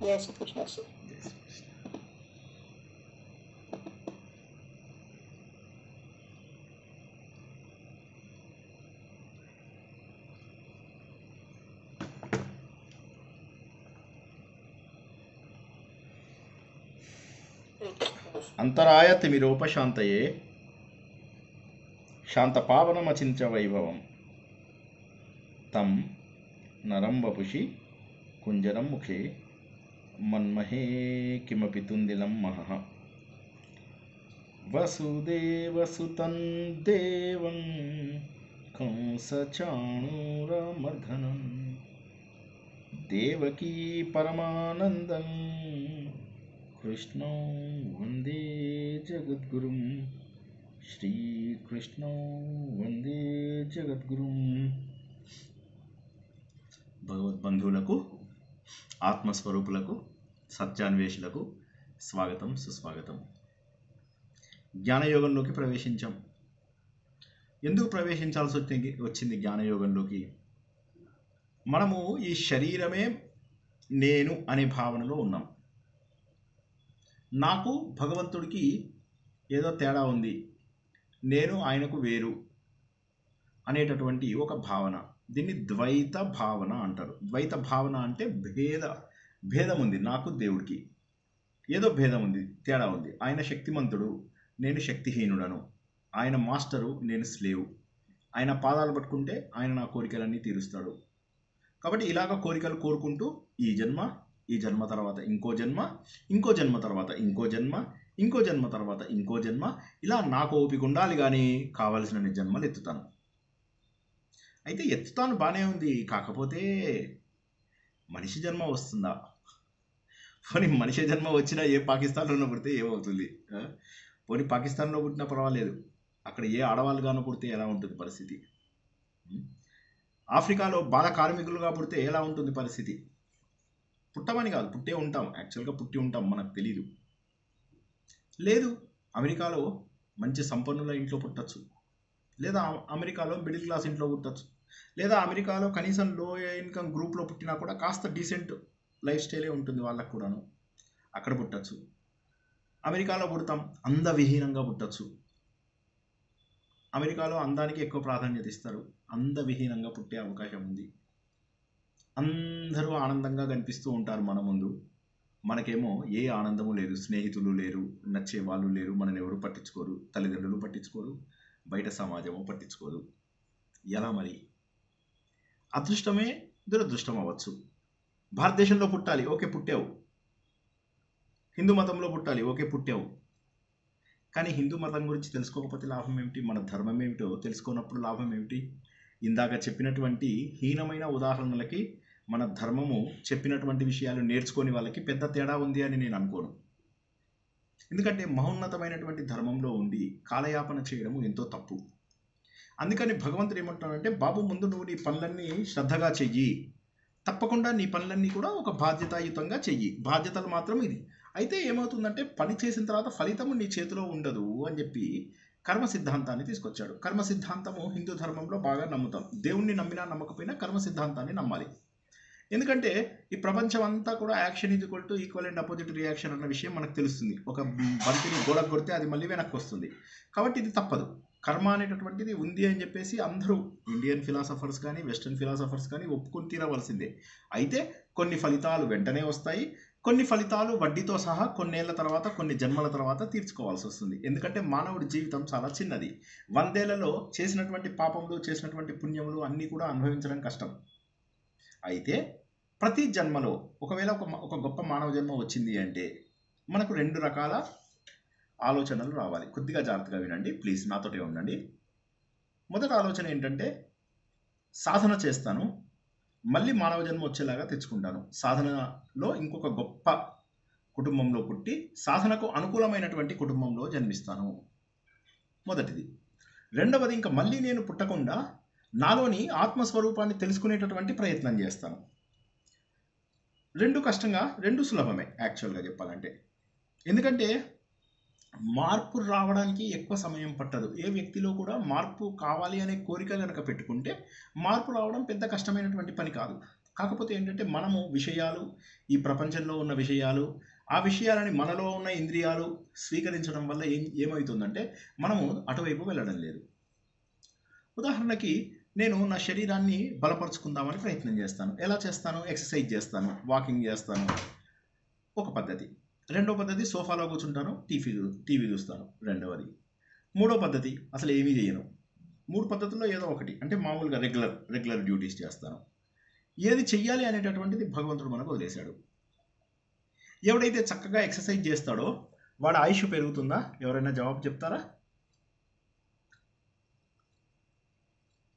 जय श्री कृष्ण सर। అంతరాయతిమిరోపశాంతయే శాంతపావనమచింత్య వైభవం తం నరం వపుషి కుంజరం ముఖే మన్మహే కిమపి తుందిలం మహః వసుదేవసుతం దేవం కంసచాణూరమర్దనం దేవకీ పరమానందం కృష్ణం వందే జగద్గురుం శ్రీకృష్ణం వందే జగద్గురుం. భగవద్బంధువులకు, ఆత్మస్వరూపులకు, సత్యాన్వేషులకు స్వాగతం, సుస్వాగతం. జ్ఞానయోగంలోకి ప్రవేశించాం. ఎందుకు ప్రవేశించాల్సి వచ్చింది జ్ఞానయోగంలోకి? మనము ఈ శరీరమే నేను అనే భావనలో ఉన్నాం. నాకు భగవంతుడికి ఏదో తేడా ఉంది, నేను ఆయనకు వేరు అనేటటువంటి ఒక భావన. దీన్ని ద్వైత భావన అంటారు. ద్వైత భావన అంటే భేదం ఉంది. నాకు దేవుడికి ఏదో భేదం ఉంది, తేడా ఉంది. ఆయన శక్తిమంతుడు, నేను శక్తిహీనుడను. ఆయన మాస్టరు, నేను స్లేవ్. ఆయన పాదాలు పట్టుకుంటే ఆయన నా కోరికలన్నీ తీరుస్తాడు. కాబట్టి ఇలాగ కోరికలు కోరుకుంటూ ఈ జన్మ తర్వాత ఇంకో జన్మ, ఇంకో జన్మ తర్వాత ఇంకో జన్మ, ఇంకో జన్మ తర్వాత ఇంకో జన్మ, ఇలా నాకు ఓపిక ఉండాలి కానీ కావలసిన జన్మలు ఎత్తుతాను. అయితే ఎత్తుతాను బాగానే ఉంది, కాకపోతే మనిషి జన్మ వస్తుందా? పోనీ మనిషి జన్మ వచ్చినా ఏ పాకిస్తాన్లో పుడితే ఏమవుతుంది? పోనీ పాకిస్తాన్లో పుట్టినా పర్వాలేదు, అక్కడ ఏ ఆడవాళ్ళుగానో పుడితే ఎలా ఉంటుంది పరిస్థితి? ఆఫ్రికాలో బాల కార్మికులుగా పుడితే ఎలా ఉంటుంది పరిస్థితి? పుట్టమని కాదు, పుట్టే ఉంటాం, యాక్చువల్గా పుట్టి ఉంటాం, మనకు తెలీదు. లేదు, అమెరికాలో మంచి సంపన్నుల ఇంట్లో పుట్టచ్చు, లేదా అమెరికాలో మిడిల్ క్లాస్ ఇంట్లో పుట్టచ్చు, లేదా అమెరికాలో కనీసం లో ఇన్కమ్ గ్రూప్లో పుట్టినా కూడా కాస్త డీసెంట్ లైఫ్ స్టైలే ఉంటుంది వాళ్ళకు కూడాను, అక్కడ పుట్టచ్చు. అమెరికాలో పుడతాం, అందవిహీనంగా పుట్టచ్చు. అమెరికాలో అందానికి ఎక్కువ ప్రాధాన్యత ఇస్తారు, అందవిహీనంగా పుట్టే అవకాశం ఉంది. అందరూ ఆనందంగా కనిపిస్తూ ఉంటారు మన ముందు, మనకేమో ఏ ఆనందము లేదు, స్నేహితులు లేరు, నచ్చే వాళ్ళు లేరు, మనని ఎవరు పట్టించుకోరు, తల్లిదండ్రులు పట్టించుకోరు, బయట సమాజము పట్టించుకోరు. ఎలా మరి? అదృష్టమే దురదృష్టం అవ్వచ్చు. భారతదేశంలో పుట్టాలి, ఓకే పుట్టావు. హిందూ మతంలో పుట్టాలి, ఓకే పుట్టావు. కానీ హిందూ మతం గురించి తెలుసుకోకపోతే లాభం ఏమిటి? మన ధర్మం ఏమిటో తెలుసుకోనప్పుడు లాభం ఏమిటి? ఇందాక చెప్పినటువంటి హీనమైన ఉదాహరణలకి మన ధర్మము చెప్పినటువంటి విషయాలు నేర్చుకొని వాళ్ళకి పెద్ద తేడా ఉంది అని నేను అనుకోను. ఎందుకంటే మహోన్నతమైనటువంటి ధర్మంలో ఉండి కాలయాపన చేయడము ఎంతో తప్పు. అందుకని భగవంతుడు ఏమంటాడంటే, బాబు ముందు నువ్వు నీ పనులన్నీ శ్రద్ధగా చెయ్యి, తప్పకుండా నీ పనులన్నీ కూడా ఒక బాధ్యతాయుతంగా చెయ్యి, బాధ్యతలు మాత్రం ఇది. అయితే ఏమవుతుందంటే పని చేసిన తర్వాత ఫలితము నీ చేతిలో ఉండదు అని చెప్పి కర్మ సిద్ధాంతాన్ని తీసుకొచ్చాడు. కర్మ సిద్ధాంతము హిందూ ధర్మంలో బాగా నమ్ముతాం. దేవుణ్ణి నమ్మినా నమ్మకపోయినా కర్మ సిద్ధాంతాన్ని నమ్మాలి. ఎందుకంటే ఈ ప్రపంచం అంతా కూడా action equal and opposite reaction అన్న విషయం మనకు తెలుస్తుంది. ఒక బంతిని గోడకు కొడితే అది మళ్ళీ వెనక్కి వస్తుంది. కాబట్టి ఇది తప్పదు. కర్మ అనేటటువంటిది ఉంది అని చెప్పేసి అందరూ ఇండియన్ ఫిలాసఫర్స్ కానీ వెస్టర్న్ ఫిలాసఫర్స్ కానీ ఒప్పుకొని తీరవలసిందే. అయితే కొన్ని ఫలితాలు వెంటనే వస్తాయి, కొన్ని ఫలితాలు వడ్డీతో సహా కొన్నేళ్ల తర్వాత, కొన్ని జన్మల తర్వాత తీర్చుకోవాల్సి వస్తుంది. ఎందుకంటే మానవుడి జీవితం చాలా చిన్నది. 100 ఏళ్లలో చేసినటువంటి పాపములు, చేసినటువంటి పుణ్యములు అన్నీ కూడా అనుభవించడం కష్టం. అయితే ప్రతి జన్మలో ఒకవేళ ఒక గొప్ప మానవ జన్మ వచ్చింది అంటే మనకు 2 రకాల ఆలోచనలు రావాలి. కొద్దిగా జాగ్రత్తగా వినండి ప్లీజ్, నాతోటే ఉండండి. మొదటి ఆలోచన ఏంటంటే, సాధన చేస్తాను, మళ్ళీ మానవ జన్మ వచ్చేలాగా తెచ్చుకుంటాను. సాధనలో ఇంకొక గొప్ప కుటుంబంలో పుట్టి సాధనకు అనుకూలమైనటువంటి కుటుంబంలో జన్మిస్తాను, మొదటిది. రెండవది, ఇంకా మళ్ళీ నేను పుట్టకుండా నాలోని ఆత్మస్వరూపాన్ని తెలుసుకునేటటువంటి ప్రయత్నం చేస్తాను. 2 కష్టంగా, 2 సులభమే యాక్చువల్గా చెప్పాలంటే. ఎందుకంటే మార్పు రావడానికి ఎక్కువ సమయం పట్టదు. ఏ వ్యక్తిలో కూడా మార్పు కావాలి అనే కోరిక కనుక పెట్టుకుంటే మార్పు రావడం పెద్ద కష్టమైనటువంటి పని కాదు. కాకపోతే ఏంటంటే మనము విషయాలు, ఈ ప్రపంచంలో ఉన్న విషయాలు, ఆ విషయాలని మనలో ఉన్న ఇంద్రియాలు స్వీకరించడం వల్ల ఏమవుతుందంటే మనము అటువైపు వెళ్ళడం లేదు. ఉదాహరణకి నేను నా శరీరాన్ని బలపరుచుకుందామని ప్రయత్నం చేస్తాను. ఎలా చేస్తాను? ఎక్సర్సైజ్ చేస్తాను, వాకింగ్ చేస్తాను, ఒక పద్ధతి. రెండో పద్ధతి సోఫాలో కూర్చుంటాను, టీవీ చూస్తాను, రెండవది. మూడో పద్ధతి అసలు ఏమీ చేయను. 3 పద్ధతుల్లో ఏదో ఒకటి, అంటే మామూలుగా రెగ్యులర్ డ్యూటీస్ చేస్తాను. ఏది చెయ్యాలి అనేటటువంటిది భగవంతుడు మనకు వదిలేశాడు. ఎవడైతే చక్కగా ఎక్సర్సైజ్ చేస్తాడో వాడు ఆయుష్ పెరుగుతుందా? ఎవరైనా జవాబు చెప్తారా?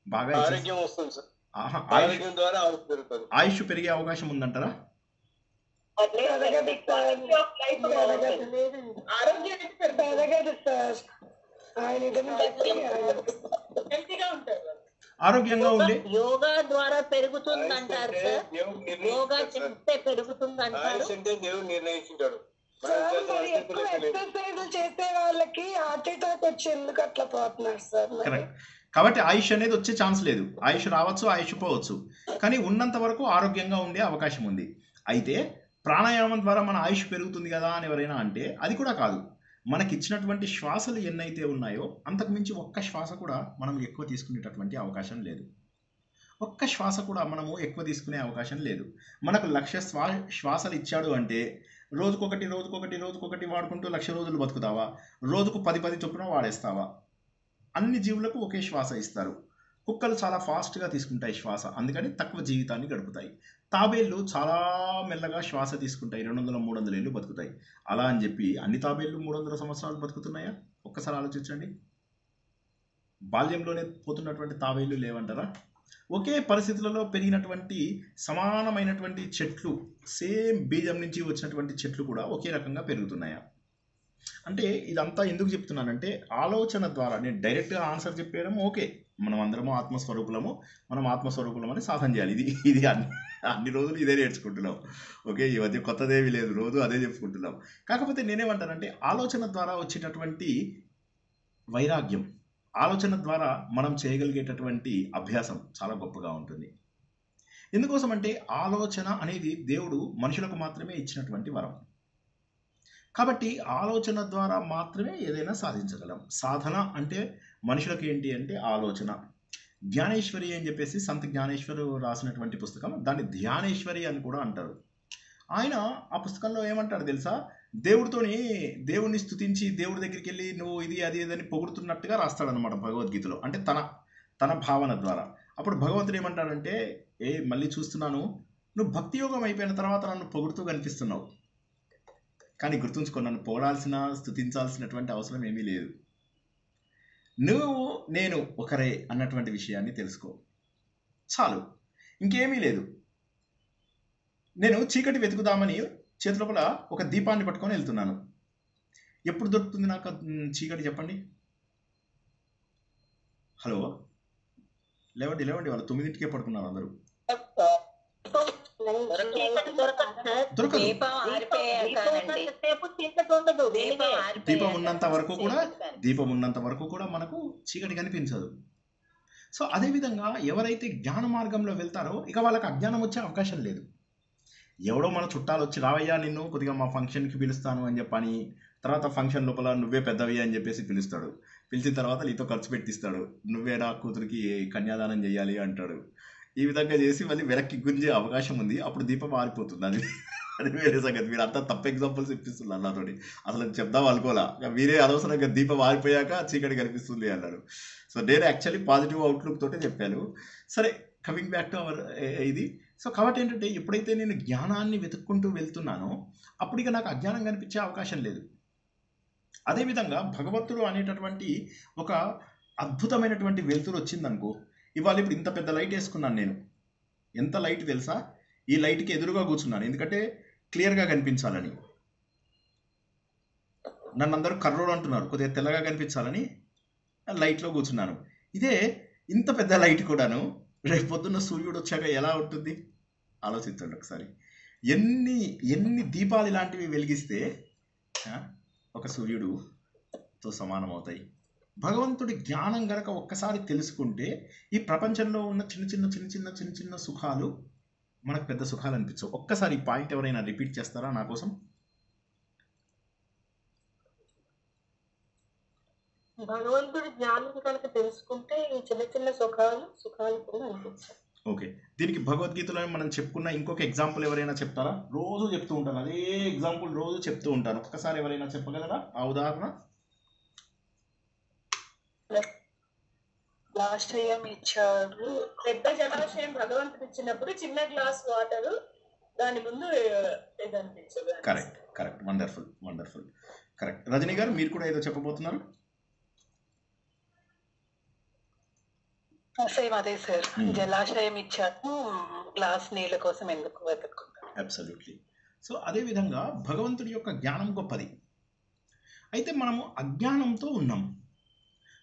బాగా ఆరోగ్యం వస్తుంది సార్. ఆహా, ఆరోగ్యం ద్వారా ఆయుష్ పెరిగే అవకాశం ఉందంటారా? ఆరోగ్యంగా ఉండే యోగా ద్వారా పెరుగుతుంది అంటారు సార్. యోగా చేస్తే పెరుగుతుంది అంటారు. దేవుడు నిర్ణయించుంటాడు. చేసే వాళ్ళకి హార్ట్ అటాక్ వచ్చి ఎందుకు అట్లా పోతున్నారు సార్? కరెక్ట్. కాబట్టి ఆయుష్ అనేది వచ్చే ఛాన్స్ లేదు. ఆయుష్ రావచ్చు, ఆయుష్ పోవచ్చు, కానీ ఉన్నంత వరకు ఆరోగ్యంగా ఉండే అవకాశం ఉంది. అయితే ప్రాణాయామం ద్వారా మన ఆయుష్ పెరుగుతుంది కదా అని ఎవరైనా అంటే అది కూడా కాదు. మనకిచ్చినటువంటి శ్వాసలు ఎన్నైతే ఉన్నాయో అంతకుమించి ఒక్క శ్వాస కూడా మనం ఎక్కువ తీసుకునేటటువంటి అవకాశం లేదు. ఒక్క శ్వాస కూడా మనము ఎక్కువ తీసుకునే అవకాశం లేదు. మనకు 1,00,000 శ్వాసలు ఇచ్చాడు అంటే రోజుకొకటి వాడుకుంటూ 1,00,000 రోజులు బతుకుతావా? రోజుకు 10 చొప్పున వాడేస్తావా? అన్ని జీవులకు ఒకే శ్వాస ఇస్తారు. కుక్కలు చాలా ఫాస్ట్గా తీసుకుంటాయి శ్వాస, అందుకని తక్కువ జీవితాన్ని గడుపుతాయి. తాబేళ్ళు చాలా మెల్లగా శ్వాస తీసుకుంటాయి, 200-300 ఏళ్ళు బతుకుతాయి. అలా అని చెప్పి అన్ని తాబేళ్ళు 300 సంవత్సరాలు బతుకుతున్నాయా? ఒక్కసారి ఆలోచించండి. బాల్యంలోనే పోతున్నటువంటి తాబేళ్ళు లేవంటారా? ఒకే పరిస్థితులలో పెరిగినటువంటి సమానమైనటువంటి చెట్లు, సేమ్ బీజం నుంచి వచ్చినటువంటి చెట్లు కూడా ఒకే రకంగా పెరుగుతున్నాయా? అంటే ఇదంతా ఎందుకు చెప్తున్నానంటే ఆలోచన ద్వారా, నేను డైరెక్ట్గా ఆన్సర్ చెప్పేయడం ఓకే, మనం అందరము ఆత్మస్వరూపులము, మనం ఆత్మస్వరూపులమని సాధన చేయాలి. ఇది అన్ని రోజులు ఇదే నేర్చుకుంటున్నాం. ఓకే, ఈ మధ్య కొత్తదేవి లేదు, రోజు అదే చెప్పుకుంటున్నాం. కాకపోతే నేనేమంటానంటే ఆలోచన ద్వారా వచ్చేటటువంటి వైరాగ్యం, ఆలోచన ద్వారా మనం చేయగలిగేటటువంటి అభ్యాసం చాలా గొప్పగా ఉంటుంది. ఎందుకోసం అంటే ఆలోచన అనేది దేవుడు మనుషులకు మాత్రమే ఇచ్చినటువంటి వరం. కాబట్టి ఆలోచన ద్వారా మాత్రమే ఏదైనా సాధించగలం. సాధన అంటే మనుషులకు ఏంటి అంటే ఆలోచన. జ్ఞానేశ్వరి అని చెప్పేసి సంత్ జ్ఞానేశ్వరు రాసినటువంటి పుస్తకం, దాన్ని ధ్యానేశ్వరి అని కూడా అంటారు. ఆయన ఆ పుస్తకంలో ఏమంటాడు తెలుసా? దేవుడిని స్తుతించి దేవుడి దగ్గరికి వెళ్ళి నువ్వు ఇది అది అని పొగుడుతున్నట్టుగా రాస్తాడనమాట భగవద్గీతలో, అంటే తన భావన ద్వారా. అప్పుడు భగవంతుడు ఏమంటాడంటే, మళ్ళీ చూస్తున్నాను, నువ్వు భక్తి యోగం అయిపోయిన తర్వాత నన్ను పొగుడుతూ కనిపిస్తున్నావు, కానీ గుర్తుంచుకో, నన్ను పొగడాల్సిన స్తుతించాల్సినటువంటి అవసరం ఏమీ లేదు. నేను ఒకరే అన్నటువంటి విషయాన్ని తెలుసుకో, చాలు, ఇంకేమీ లేదు. నేను చీకటి వెతుకుదామని చేతిలోపల ఒక దీపాన్ని పట్టుకొని వెళ్తున్నాను. ఎప్పుడు దొరుకుతుంది నాకు చీకటి చెప్పండి? హలో, లేవండి, వాళ్ళు 9ంటికే పడుకున్నారు అందరూ. దీపం ఉన్నంత వరకు కూడా మనకు చీకటి కనిపించదు. సో అదేవిధంగా ఎవరైతే జ్ఞాన మార్గంలో వెళ్తారో ఇక వాళ్ళకి అజ్ఞానం వచ్చే అవకాశం లేదు. ఎవడో మన చుట్టాలు వచ్చి, రావయ్యా నిన్ను కొద్దిగా మా ఫంక్షన్కి పిలుస్తాను అని చెప్పని, తర్వాత ఫంక్షన్ లోపల నువ్వే పెద్దవి అని చెప్పేసి పిలుస్తాడు. పిలిచిన తర్వాత నీతో ఖర్చు పెట్టిస్తాడు, నువ్వే నా కూతురికి కన్యాదానం చేయాలి అంటాడు. ఈ విధంగా చేసి మళ్ళీ వెనక్కి గుంజే అవకాశం ఉంది. అప్పుడు దీపం మారిపోతుంది. అది వేరే సంగతి. మీరు అంతా తప్పు ఎగ్జాంపుల్స్ ఇప్పిస్తున్నారు నాతోటి. అసలు చెప్దాం అనుకోలే, మీరే అనవసరంగా దీపం మారిపోయాక చీకటి కనిపిస్తుంది అన్నాడు. సో నేను యాక్చువల్లీ పాజిటివ్ అవుట్లుక్ తోటే చెప్పాను. సరే, కమింగ్ బ్యాక్ టు అవర్ ఇది. సో కాబట్టి ఏంటంటే ఎప్పుడైతే నేను జ్ఞానాన్ని వెతుక్కుంటూ వెళ్తున్నానో అప్పుడు ఇక నాకు అజ్ఞానం కనిపించే అవకాశం లేదు. అదేవిధంగా భగవంతుడు అనేటటువంటి ఒక అద్భుతమైనటువంటి వెలుతురు వచ్చిందనుకో, ఇవాళ ఇప్పుడు ఇంత పెద్ద లైట్ వేసుకున్నాను నేను. ఎంత లైట్ తెలుసా? ఈ లైట్కి ఎదురుగా కూర్చున్నాను, ఎందుకంటే క్లియర్గా కనిపించాలని. నన్ను అందరూ కర్రోడు అంటున్నారు, కొద్దిగా తెల్లగా కనిపించాలని లైట్లో కూర్చున్నాను. ఇదే ఇంత పెద్ద లైట్ కూడాను రేపు పొద్దున్న సూర్యుడు వచ్చాక ఎలా ఉంటుంది ఆలోచించండి ఒకసారి. ఎన్ని దీపాలు ఇలాంటివి వెలిగిస్తే ఒక సూర్యుడుతో సమానం అవుతాయి. భగవంతుడి జ్ఞానం గనక ఒక్కసారి తెలుసుకుంటే ఈ ప్రపంచంలో ఉన్న చిన్న చిన్న సుఖాలు మనకు పెద్ద సుఖాలు అనిపించవు. ఒక్కసారి ఈ పాయింట్ ఎవరైనా రిపీట్ చేస్తారా నా కోసం? భగవంతుడి జ్ఞానం కనుక తెలుసుకుంటే ఈ చిన్న చిన్న సుఖాలు కూడా అనిపించాయి. ఓకే, దీనికి భగవద్గీతలో మనం చెప్పుకున్న ఇంకొక ఎగ్జాంపుల్ ఎవరైనా చెప్తారా? రోజు చెప్తూ ఉంటాను, అదే ఎగ్జాంపుల్ రోజు చెప్తూ ఉంటాను. ఒక్కసారి ఎవరైనా చెప్పగలరా ఆ ఉదాహరణ? జలాశయం ఇచ్చాడు. పెద్ద జలాశయం భగవంతుడు ఇచ్చినప్పుడు చిన్న గ్లాస్ వాటర్ దాని ముందు ఏదనిపించదు. Correct correct, wonderful wonderful, correct. Rajani garu మీరు కూడా ఏదో చెప్పబోతున్నారు. సేమ్ అదే సార్, జలాశయం ఇచ్చాను, గ్లాస్ నీళ్ళ కోసం ఎందుకు వెతుక్కుంటాను. అబ్సల్యూట్లీ. సో అదేవిధంగా భగవంతుడి యొక్క జ్ఞానం గొప్పది. అయితే మనము అజ్ఞానంతో ఉన్నాం.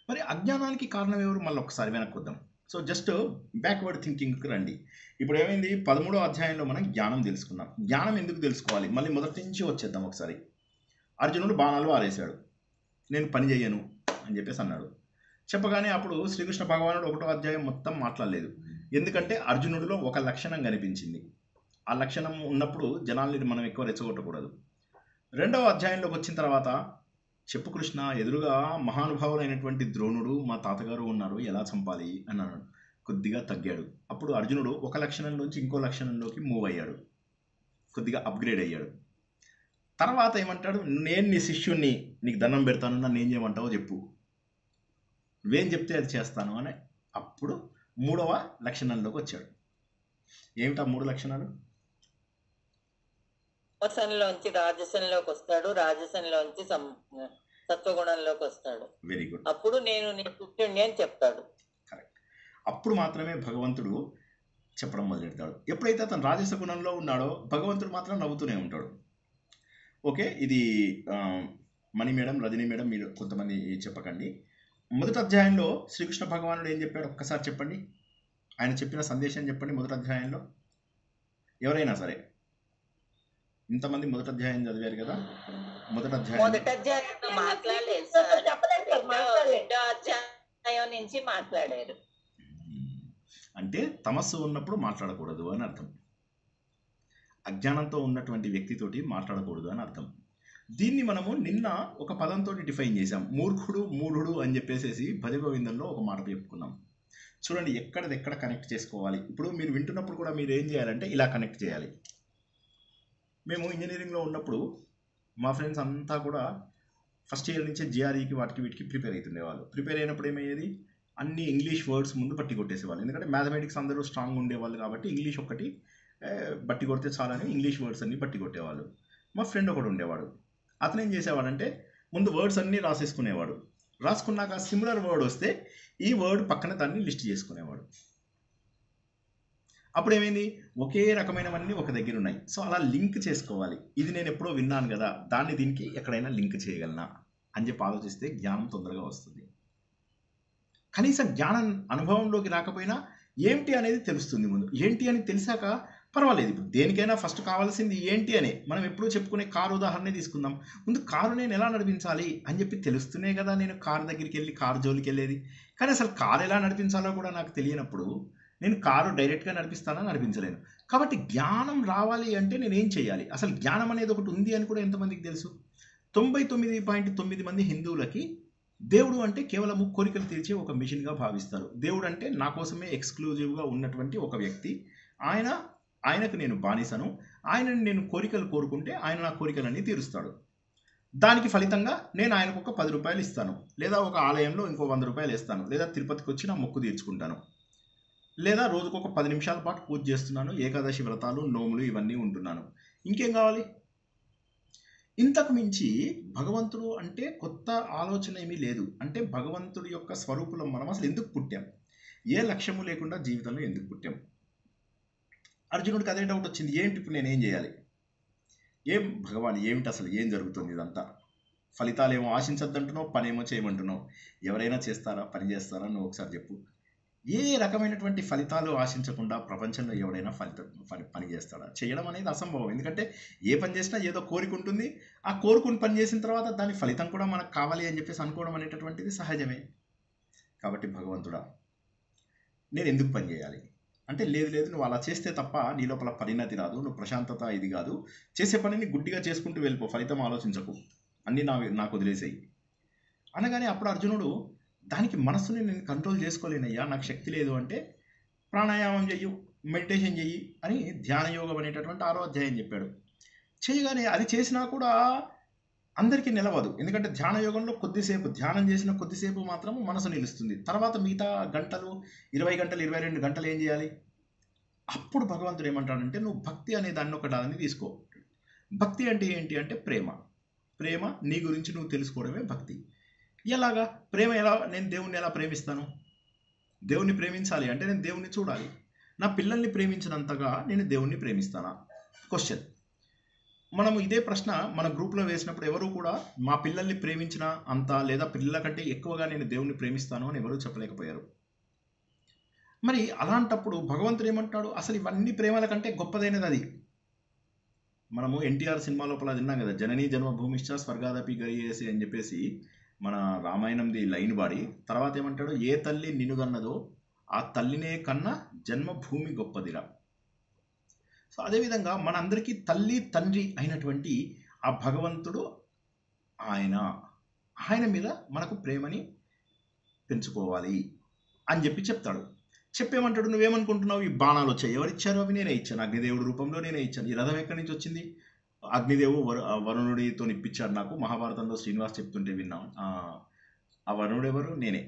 మరి అజ్ఞానానికి కారణం ఎవరు? మళ్ళీ ఒకసారి వెనక్కి వద్దాం. సో జస్ట్ బ్యాక్వర్డ్ థింకింగ్కి రండి. ఇప్పుడు ఏమైంది, 13వ అధ్యాయంలో మనం జ్ఞానం తెలుసుకున్నాం. జ్ఞానం ఎందుకు తెలుసుకోవాలి? మళ్ళీ మొదటి నుంచి వచ్చేద్దాం ఒకసారి. అర్జునుడు బాణాలు ఆరేశాడు, నేను పని చేయను అని చెప్పేసి అన్నాడు. చెప్పగానే అప్పుడు శ్రీకృష్ణ భగవానుడు 1వ అధ్యాయం మొత్తం మాట్లాడలేదు. ఎందుకంటే అర్జునుడిలో ఒక లక్షణం కనిపించింది. ఆ లక్షణం ఉన్నప్పుడు జనాల్ని మనం ఎక్కువ రెచ్చగొట్టకూడదు. 2వ అధ్యాయంలోకి వచ్చిన తర్వాత, చెప్పు కృష్ణ, ఎదురుగా మహానుభావులైనటువంటి ద్రోణుడు మా తాతగారు ఉన్నారు, ఎలా చంపాలి అని అన్నాడు. కొద్దిగా తగ్గాడు. అప్పుడు అర్జునుడు ఒక లక్షణంలోంచి ఇంకో లక్షణంలోకి మూవ్ అయ్యాడు, కొద్దిగా అప్గ్రేడ్ అయ్యాడు. తర్వాత ఏమంటాడు, నేను నీ శిష్యుణ్ణి, నీకు దండం పెడతాను, నన్ను ఏం చేయమంటావో చెప్పు, నువ్వేం చెప్తే అది చేస్తాను అని అప్పుడు 3వ లక్షణంలోకి వచ్చాడు. ఏమిటా 3 లక్షణాలు? తమసంలోంచి రాజసంలోకి వస్తాడు, రాజసంలోంచి సత్వగుణంలోకి వస్తాడు. Very good. అప్పుడు నేను నీ పుట్టిండి అని చెప్తాడు. కరెక్ట్. అప్పుడు మాత్రమే భగవంతుడు చెప్పడం మొదలెడతాడు. ఎప్పుడైతే అతను రాజస గుణంలో ఉన్నాడో భగవంతుడు మాత్రం నవ్వుతూనే ఉంటాడు. ఓకే, ఇది మణి మేడం, రజనీ మేడం, మీరు కొంతమంది చెప్పకండి. మొదటి అధ్యాయంలో శ్రీకృష్ణ భగవానుడు ఏం చెప్పాడు ఒక్కసారి చెప్పండి. ఆయన చెప్పిన సందేశం చెప్పండి. మొదటి అధ్యాయంలో ఎవరైనా సరే, ఇంతమంది మొదటి అధ్యాయం చదివారు కదా, మొదటి అధ్యాయంలో మాట్లాడలేదు సార్, 2వ అధ్యాయం నుంచి మాట్లాడారు. అంటే తమస్సు ఉన్నప్పుడు మాట్లాడకూడదు అని అర్థం. అజ్ఞానంతో ఉన్నటువంటి వ్యక్తితోటి మాట్లాడకూడదు అని అర్థం. దీన్ని మనము నిన్న ఒక పదంతో డిఫైన్ చేసాం, మూర్ఖుడు మూఢుడు అని చెప్పేసి భజగోవిందంలో ఒక మాట చెప్పుకున్నాం. చూడండి ఎక్కడ కనెక్ట్ చేసుకోవాలి. ఇప్పుడు మీరు వింటున్నప్పుడు కూడా మీరు ఏం చేయాలంటే ఇలా కనెక్ట్ చేయాలి. మేము ఇంజనీరింగ్లో ఉన్నప్పుడు మా ఫ్రెండ్స్ అంతా కూడా ఫస్ట్ ఇయర్ నుంచే జిఆర్ఈకి వాటికి వీటికి ప్రిపేర్ అవుతుండేవాళ్ళు. ప్రిపేర్ అయినప్పుడు ఏమయ్యేది, అన్ని ఇంగ్లీష్ వర్డ్స్ ముందు బట్టి కొట్టేసేవాళ్ళు. ఎందుకంటే మ్యాథమెటిక్స్ అందరూ స్ట్రాంగ్ ఉండేవాళ్ళు కాబట్టి ఇంగ్లీష్ ఒక్కటి బట్టి కొడితే చాలని ఇంగ్లీష్ వర్డ్స్ అన్నీ బట్టి కొట్టేవాళ్ళు. మా ఫ్రెండ్ ఒకడు ఉండేవాడు, అతను ఏం చేసేవాడంటే ముందు వర్డ్స్ అన్నీ రాసేసుకునేవాడు. రాసుకున్నాక సిమిలర్ వర్డ్ వస్తే ఈ వర్డ్ పక్కన దాన్ని లిస్ట్ చేసుకునేవాడు. అప్పుడు ఏమైంది, ఒకే రకమైనవన్నీ ఒక దగ్గర ఉన్నాయి. సో అలా లింక్ చేసుకోవాలి. ఇది నేను ఎప్పుడో విన్నాను కదా, దాన్ని దీనికి ఎక్కడైనా లింక్ చేయగలనా అని చెప్పి ఆలోచిస్తే జ్ఞానం తొందరగా వస్తుంది. కనీసం జ్ఞానం అనుభవంలోకి రాకపోయినా ఏంటి అనేది తెలుస్తుంది. ముందు ఏంటి అని తెలిసాక పర్వాలేదు. ఇప్పుడు దేనికైనా ఫస్ట్ కావాల్సింది ఏంటి అని మనం ఎప్పుడూ చెప్పుకునే కారు ఉదాహరణే తీసుకుందాం. ముందు కారు నేను ఎలా నడిపించాలి అని చెప్పి తెలుస్తూనే కదా నేను కారు దగ్గరికి వెళ్ళి కారు జోలికి వెళ్ళేది. కానీ అసలు కారు ఎలా నడిపించాలో కూడా నాకు తెలియనప్పుడు నేను కారు డైరెక్ట్గా నడిపిస్తానని నడిపించలేను. కాబట్టి జ్ఞానం రావాలి అంటే నేను ఏం చేయాలి? అసలు జ్ఞానం అనేది ఒకటి ఉంది అని కూడా ఎంతమందికి తెలుసు? 99.9 మంది హిందువులకి దేవుడు అంటే కేవలము కోరికలు తీర్చే ఒక మిషన్గా భావిస్తారు. దేవుడు అంటే నా కోసమే ఎక్స్క్లూజివ్గా ఉన్నటువంటి ఒక వ్యక్తి, ఆయనకు నేను బానిసను, ఆయనని నేను కోరికలు కోరుకుంటే ఆయన నా కోరికలన్నీ తీరుస్తాడు. దానికి ఫలితంగా నేను ఆయనకు ఒక 10 రూపాయలు ఇస్తాను, లేదా ఒక ఆలయంలో ఇంకో 100 రూపాయలు ఇస్తాను, లేదా తిరుపతికి వచ్చి నా మొక్కు తీర్చుకుంటాను, లేదా రోజుకు ఒక 10 నిమిషాల పాటు పూజ చేస్తున్నాను, ఏకాదశి వ్రతాలు నోములు ఇవన్నీ ఉంటున్నాను. ఇంకేం కావాలి? ఇంతకు మించి భగవంతుడు అంటే కొత్త ఆలోచన ఏమీ లేదు. అంటే భగవంతుడి యొక్క స్వరూపులం మనం అసలు ఎందుకు పుట్టాం? ఏ లక్ష్యము లేకుండా జీవితంలో ఎందుకు పుట్టాం? అర్జునుడికి అదే డౌట్ వచ్చింది, ఏంటి ఇప్పుడు నేనేం చేయాలి? ఏం భగవాన్ ఏమిటి అసలు ఏం జరుగుతుంది? ఇదంతా ఫలితాలు ఏమో ఆశించద్దంటున్నావు, పని ఏమో చేయమంటున్నావు. ఎవరైనా చేస్తారా? పని చేస్తారా? నువ్వు ఒకసారి చెప్పు. ఏ రకమైనటువంటి ఫలితాలు ఆశించకుండా ప్రపంచంలో ఎవడైనా పని చేస్తాడా? చేయడం అనేది అసంభవం. ఎందుకంటే ఏ పని చేసినా ఏదో కోరిక ఉంటుంది. ఆ కోరుకుని పని చేసిన తర్వాత దాని ఫలితం కూడా మనకు కావాలి అని చెప్పేసి అనుకోవడం అనేటటువంటిది సహజమే. కాబట్టి భగవంతుడా నేను ఎందుకు పని చేయాలి అంటే లేదు లేదు నువ్వు అలా చేస్తే తప్ప నీ లోపల పరిణతి రాదు, నువ్వు ప్రశాంతత ఇది కాదు, చేసే పనిని గుడ్డిగా చేసుకుంటూ వెళ్ళిపో, ఫలితం ఆలోచించకు, అన్నీ నాకు వదిలేసాయి అనగానే అప్పుడు అర్జునుడు దానికి మనస్సుని నేను కంట్రోల్ చేసుకోలేనయ్యా, నాకు శక్తి లేదు అంటే ప్రాణాయామం చెయ్యు, మెడిటేషన్ చెయ్యి అని ధ్యాన యోగం అనేటటువంటి 6వ అధ్యాయం చెప్పాడు. చేయగానే అది చేసినా కూడా అందరికీ నిలవదు. ఎందుకంటే ధ్యాన యోగంలో కొద్దిసేపు ధ్యానం చేసిన కొద్దిసేపు మాత్రం మనసు నిలుస్తుంది. తర్వాత మిగతా గంటలు 20 గంటలు 22 గంటలు ఏం చేయాలి? అప్పుడు భగవంతుడు ఏమంటాడంటే నువ్వు భక్తి అనే దాన్ని ఒక దాన్ని తీసుకో. భక్తి అంటే ఏంటి అంటే ప్రేమ. ప్రేమ నీ గురించి నువ్వు తెలుసుకోవడమే భక్తి. ఎలాగా ప్రేమ? నేను దేవుణ్ణి ఎలా ప్రేమిస్తాను? దేవుణ్ణి ప్రేమించాలి అంటే నేను దేవుణ్ణి చూడాలి. నా పిల్లల్ని ప్రేమించినంతగా నేను దేవుణ్ణి ప్రేమిస్తానా? క్వశ్చన్. మనము ఇదే ప్రశ్న మన గ్రూప్లో వేసినప్పుడు ఎవరు కూడా మా పిల్లల్ని ప్రేమించిన అంత లేదా పిల్లల కంటే ఎక్కువగా నేను దేవుణ్ణి ప్రేమిస్తాను అని ఎవరూ చెప్పలేకపోయారు. మరి అలాంటప్పుడు భగవంతుడు ఏమంటాడు? అసలు ఇవన్నీ ప్రేమల కంటే గొప్పదైనది అది. మనము ఎన్టీఆర్ సినిమా లోపల తిన్నాం కదా, జననీ జన్మభూమిశ్చ స్వర్గాదపి గరీయసి అని చెప్పేసి మన రామాయణంది లైన్ వాడి తర్వాత ఏమంటాడు? ఏ తల్లి నిన్నుగన్నదో ఆ తల్లినే కన్నా జన్మభూమి గొప్పదిరా. సో అదేవిధంగా మనందరికీ తల్లి తండ్రి అయినటువంటి ఆ భగవంతుడు ఆయన మీద మనకు ప్రేమని పెంచుకోవాలి అని చెప్తాడు. చెప్పేమంటాడు? నువ్వేమనుకుంటున్నావు? ఈ బాణాలు వచ్చాయి, ఎవరిచ్చారు? అవి నేనే ఇచ్చాను, అగ్నిదేవుడి రూపంలో నేనే ఇచ్చాను. ఈ రథం ఎక్కడి నుంచి వచ్చింది? అగ్నిదేవుడు వరుణుడితో ఇప్పించాడు నాకు. మహాభారతంలో శ్రీనివాస్ చెప్తుంటే విన్నాం. ఆ వరుణుడు ఎవరు? నేనే.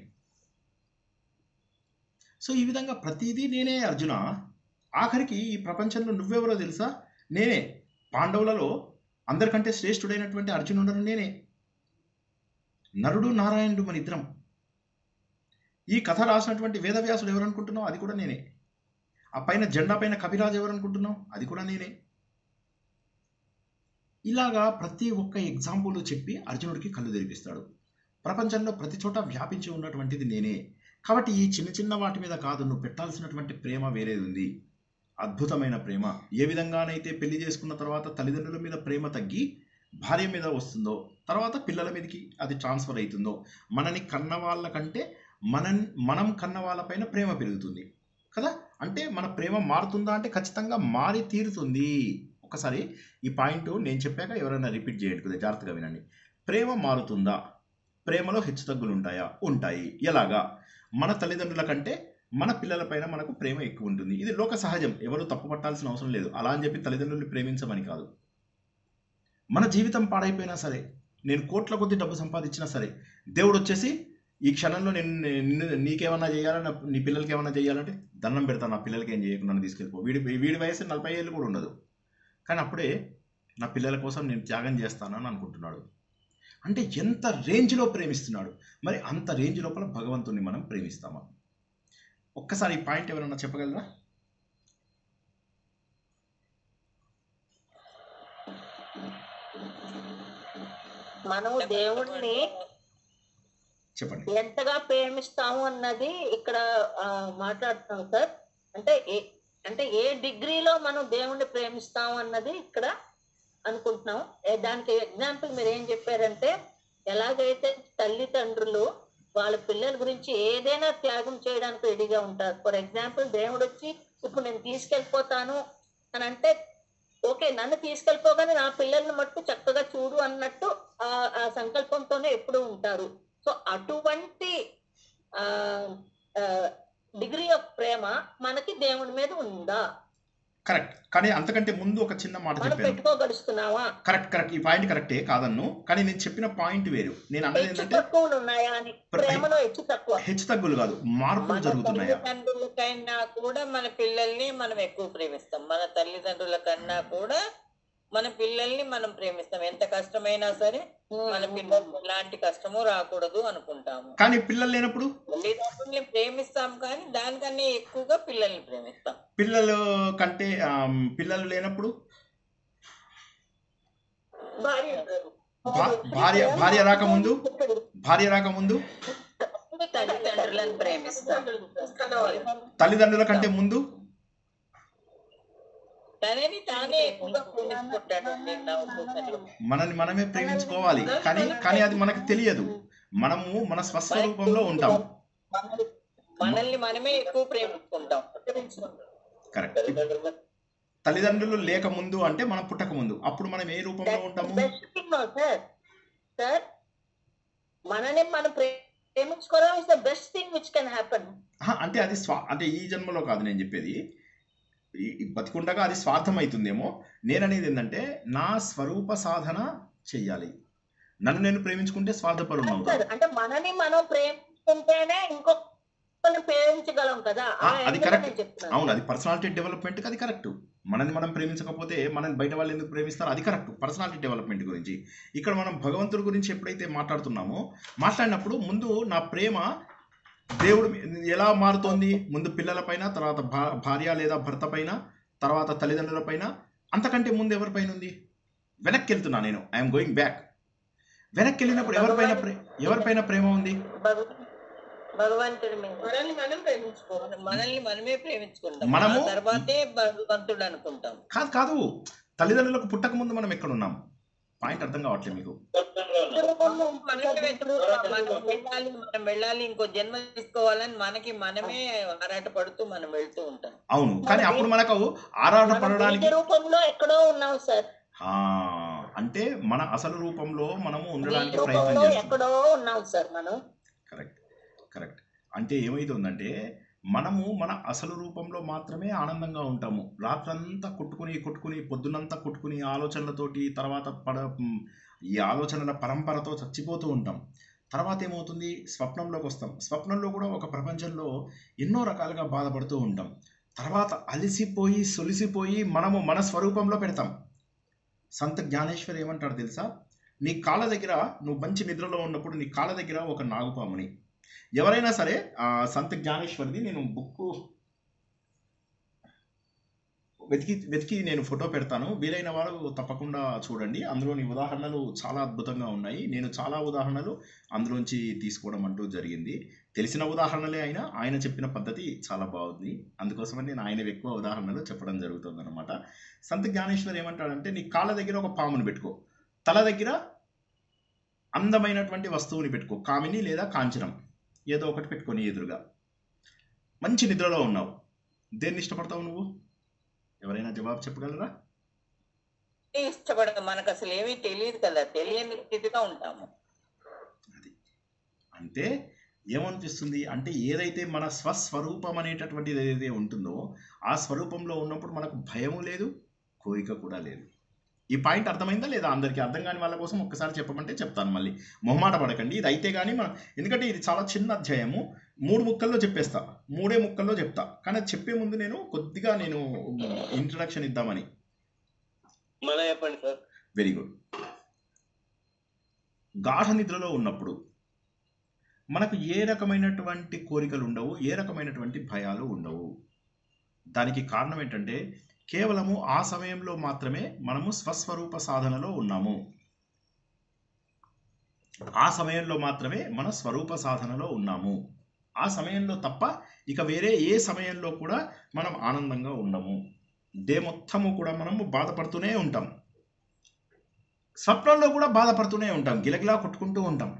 సో ఈ విధంగా ప్రతిదీ నేనే అర్జున. ఆఖరికి ఈ ప్రపంచంలో నువ్వెవరో తెలుసా? నేనే. పాండవులలో అందరికంటే శ్రేష్ఠుడైనటువంటి అర్జునుడను నేనే. నరుడు నారాయణుడు మన ఇద్దరం. ఈ కథ రాసినటువంటి వేదవ్యాసుడు ఎవరు అనుకుంటున్నావు? అది కూడా నేనే. ఆ పైన జెండా పైన కవిరాజు ఎవరు అనుకుంటున్నావు? అది కూడా నేనే. ఇలాగా ప్రతి ఒక్క ఎగ్జాంపుల్ చెప్పి అర్జునుడికి కళ్ళు తెరిపిస్తాడు. ప్రపంచంలో ప్రతి చోట వ్యాపించి ఉన్నటువంటిది నేనే. కాబట్టి ఈ చిన్న చిన్న వాటి మీద కాదు, నువ్వు పెట్టాల్సినటువంటి ప్రేమ వేరేది ఉంది. అద్భుతమైన ప్రేమ. ఏ విధంగానైతే పెళ్లి చేసుకున్న తర్వాత తల్లిదండ్రుల మీద ప్రేమ తగ్గి భార్య మీద వస్తుందో, తర్వాత పిల్లల మీదకి అది ట్రాన్స్ఫర్ అవుతుందో, మనని కన్న వాళ్ళ కంటే మనం కన్న వాళ్ళపైన ప్రేమ పెరుగుతుంది కదా. అంటే మన ప్రేమ మారుతుందా అంటే ఖచ్చితంగా మారి తీరుతుంది. ఒకసారి ఈ పాయింట్ నేను చెప్పాక ఎవరైనా రిపీట్ చేయండి, కొద్దిగా జాగ్రత్తగా వినండి. ప్రేమ మారుతుందా? ప్రేమలో హెచ్చుతగ్గులు ఉంటాయా? ఉంటాయి. ఎలాగా? మన తల్లిదండ్రుల కంటే మన పిల్లలపైన మనకు ప్రేమ ఎక్కువ ఉంటుంది. ఇది లోక సహజం, ఎవరు తప్పు పట్టాల్సిన అవసరం లేదు. అలా అని చెప్పి తల్లిదండ్రులు ప్రేమించమని కాదు. మన జీవితం పాడైపోయినా సరే, నేను కోట్ల కొద్ది డబ్బు సంపాదించినా సరే, దేవుడు వచ్చేసి ఈ క్షణంలో నీకేమన్నా చేయాలని, నీ పిల్లలకి ఏమన్నా చేయాలంటే దండం పెడతాను, నా పిల్లలకి ఏం చేయకుండా నన్ను తీసుకెళ్ళిపో. వీడి వయసు 40 ఏళ్ళు కూడా ఉండదు, కానీ అప్పుడే నా పిల్లల కోసం నేను త్యాగం చేస్తానని అనుకుంటున్నాడు. అంటే ఎంత రేంజ్లో ప్రేమిస్తున్నాడు. మరి అంత రేంజ్ లోపల భగవంతుని మనం ప్రేమిస్తామా? ఒక్కసారి ఈ పాయింట్ ఎవరన్నా చెప్పగలరా? మనం దేవుణ్ణి చెప్పండి. ఎంతగా ప్రేమిస్తాము అన్నది ఇక్కడ మాట్లాడుతాం సార్. అంటే ఏ డిగ్రీలో మనం దేవుణ్ణి ప్రేమిస్తాము అన్నది ఇక్కడ అనుకుంటున్నాం. దానికి ఎగ్జాంపుల్ మీరు ఏం చెప్పారంటే, ఎలాగైతే తల్లిదండ్రులు వాళ్ళ పిల్లల గురించి ఏదైనా త్యాగం చేయడానికి రెడీగా ఉంటారు. ఫర్ ఎగ్జాంపుల్, దేవుడు వచ్చి ఇప్పుడు నేను తీసుకెళ్ళిపోతాను అని అంటే, ఓకే నన్ను తీసుకెళ్ళిపోగానే నా పిల్లల్ని మట్టు చక్కగా చూడు అన్నట్టు ఆ సంకల్పంతోనే ఎప్పుడూ ఉంటారు. సో అటువంటి డిగ్రీ ఆఫ్ ప్రేమ మనకి దేవుడి మీద ఉందా? కరెక్ట్. కానీ అంతకంటే ముందు ఒక చిన్న మాట చెప్పాను. పెట్టుకోగలుగుతున్నావా? కరెక్ట్. ఈ పాయింట్ కరెక్టే, కాదన్ను. కానీ నేను చెప్పిన పాయింట్ వేరు. నేను అనేది ఏంటంటే హెచ్చు తగ్గులు కాదు, మార్పులు జరుగుతున్నాయా? తల్లిదండ్రులకైనా కూడా మన పిల్లల్ని మనం ఎక్కువ ప్రేమిస్తాం. మన తల్లిదండ్రుల కన్నా కూడా మన పిల్లల్ని మనం ప్రేమిస్తాం. ఎంత కష్టమైనా సరే మన పిల్లలు ఎలాంటి కష్టము రాకూడదు అనుకుంటాము. కానీ పిల్లలు లేనప్పుడు తల్లిదండ్రుల్ని ప్రేమిస్తాం, కానీ దానికన్నా ఎక్కువగా పిల్లల్ని ప్రేమిస్తాం. పిల్లలు లేనప్పుడు భార్య భార్య రాకముందు తల్లిదండ్రులను ప్రేమిస్తాం. తల్లిదండ్రుల కంటే ముందు తనని తానే ఎక్కువగా ప్రేమించుకుంటాడు. మనని మనమే ప్రేమించుకోవాలి, కానీ అది మనకు తెలియదు. మనము మన స్వస్వరూపంలో ఉంటాం. మనల్ని మనమే ఎక్కువ ప్రేమించుకుంటాం. కరెక్ట్. తల్లిదండ్రులు లేక ముందు అంటే మనం పుట్టక ముందు, అప్పుడు మనం ఏ రూపంలో ఉంటాము? Best thing sir. సార్ మనని మనం ప్రేమించుకోవడం is the best thing which can happen. అంటే అది అంటే ఈ జన్మలో కాదు నేను చెప్పేది, బతికుండగా అది స్వార్థం అవుతుందేమో. నేననేది ఏంటంటే నా స్వరూప సాధన చెయ్యాలి. నన్ను నేను ప్రేమించుకుంటే స్వార్థపరుడు అవుతాను. అంటే మనని మనం ప్రేమించుకుంటేనే ఇంకొకరిని ప్రేమించగలం కదా. అది కరెక్ట్. అవును, అది పర్సనాలిటీ డెవలప్మెంట్కి అది కరెక్ట్. మనని మనం ప్రేమించకపోతే మనని బయట వాళ్ళు ఎందుకు ప్రేమిస్తారు, అది కరెక్ట్. పర్సనాలిటీ డెవలప్మెంట్ గురించి ఇక్కడ మనం భగవంతుడి గురించి ఎప్పుడైతే మాట్లాడుతున్నామో, మాట్లాడినప్పుడు ముందు నా ప్రేమ దేవుడు ఎలా మారుతోంది? ముందు పిల్లల పైన, తర్వాత భార్య లేదా భర్త పైన, తర్వాత తల్లిదండ్రుల పైన, అంతకంటే ముందు ఎవరిపైన ఉంది? వెనక్కి వెళ్తున్నా నేను, ఐఎమ్ గోయింగ్ బ్యాక్. వెనక్కి వెళ్ళినప్పుడు ఎవరిపైన ప్రేమ ఉంది? భగవంతుడి మీద. మనల్ని మనం ప్రేమించుకోవాలి. మనల్ని మనమే ప్రేమించుకుంటాం, మనము తర్వాతే భగవంతుడు అనుకుంటాం. కాదు, తల్లిదండ్రులకు పుట్టక ముందు మనం ఎక్కడున్నాం? పాయింట్ అర్థం కావట్లేదు మీకు. మనం వెళ్ళాలి, ఇంకో జన్మ తీసుకోవాలని మనకి మనమే ఆరాటపడుతూ మనం వెళ్తూ ఉంటాం. అవును, కానీ అప్పుడు మనకు ఆరాటపడడానికి రూపంలో ఎక్కడో ఉన్నాం సార్. అంటే మన అసలు రూపంలో మనము ఉండడానికి ప్రయత్నం చేస్తాం. ఎక్కడో ఉన్నాం సార్ మనం. కరెక్ట్. అంటే ఏమైతుందంటే మనము మన అసలు రూపంలో మాత్రమే ఆనందంగా ఉంటాము. రాత్రంతా కొట్టుకుని పొద్దునంతా కొట్టుకుని ఆలోచనలతోటి, తర్వాత ఈ ఆలోచనల పరంపరతో చచ్చిపోతూ ఉంటాం. తర్వాత ఏమవుతుంది? స్వప్నంలోకి వస్తాం. స్వప్నంలో కూడా ఒక ప్రపంచంలో ఎన్నో రకాలుగా బాధపడుతూ ఉంటాం. తర్వాత అలసిపోయి సొలిసిపోయి మనము మన స్వరూపంలో పెడతాం. సంత జ్ఞానేశ్వర్ ఏమంటాడు తెలుసా? నీ కాళ్ళ దగ్గర, నువ్వు మంచి నిద్రలో ఉన్నప్పుడు నీ కాళ్ళ దగ్గర ఒక నాగుపాముని, ఎవరైనా సరే, సంత జ్ఞానేశ్వర్ది నేను బుక్ వెతికి నేను ఫోటో పెడతాను, వీలైన వారు తప్పకుండా చూడండి. అందులోని ఉదాహరణలు చాలా అద్భుతంగా ఉన్నాయి. నేను చాలా ఉదాహరణలు అందులోంచి తీసుకోవడం అంటూ జరిగింది. తెలిసిన ఉదాహరణలే అయినా ఆయన చెప్పిన పద్ధతి చాలా బాగుంది. అందుకోసమని నేను ఆయన ఎక్కువ ఉదాహరణలు చెప్పడం జరుగుతుంది అనమాట. సంత జ్ఞానేశ్వర్ ఏమంటాడంటే, నీ కాళ్ళ దగ్గర ఒక పాముని పెట్టుకో, తల దగ్గర అందమైనటువంటి వస్తువుని పెట్టుకో, కామిని లేదా కాంచనం ఏదో ఒకటి పెట్టుకొని ఎదురుగా. మంచి నిద్రలో ఉన్నావు, దేన్ని ఇష్టపడతావు నువ్వు? ఎవరైనా జవాబు చెప్పగలరా? ఇష్టపడదు, మనకు అసలు ఏమీ తెలియదు కదా, తెలియని స్థితిగా ఉంటాము. అది అంటే ఏమనిపిస్తుంది అంటే, ఏదైతే మన స్వస్వరూపం అనేటటువంటిది ఏదైతే ఉంటుందో, ఆ స్వరూపంలో ఉన్నప్పుడు మనకు భయము లేదు, కోరిక కూడా లేదు. ఈ పాయింట్ అర్థమైందా లేదా? అందరికీ అర్థం కాని వాళ్ళ కోసం ఒక్కసారి చెప్పమంటే చెప్తాను, మళ్ళీ మొహమాట పడకండి. ఇది అయితే కానీ మనం, ఎందుకంటే ఇది చాలా చిన్న అధ్యాయము, 3 ముక్కల్లో చెప్పేస్తా, 3 ముక్కల్లో చెప్తా. కానీ అది చెప్పే ముందు నేను కొద్దిగా ఇంట్రడక్షన్ ఇద్దామని. చెప్పండి సార్. Very good. గాఢ నిద్రలో ఉన్నప్పుడు మనకు ఏ రకమైనటువంటి కోరికలు ఉండవు, ఏ రకమైనటువంటి భయాలు ఉండవు. దానికి కారణం ఏంటంటే, కేవలము ఆ సమయంలో మాత్రమే మనము స్వస్వరూప సాధనలో ఉన్నాము. ఆ సమయంలో మాత్రమే మన స్వరూప సాధనలో ఉన్నాము. ఆ సమయంలో తప్ప ఇక వేరే ఏ సమయంలో కూడా మనం ఆనందంగా ఉండము. డే మొత్తము కూడా మనము బాధపడుతూనే ఉంటాం. స్వప్నంలో కూడా బాధపడుతూనే ఉంటాం, గిలగిలా కొట్టుకుంటూ ఉంటాం.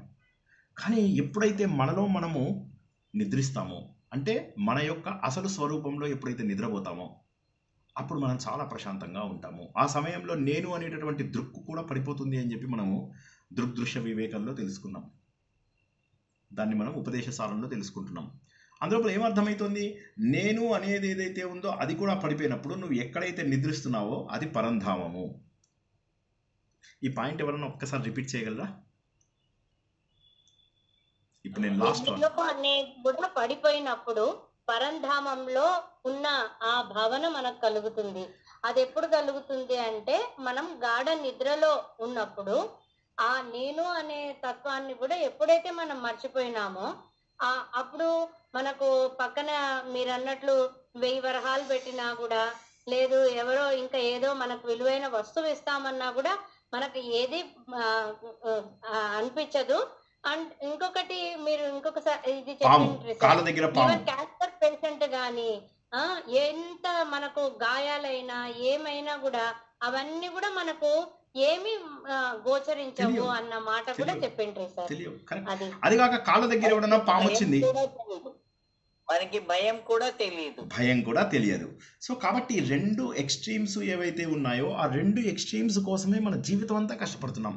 కానీ ఎప్పుడైతే మనలో మనము నిద్రిస్తామో, అంటే మన యొక్క అసలు స్వరూపంలో ఎప్పుడైతే నిద్రపోతామో, అప్పుడు మనం చాలా ప్రశాంతంగా ఉంటాము. ఆ సమయంలో నేను అనేటటువంటి దృక్కు కూడా పడిపోతుంది అని చెప్పి మనము దృగ్దృశ్య వివేకంలో తెలుసుకున్నాం. దాన్ని మనం ఉపదేశ సారంలో తెలుసుకుంటున్నాం. అందులో ఏమర్థమవుతుంది? నేను అనేది ఏదైతే ఉందో అది కూడా పడిపోయినప్పుడు నువ్వు ఎక్కడైతే నిద్రిస్తున్నావో అది పరంధామము. ఈ పాయింట్ ఎవరన్నా ఒక్కసారి రిపీట్ చేయగలరా? ఇప్పుడు నేను లాస్ట్ కూడా పడిపోయినప్పుడు పరంధామంలో ఉన్న ఆ భావన మనకు కలుగుతుంది. అది ఎప్పుడు కలుగుతుంది అంటే, మనం గాఢ నిద్రలో ఉన్నప్పుడు ఆ నేను అనే తత్వాన్ని కూడా ఎప్పుడైతే మనం మర్చిపోయినామో, అప్పుడు మనకు పక్కన మీరు అన్నట్లు 1000 వరహాలు పెట్టినా కూడా, లేదు ఎవరో ఇంకా ఏదో మనకు విలువైన వస్తువు ఇస్తామన్నా కూడా మనకు ఏది అనిపించదు. అండ్ ఇంకొకటి, మీరు ఇంకొకసారి ఇది చెప్పండి, క్యాన్సర్ పేషెంట్ గాని ఎంత మనకు గాయాలైనా ఏమైనా కూడా అవన్నీ కూడా మనకు ఏమి గోచరించవు అన్న మాట కూడా చెప్పిండ్రు సార్. అది కాక కాళ్ళ దగ్గర ఎవడన్నా పాము వచ్చింది, మనకి భయం కూడా తెలియదు. భయం కూడా తెలియదు. సో కాబట్టి ఈ 2 ఎక్స్‌ట్రీమ్స్ ఏవైతే ఉన్నాయో, ఆ 2 ఎక్స్‌ట్రీమ్స్ కోసమే మన జీవితం అంతా కష్టపడుతున్నాం.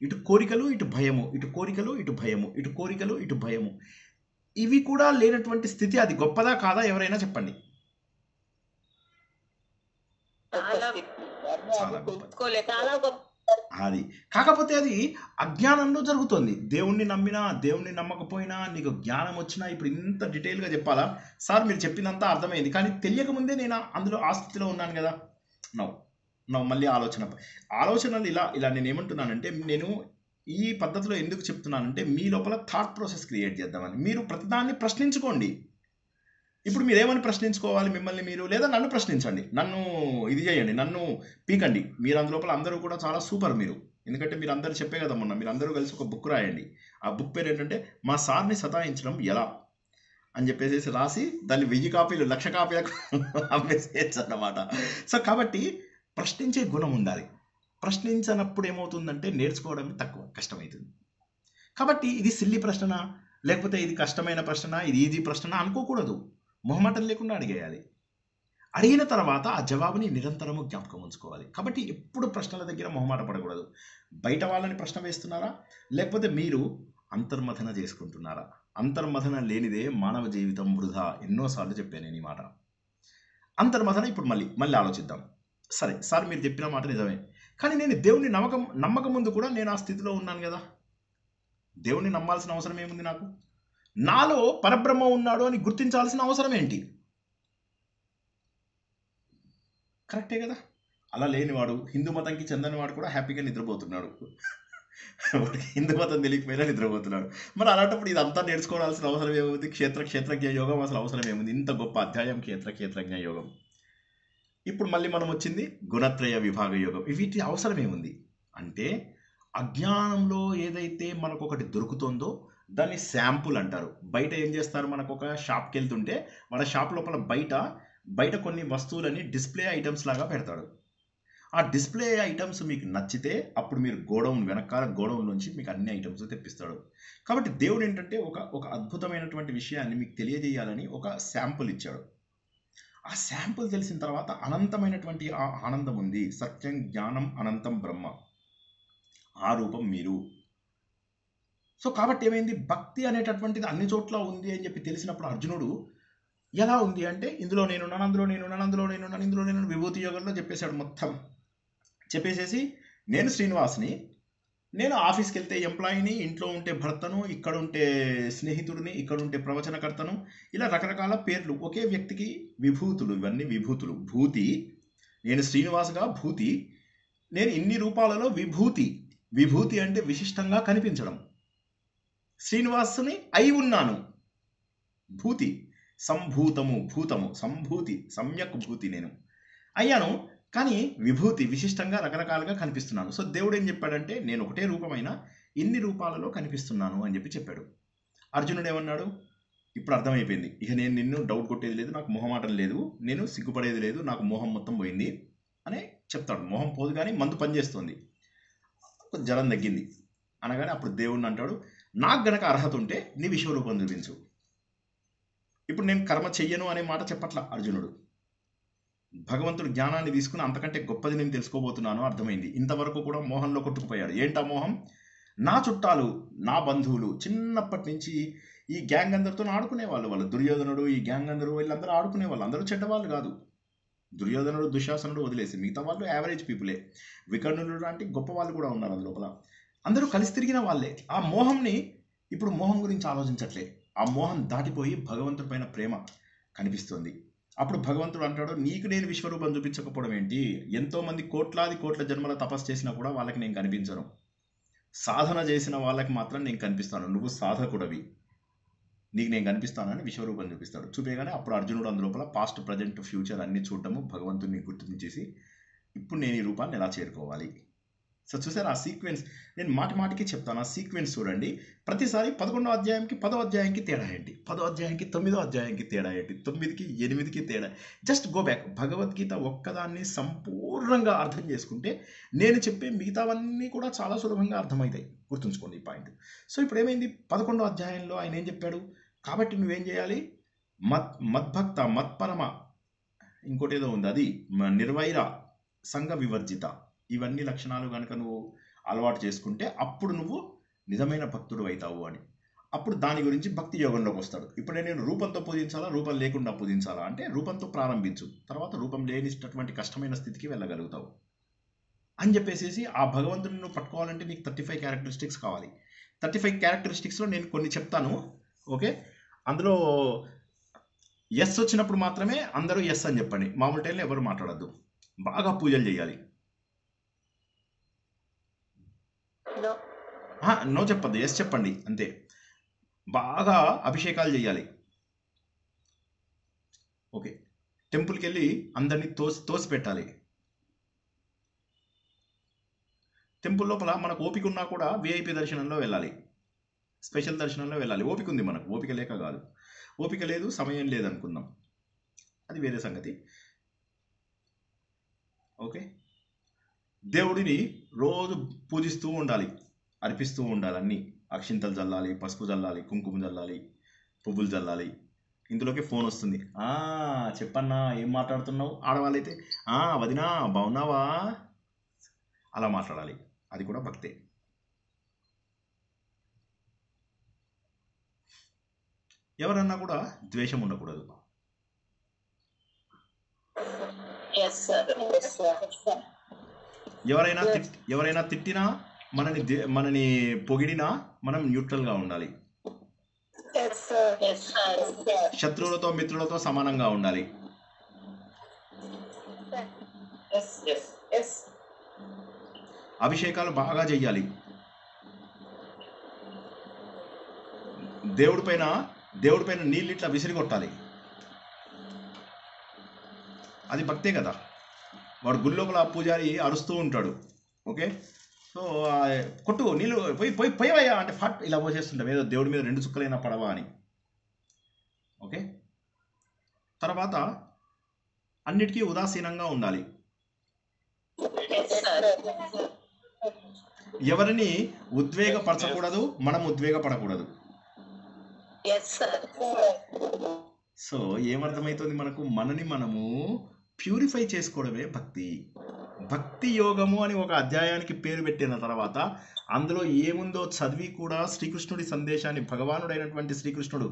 ఇటు కోరికలు, ఇటు భయము, ఇటు కోరికలు, ఇటు భయము, ఇటు కోరికలు, ఇటు భయము. ఇవి కూడా లేనటువంటి స్థితి అది గొప్పదా కాదా ఎవరైనా చెప్పండి? చాలా చాలా గొప్పది. తెలుసుకోలేక చాలా గొప్ప అది. కాకపోతే అది అజ్ఞానంలో జరుగుతోంది. దేవుణ్ణి నమ్మినా, దేవుణ్ణి నమ్మకపోయినా, నీకు జ్ఞానం వచ్చినా ఇప్పుడు ఇంత డీటెయిల్‌గా చెప్పాలా? సార్ మీరు చెప్పిందంతా అర్థమైంది. కానీ తెలియకముందే నేను అందులో ఆ స్థితిలో ఉన్నాను గదా! నౌ మళ్ళీ ఆలోచనలు ఇలా నేనేమంటున్నానంటే, నేను ఈ పద్ధతిలో ఎందుకు చెప్తున్నానంటే, మీ లోపల థాట్ ప్రాసెస్ క్రియేట్ చేద్దామని. మీరు ప్రతిదాన్ని ప్రశ్నించుకోండి. ఇప్పుడు మీరేమని ప్రశ్నించుకోవాలి మిమ్మల్ని మీరు? లేదా నన్ను ప్రశ్నించండి. నన్ను ఇది చేయండి. నన్ను పీకండి. మీరు అందులోపల అందరూ కూడా చాలా సూపర్ మీరు. ఎందుకంటే మీరందరూ చెప్పే కదా మొన్న. మీరందరూ కలిసి ఒక బుక్ రాయండి. ఆ బుక్ పేరు ఏంటంటే, మా సార్‌ని సతాయించడం ఎలా అని చెప్పేసేసి రాసి దాన్ని 1000 కాపీలు, 1,00,000 కాపీలకు అమ్మేసేయొచ్చన్నమాట. సో కాబట్టి ప్రశ్నించే గుణం ఉండాలి. ప్రశ్నించనప్పుడు ఏమవుతుందంటే నేర్చుకోవడం తక్కువ, కష్టమవుతుంది. కాబట్టి ఇది సిల్లీ ప్రశ్ననా? లేకపోతే ఇది కష్టమైన ప్రశ్ననా? ఇది ఈజీ ప్రశ్ననా అనుకోకూడదు. మొహమాటం లేకుండా అడిగేయాలి. అడిగిన తర్వాత ఆ జవాబుని నిరంతరము జ్ఞాపకం ఉంచుకోవాలి. కాబట్టి ఎప్పుడు ప్రశ్నల దగ్గర మొహమాట పడకూడదు. బయట వాళ్ళని ప్రశ్న వేస్తున్నారా? లేకపోతే మీరు అంతర్మథన చేసుకుంటున్నారా? అంతర్మథన లేనిదే మానవ జీవితం వృధా. ఎన్నోసార్లు చెప్పాను నేను ఈ మాట. అంతర్మథన ఇప్పుడు మళ్ళీ ఆలోచిద్దాం. సరే సార్ మీరు చెప్పిన మాట నిజమే. కానీ నేను దేవుణ్ణి నమ్మక ముందు కూడా నేను ఆ స్థితిలో ఉన్నాను కదా. దేవుణ్ణి నమ్మాల్సిన అవసరం ఏముంది నాకు? నాలో పరబ్రహ్మ ఉన్నాడు అని గుర్తించాల్సిన అవసరం ఏంటి? కరెక్టే కదా. అలా లేనివాడు, హిందూ మతంకి చెందనివాడు కూడా హ్యాపీగా నిద్రపోతున్నాడు. వాడికి హిందూ మతం తెలియకపోయినా నిద్రపోతున్నాడు. మరి అలాంటప్పుడు ఇదంతా నేర్చుకోవాల్సిన అవసరం ఏముంది? క్షేత్రజ్ఞ యోగం అసలు అవసరం ఏముంది? ఇంత గొప్ప అధ్యాయం క్షేత్రజ్ఞ యోగం. ఇప్పుడు మళ్ళీ మనం వచ్చింది గుణత్రయ విభాగ యోగం. వీటి అవసరం ఏముంది అంటే, అజ్ఞానంలో ఏదైతే మనకు ఒకటి దొరుకుతుందో దాన్ని శాంపుల్ అంటారు. బయట ఏం చేస్తారు, మనకు ఒక షాప్కి వెళ్తుంటే మన షాప్ లోపల బయట కొన్ని వస్తువులని డిస్ప్లే ఐటమ్స్ లాగా పెడతాడు. ఆ డిస్ప్లే ఐటమ్స్ మీకు నచ్చితే అప్పుడు మీరు వెనకాల గోడౌన్ నుంచి మీకు అన్ని ఐటమ్స్ తెప్పిస్తాడు. కాబట్టి దేవుడు ఏంటంటే ఒక అద్భుతమైనటువంటి విషయాన్ని మీకు తెలియజేయాలని ఒక శాంపుల్ ఇచ్చాడు. ఆ శాంపుల్ తెలిసిన తర్వాత అనంతమైనటువంటి ఆ ఆనందం ఉంది. సత్యం జ్ఞానం అనంతం బ్రహ్మ. ఆ రూపం మీరు. సో కాబట్టి ఏమైంది, భక్తి అనేటటువంటిది అన్ని చోట్ల ఉంది అని చెప్పి తెలిసినప్పుడు అర్జునుడు ఎలా ఉంది అంటే, ఇందులో నేనున్నాను, అందులో నేనున్నాను, అందులో నేనున్నాను, ఇందులో నేను విభూతి యోగంలో చెప్పేశాడు. మొత్తం చెప్పేసేసి నేను శ్రీనివాస్ని, నేను ఆఫీస్కి వెళ్తే ఎంప్లాయీని, ఇంట్లో ఉంటే భర్తను, ఇక్కడ ఉంటే స్నేహితుడిని, ఇక్కడ ఉంటే ప్రవచనకర్తను, ఇలా రకరకాల పేర్లు. ఒకే వ్యక్తికి విభూతులు. ఇవన్నీ విభూతులు. భూతి, నేను శ్రీనివాస్గా భూతి, నేను ఇన్ని రూపాలలో విభూతి. విభూతి అంటే విశిష్టంగా కనిపించడం. శ్రీనివాసుని అయి ఉన్నాను. భూతి సంభూతము, భూతము సంభూతి, సమ్యక్ భూతి నేను అయ్యాను. కానీ విభూతి విశిష్టంగా రకరకాలుగా కనిపిస్తున్నాను. సో దేవుడు ఏం చెప్పాడంటే, నేను ఒకటే రూపమైన ఇన్ని రూపాలలో కనిపిస్తున్నాను అని చెప్పాడు. అర్జునుడు ఏమన్నాడు, ఇప్పుడు అర్థమైపోయింది. ఇక నేను నిన్ను డౌట్ కొట్టేది లేదు, నాకు మొహమాటం లేదు, నేను సిగ్గుపడేది లేదు, నాకు మోహం మొత్తం పోయింది అని చెప్తాడు. మోహం పోదు కానీ మందు పనిచేస్తుంది, జ్వరం తగ్గింది అనగానే అప్పుడు దేవుడిని అంటాడు, నాకు గనక అర్హత ఉంటే నీ విశ్వరూపం చూపించు. ఇప్పుడు నేను కర్మ చెయ్యను అనే మాట చెప్పట్లా అర్జునుడు. భగవంతుడు జ్ఞానాన్ని తీసుకుని అంతకంటే గొప్పది నేను తెలుసుకోబోతున్నాను అర్థమైంది. ఇంతవరకు కూడా మోహంలో కొట్టుకుపోయాడు. ఏంటా మోహం? నా చుట్టాలు, నా బంధువులు, చిన్నప్పటి నుంచి ఈ గ్యాంగ్ అందరితో ఆడుకునేవాళ్ళు. వాళ్ళు దుర్యోధనుడు, ఈ గ్యాంగ్ అందరూ వీళ్ళందరూ ఆడుకునేవాళ్ళు. అందరూ చెడ్డవాళ్ళు కాదు. దుర్యోధనుడు, దుశ్శాసనుడు వదిలేసి మిగతా వాళ్ళు యావరేజ్ పీపులే. వికర్ణుడు లాంటి గొప్ప వాళ్ళు కూడా ఉన్నారు అందులోపల. అందరూ కలిసి తిరిగిన వాళ్ళే. ఆ మోహంని ఇప్పుడు మోహం గురించి ఆలోచించట్లే. ఆ మోహం దాటిపోయి భగవంతుడి పైన ప్రేమ కనిపిస్తుంది. అప్పుడు భగవంతుడు అంటాడు, నీకు నేను విశ్వరూపం చూపించకపోవడం ఏంటి? ఎంతోమంది కోట్ల జన్మల తపస్సు చేసినా కూడా వాళ్ళకి నేను కనిపించను. సాధన చేసిన వాళ్ళకి మాత్రం నేను కనిపిస్తాను. నువ్వు సాధకుడవి, నీకు నేను కనిపిస్తానని విశ్వరూపం చూపిస్తాడు. చూపేగానే అప్పుడు అర్జునుడు అందులోపల పాస్ట్, ప్రజెంట్, ఫ్యూచర్ అన్ని చూడటము, భగవంతుడిని గుర్తించేసి ఇప్పుడు నేను ఈ రూపాన్ని ఎలా చేరుకోవాలి. సో చూసారు ఆ సీక్వెన్స్. నేను మాటికి చెప్తాను. ఆ సీక్వెన్స్ చూడండి. ప్రతిసారి 11వ అధ్యాయంకి 10వ అధ్యాయంకి తేడా ఏంటి, 10వ అధ్యాయంకి 9వ అధ్యాయంకి తేడా ఏంటి, 9కి 8కి తేడా. Just go back. భగవద్గీత ఒక్కదాన్ని సంపూర్ణంగా అర్థం చేసుకుంటే నేను చెప్పే మిగతావన్నీ కూడా చాలా సులభంగా అర్థమవుతాయి. గుర్తుంచుకోండి ఈ పాయింట్. సో ఇప్పుడు ఏమైంది, 11వ అధ్యాయంలో ఆయన ఏం చెప్పాడు? కాబట్టి నువ్వేం చేయాలి, మద్భక్త మత్పరమ, ఇంకోటి ఏదో ఉంది అది నిర్వైర, సంఘ వివర్జిత. ఇవన్నీ లక్షణాలు కనుక నువ్వు అలవాటు చేసుకుంటే అప్పుడు నువ్వు నిజమైన భక్తుడు అవుతావు అని. అప్పుడు దాని గురించి భక్తి యోగంలోకి వస్తాడు. ఇప్పుడే నేను రూపంతో పూజించాలా, రూపం లేకుండా పూజించాలా అంటే రూపంతో ప్రారంభించు, తర్వాత రూపం లేనిటటువంటి కష్టమైన స్థితికి వెళ్ళగలుగుతావు అని చెప్పేసి ఆ భగవంతుని నువ్వు పట్టుకోవాలంటే నీకు 35 క్యారెక్టరిస్టిక్స్ కావాలి. 35 క్యారెక్టరిస్టిక్స్లో నేను కొన్ని చెప్తాను, ఓకే? అందులో ఎస్ వచ్చినప్పుడు మాత్రమే అందరూ ఎస్ అని చెప్పండి. మామూలు టైంలో ఎవరు మాట్లాడద్దు. బాగా పూజలు చేయాలి. నో చెప్పద్దు, ఎస్ చెప్పండి అంతే. బాగా అభిషేకాలు చేయాలి, ఓకే? టెంపుల్కి వెళ్ళి అందరినీ తోసి పెట్టాలి. టెంపుల్ లోపల మనకు ఓపిక ఉన్నా కూడా విఐపి దర్శనంలో వెళ్ళాలి, స్పెషల్ దర్శనంలో వెళ్ళాలి. ఓపిక ఉంది మనకు, ఓపిక లేక కాదు. ఓపిక లేదు, సమయం లేదనుకుందాం, అది వేరే సంగతి, ఓకే? దేవుడిని రోజు పూజిస్తూ ఉండాలి, అర్పిస్తూ ఉండాలి. అన్నీ అక్షింతలు చల్లాలి, పసుపు చల్లాలి, కుంకుమ చల్లాలి, పువ్వులు చల్లాలి. ఇందులోకి ఫోన్ వస్తుంది, చెప్పన్నా ఏం మాట్లాడుతున్నావు? ఆడవాళ్ళైతే వదినా బాగున్నావా అలా మాట్లాడాలి, అది కూడా భక్తే. ఎవరన్నా కూడా ద్వేషం ఉండకూడదు. ఎవరైనా తిట్టినా మనని పొగిడినా మనం న్యూట్రల్గా ఉండాలి. శత్రువులతో మిత్రులతో సమానంగా ఉండాలి. అభిషేకాలు బాగా చెయ్యాలి. దేవుడి పైన నీళ్ళు ఇట్లా విసిరి కొట్టాలి, అది భక్తే కదా. వాడు గుళ్ళోపల పూజారి అరుస్తూ ఉంటాడు, ఓకే? సో కొట్టు నీళ్ళు పోయివయ్యా అంటే ఫట్ ఇలా పోసేస్తుంటాం, ఏదో దేవుడి మీద 2 చుక్కలైనా పడవా అని, ఓకే? తర్వాత అన్నిటికీ ఉదాసీనంగా ఉండాలి. ఎవరిని ఉద్వేగపరచకూడదు, మనం ఉద్వేగపడకూడదు. సో ఏమర్థమవుతుంది మనకు? మనము ప్యూరిఫై చేసుకోవడమే భక్తి. భక్తి యోగము అని ఒక అధ్యాయానికి పేరు పెట్టిన తర్వాత అందులో ఏముందో చదివి కూడా శ్రీకృష్ణుడి సందేశాన్ని, భగవానుడైనటువంటి శ్రీకృష్ణుడు,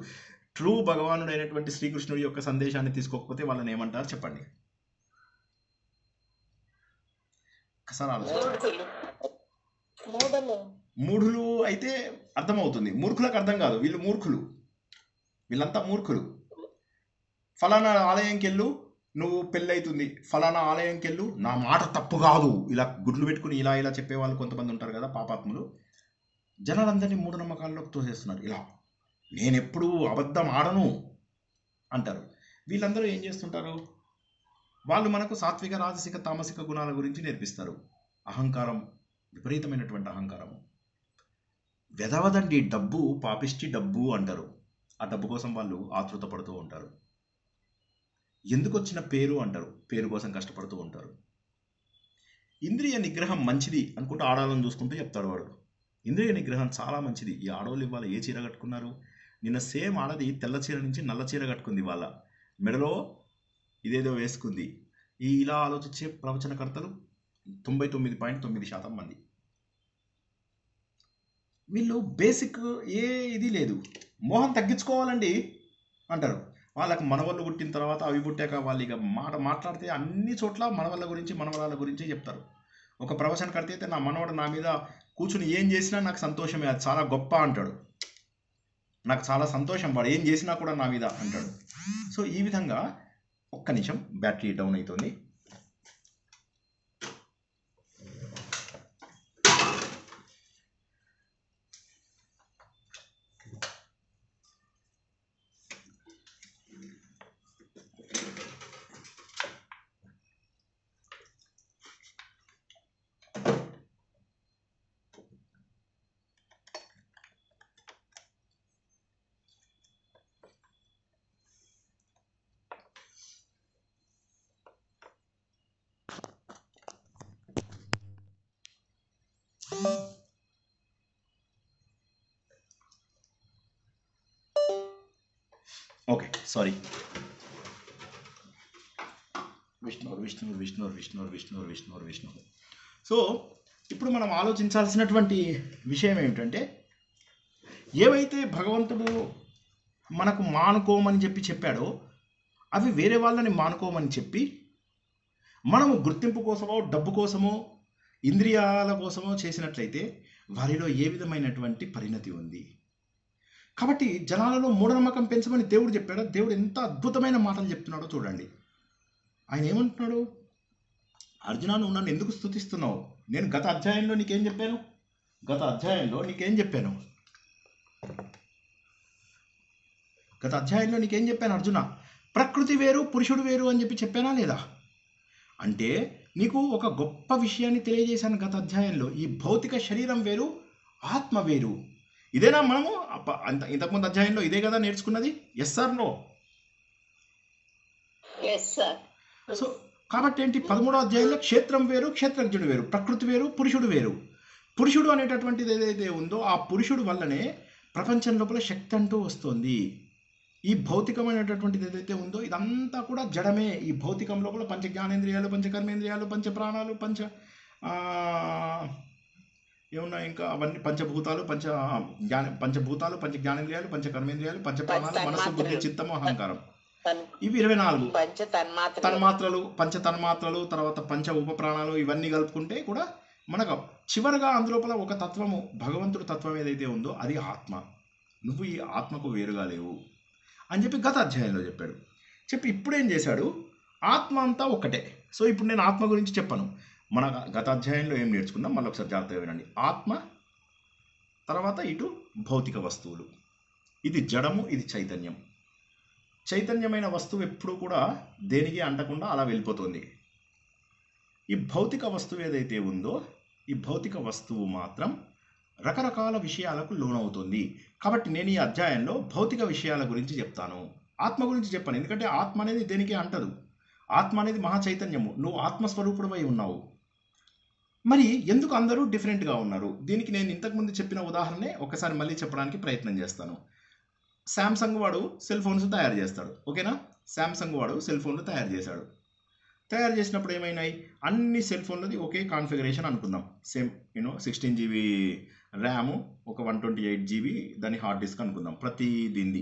ట్రూ భగవానుడైనటువంటి శ్రీకృష్ణుడి యొక్క సందేశాన్ని తీసుకోకపోతే వాళ్ళని ఏమంటారు చెప్పండి? ఒకసారి ఆలోచించండి. మూఢులు అయితే అర్థమవుతుంది, మూర్ఖులకు అర్థం కాదు. వీళ్ళంతా మూర్ఖులు. ఫలానా ఆలయంకి వెళ్ళు, నువ్వు పెళ్ళైతుంది, ఫలానా ఆలయంకి వెళ్ళు, నా మాట తప్పు కాదు, ఇలా గుడ్లు పెట్టుకుని ఇలా చెప్పేవాళ్ళు కొంతమంది ఉంటారు కదా, పాపాత్ములు. జనాలందరినీ మూఢనమ్మకాల్లోకి తోసేస్తున్నారు. ఇలా నేనెప్పుడు అబద్ధం ఆడను అంటారు. వీళ్ళందరూ ఏం చేస్తుంటారు? వాళ్ళు మనకు సాత్విక, రాజసిక, తామసిక గుణాల గురించి నేర్పిస్తారు. అహంకారం, విపరీతమైనటువంటి అహంకారం. వెదవదండి డబ్బు, పాపిష్టి డబ్బు అంటారు. ఆ డబ్బు కోసం వాళ్ళు ఆతృత పడుతూ ఉంటారు. ఎందుకు వచ్చిన పేరు అంటారు, పేరు కోసం కష్టపడుతూ ఉంటారు. ఇంద్రియ నిగ్రహం మంచిది అనుకుంటూ ఆడవాళ్ళని చూసుకుంటూ చెప్తాడు వాడు. ఇంద్రియ నిగ్రహం చాలా మంచిది. ఈ ఆడవాళ్ళు ఇవాళ ఏ చీర కట్టుకున్నారు? నిన్న సేమ్ ఆడది తెల్ల చీర నుంచి నల్ల చీర కట్టుకుంది, వాళ్ళ మెడలో ఇదేదో వేసుకుంది. ఇలా ఆలోచించే ప్రవచనకర్తలు 99.9% మంది. వీళ్ళు బేసిక్ ఏ ఇది లేదు, మోహం తగ్గించుకోవాలండి అంటారు. వాళ్ళకి మనవళ్ళు పుట్టిన తర్వాత అవి పుట్టాక వాళ్ళు ఇక మాట్లాడితే అన్ని చోట్ల మనవళ్ళ గురించి, మనవరాళ్ళ గురించి చెప్తారు. ఒక ప్రవచనకర్త అయితే నా మనవడు నా మీద కూర్చుని ఏం చేసినా నాకు సంతోషమే, అది చాలా గొప్ప అంటాడు. నాకు చాలా సంతోషం, వాడు ఏం చేసినా కూడా నా మీద అంటాడు. సో ఈ విధంగా ఒక్క నిమిషం బ్యాటరీ డౌన్ అవుతుంది. Okay, sorry. విష్ణు. సో ఇప్పుడు మనం ఆలోచించాల్సినటువంటి విషయం ఏమిటంటే, ఏవైతే భగవంతుడు మనకు మానుకోమని చెప్పాడో అవి వేరే వాళ్ళని మానుకోమని చెప్పి మనము గుర్తింపు కోసమో డబ్బు కోసమో ఇంద్రియాల కోసమో చేసినట్లయితే వారిలో ఏ విధమైనటువంటి పరిణతి ఉంది. కాబట్టి జనాలలో మూఢనమ్మకం పెంచమని దేవుడు చెప్పాడు. దేవుడు ఎంత అద్భుతమైన మాటలు చెప్తున్నాడో చూడండి. ఆయన ఏమంటున్నాడు? అర్జున, నువ్వు నన్ను ఎందుకు స్తుతిస్తున్నావు? నేను గత అధ్యాయంలో నీకేం చెప్పాను అర్జున? ప్రకృతి వేరు, పురుషుడు వేరు అని చెప్పానా లేదా? అంటే నీకు ఒక గొప్ప విషయాన్ని తెలియజేశాను గత అధ్యాయంలో. ఈ భౌతిక శరీరం వేరు, ఆత్మ వేరు. ఇదేనా మనము ఇంతకుముందు అధ్యాయంలో ఇదే కదా నేర్చుకున్నది? Yes sir, no? సో కాబట్టి ఏంటి, 13వ అధ్యాయంలో క్షేత్రం వేరు, క్షేత్రజ్ఞుడు వేరు, ప్రకృతి వేరు, పురుషుడు వేరు. పురుషుడు అనేటటువంటిది ఏదైతే ఉందో ఆ పురుషుడు వల్లనే ప్రపంచం లోపల శక్తి అంటూ వస్తుంది. ఈ భౌతికమైనటువంటిది ఏదైతే ఉందో ఇదంతా కూడా జడమే. ఈ భౌతికం లోపల పంచ జ్ఞానేంద్రియాలు, పంచ కర్మేంద్రియాలు, పంచ ప్రాణాలు, ఏమున్నాయి ఇంకా అవన్నీ పంచభూతాలు, పంచ జ్ఞానేంద్రియాలు, పంచ కర్మేంద్రియాలు, పంచ ప్రాణాలు, మనసు, బుద్ధి, చిత్తము, అహంకారం. ఇవి 24 తన్మాత్రలు, పంచ తన్మాత్రలు, తర్వాత పంచ ఉప ప్రాణాలు. ఇవన్నీ కలుపుకుంటే కూడా మనకు చివరిగా అందులోపల ఒక తత్వము, భగవంతుడు తత్వం ఏదైతే ఉందో అది ఆత్మ. నువ్వు ఈ ఆత్మకు వేరుగా లేవు అని చెప్పి గత అధ్యాయంలో చెప్పాడు. ఇప్పుడేం చేశాడు? ఆత్మ అంతా ఒక్కటే. సో ఇప్పుడు నేను ఆత్మ గురించి చెప్పను. మన గత అధ్యాయంలో ఏం నేర్చుకున్నాం మళ్ళీ ఒకసారి జాగ్రత్తగా వినండి. ఆత్మ, తర్వాత ఇటు భౌతిక వస్తువులు. ఇది జడము, ఇది చైతన్యం. చైతన్యమైన వస్తువు ఎప్పుడూ కూడా దేనికి అంటకుండా అలా వెళ్ళిపోతుంది. ఈ భౌతిక వస్తువు ఏదైతే ఉందో ఈ భౌతిక వస్తువు మాత్రం రకరకాల విషయాలకు లోనవుతుంది. కాబట్టి నేను ఈ అధ్యాయంలో భౌతిక విషయాల గురించి చెప్తాను, ఆత్మ గురించి చెప్పాను. ఎందుకంటే ఆత్మ అనేది దేనికి అంటదు. ఆత్మ అనేది మహా చైతన్యము. నువ్వు ఆత్మస్వరూపుడమై ఉన్నావు. మరి ఎందుకు అందరూ డిఫరెంట్గా ఉన్నారు? దీనికి నేను ఇంతకుముందు చెప్పిన ఉదాహరణే ఒకసారి మళ్ళీ చెప్పడానికి ప్రయత్నం చేస్తాను. శాంసంగ్ వాడు సెల్ ఫోన్స్ తయారు చేస్తాడు, ఓకేనా? శాంసంగ్ వాడు సెల్ ఫోన్లు తయారు చేశాడు. తయారు చేసినప్పుడు ఏమైనాయి? అన్ని సెల్ ఫోన్లది ఒకే కాన్ఫిగరేషన్ అనుకుందాం. సేమ్ 16 GB ర్యాము, ఒక 128 GB దాని హార్డ్ డిస్క్ అనుకుందాం. ప్రతి దీనిది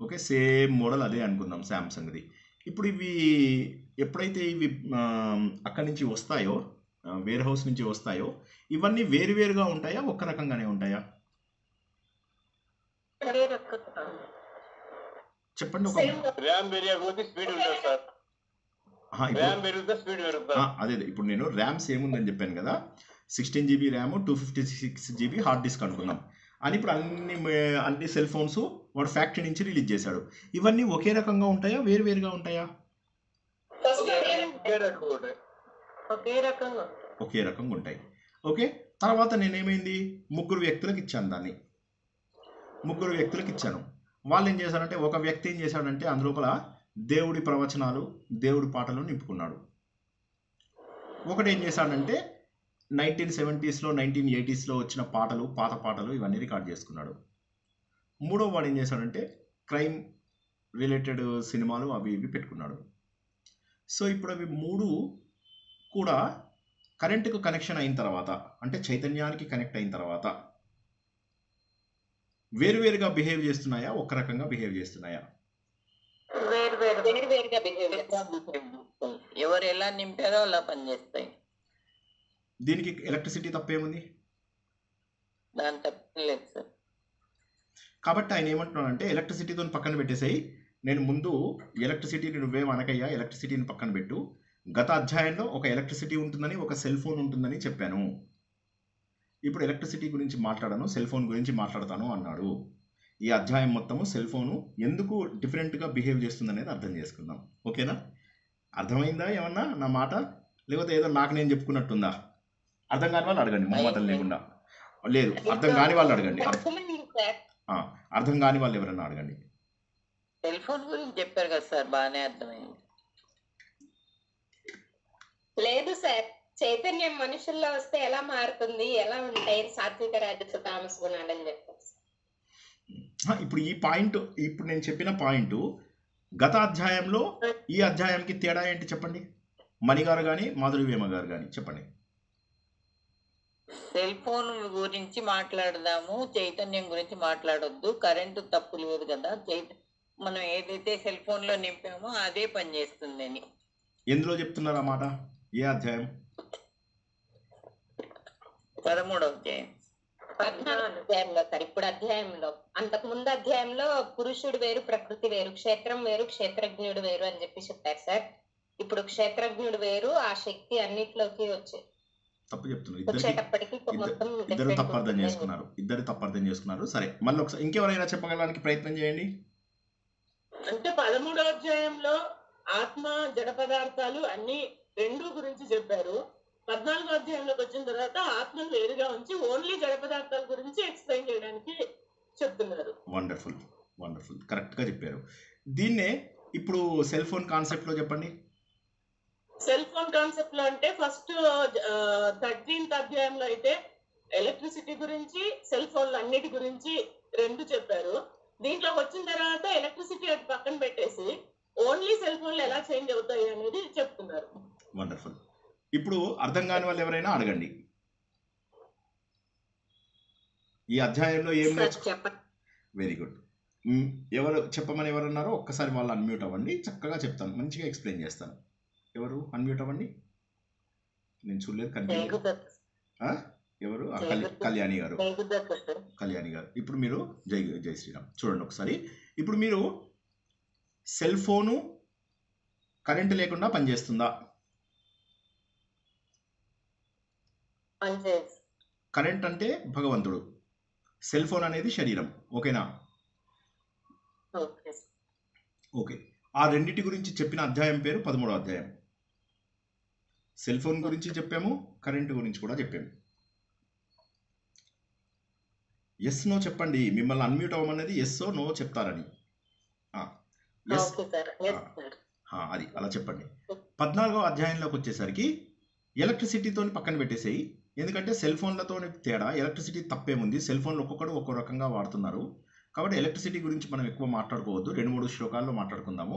ఓకే, సేమ్ మోడల్ అదే అనుకుందాం శాంసంగ్ది. ఇప్పుడు ఇవి ఎప్పుడైతే ఇవి అక్కడి నుంచి వస్తాయో, వేర్ హౌస్ నుంచి వస్తాయో, ఇవన్నీ వేరువేరుగా ఉంటాయా, ఒక్క రకంగానే ఉంటాయా? చెప్పండి. అదే ఇప్పుడు నేను ర్యామ్స్ ఏముందని చెప్పాను కదా, 16 GB RAM, 256 GB hard disk అనుకుందాం అని. ఇప్పుడు అన్ని సెల్ ఫోన్స్ వాడు ఫ్యాక్టరీ నుంచి రిలీజ్ చేశాడు. ఇవన్నీ ఒకే రకంగా ఉంటాయా, వేరువేరుగా ఉంటాయా? ఒకే రకంగా ఉంటాయి. ఓకే, తర్వాత నేనేమైంది, ముగ్గురు వ్యక్తులకు ఇచ్చాను దాన్ని. ముగ్గురు వ్యక్తులకు ఇచ్చాను. వాళ్ళు ఏం చేశారంటే, ఒక వ్యక్తి ఏం చేశాడంటే అందులోపల దేవుడి ప్రవచనాలు, దేవుడి పాటలు నింపుకున్నాడు. ఒకటి ఏం చేశాడంటే 1970s, 1980s వచ్చిన పాటలు, పాత పాటలు ఇవన్నీ రికార్డ్ చేసుకున్నాడు. మూడో వాడు ఏం చేశాడంటే క్రైమ్ రిలేటెడ్ సినిమాలు అవి ఇవి పెట్టుకున్నాడు. సో ఇప్పుడు అవి మూడు కూడా కరెంటుకు కనెక్షన్ అయిన తర్వాత, అంటే చైతన్యానికి కనెక్ట్ అయిన తర్వాత వేరువేరుగా బిహేవ్ చేస్తున్నాయా, ఒక రకంగా బిహేవ్ చేస్తున్నాయా? ఎవరు ఎలా నింపారో అలా పనిచేస్తాయి. దీనికి ఎలక్ట్రిసిటీ తప్పేముంది? దాని తప్పలేదు సార్. కాబట్టి ఆయన ఏమంటున్నాడంటే ఎలక్ట్రిసిటీతో పక్కన పెట్టేసాయి. నేను ముందు ఎలక్ట్రిసిటీని నువ్వేం అనకయ్యా, ఎలక్ట్రిసిటీని పక్కన పెట్టు. గత అధ్యాయంలో ఒక ఎలక్ట్రిసిటీ ఉంటుందని, ఒక సెల్ ఫోన్ ఉంటుందని చెప్పాను. ఇప్పుడు ఎలక్ట్రిసిటీ గురించి మాట్లాడను, సెల్ ఫోన్ గురించి మాట్లాడతాను అన్నాడు. ఈ అధ్యాయం మొత్తము సెల్ ఫోను ఎందుకు డిఫరెంట్గా బిహేవ్ చేస్తుందనేది అర్థం చేసుకుందాం. ఓకేనా? అర్థమైందా ఏమన్నా నా మాట? లేకపోతే ఏదో నాకు నేను చెప్పుకున్నట్టుందా? అర్థం కాని వాళ్ళు అడగండి, మొహమాటం లేకుండా. లేదు, అర్థం కాని వాళ్ళు అడగండి. అర్థం కాని వాళ్ళు ఎవరన్నా అడగండి. సెల్ ఫోన్ గురించి చెప్పారు కదా సార్, బాగానే అర్థమైంది. లేదు సార్, చైతన్యం మనుషుల్లో వస్తే ఎలా మారుతుంది, ఎలా ఉంటాయి సాత్విక రాజస తామస గుణాలని చెప్పారు. ఇప్పుడు ఈ పాయింట్, ఇప్పుడు నేను చెప్పిన పాయింట్ గత అధ్యాయంలో ఈ అధ్యాయంకి తేడా ఏంటి చెప్పండి. మణిగారు కానీ మాధురి వేమ గారు కానీ చెప్పండి. సెల్ ఫోన్ గురించి మాట్లాడదాము, చైతన్యం గురించి మాట్లాడొద్దు. కరెంటు తప్పు లేదు కదా, మనం ఏదైతే సెల్ ఫోన్ లో నింపామో అదే పని చేస్తుందని. ఎందులో చెప్తున్నారు ఆ మాట? ఏ అధ్యాయం? 13వ అధ్యాయం. 14వ అధ్యాయంలో సార్. ఇప్పుడు అధ్యాయంలో, అంతకు ముందు అధ్యాయంలో పురుషుడు వేరు, ప్రకృతి వేరు, క్షేత్రం వేరు, క్షేత్రజ్ఞుడు వేరు అని చెప్పి చెప్పారు సార్. ఇప్పుడు క్షేత్రజ్ఞుడు వేరు, ఆ శక్తి అన్నిట్లోకి తప్పు చెప్తున్నారు. వచ్చేటప్పటికి మొత్తం ఇద్దరు తప్పర్థం చేసుకున్నారు. ఇద్దరు తప్పర్థం చేసుకున్నారు. సరే, మళ్ళీ ఒకసారి ఇంకెవరైనా చెప్పగలడానికి ప్రయత్నం చేయండి. అంటే 13వ అధ్యాయంలో ఆత్మ, జడ పదార్థాలు అన్ని రెండు గురించి చెప్పారు. 14వ అధ్యాయంలోకి వచ్చిన తర్వాత ఆత్మను వేరుగా ఉంచి ఓన్లీ జడ పదార్థాల గురించి ఎక్స్ప్లెయిన్ చేయడానికి చెప్తున్నారు. వండర్ఫుల్, వండర్ఫుల్, కరెక్ట్గా చెప్పారు. దీన్నే ఇప్పుడు సెల్ ఫోన్ కాన్సెప్ట్లో చెప్పండి. సెల్ ఫోన్ కాన్సెప్ట్ లో అంటే ఫస్ట్ 13th అధ్యాయంలో అయితే ఎలక్ట్రిసిటీ గురించి, సెల్ ఫోన్లు అన్నిటి గురించి రెండు చెప్పారు. దీంట్లోకి వచ్చిన తర్వాత ఎలక్ట్రిసిటీ అటు పక్కన పెట్టేసి ఓన్లీ సెల్ ఫోన్లు ఎలా చేంజ్ అవుతాయి అనేది చెప్తున్నారు. వండర్ఫుల్. ఇప్పుడు అర్థం కాని వాళ్ళు ఎవరైనా అడగండి. ఈ అధ్యాయంలో ఏం చెప్పండి. Very good. ఎవరు చెప్పమని ఎవరన్నారో ఒక్కసారి వాళ్ళు అన్మ్యూట్ అవ్వండి. చక్కగా చెప్తాను, మంచిగా ఎక్స్ప్లెయిన్ చేస్తాను. ఎవరు అన్మ్యూట్ అవ్వండి? నేను చూడలేదు, కనిపించలేదు. ఎవరు? కళ్యాణి గారు. కళ్యాణి గారు, ఇప్పుడు మీరు జై శ్రీరామ్ చూడండి ఒకసారి. ఇప్పుడు మీరు సెల్ ఫోను కరెంటు లేకుండా పనిచేస్తుందా? కరెంట్ అంటే భగవంతుడు, సెల్ ఫోన్ అనేది శరీరం. ఓకేనా? ఓకే. ఆ రెండింటి గురించి చెప్పిన అధ్యాయం పేరు 13వ అధ్యాయం. సెల్ ఫోన్ గురించి చెప్పాము, కరెంటు గురించి కూడా చెప్పాము. ఎస్ నో చెప్పండి. మిమ్మల్ని అన్మ్యూట్ అవ్వమనేది ఎస్ నో చెప్తారని. అది అలా చెప్పండి. 14వ అధ్యాయంలోకి వచ్చేసరికి ఎలక్ట్రిసిటీతో పక్కన పెట్టేసేయి. ఎందుకంటే సెల్ ఫోన్లతో తేడా, ఎలక్ట్రిసిటీ తప్పేముంది. సెల్ ఫోన్లు ఒక్కొక్కడు ఒక్కో రకంగా వాడుతున్నారు. కాబట్టి ఎలక్ట్రిసిటీ గురించి మనం ఎక్కువ మాట్లాడుకోవద్దు. 2-3 శ్లోకాల్లో మాట్లాడుకుందాము.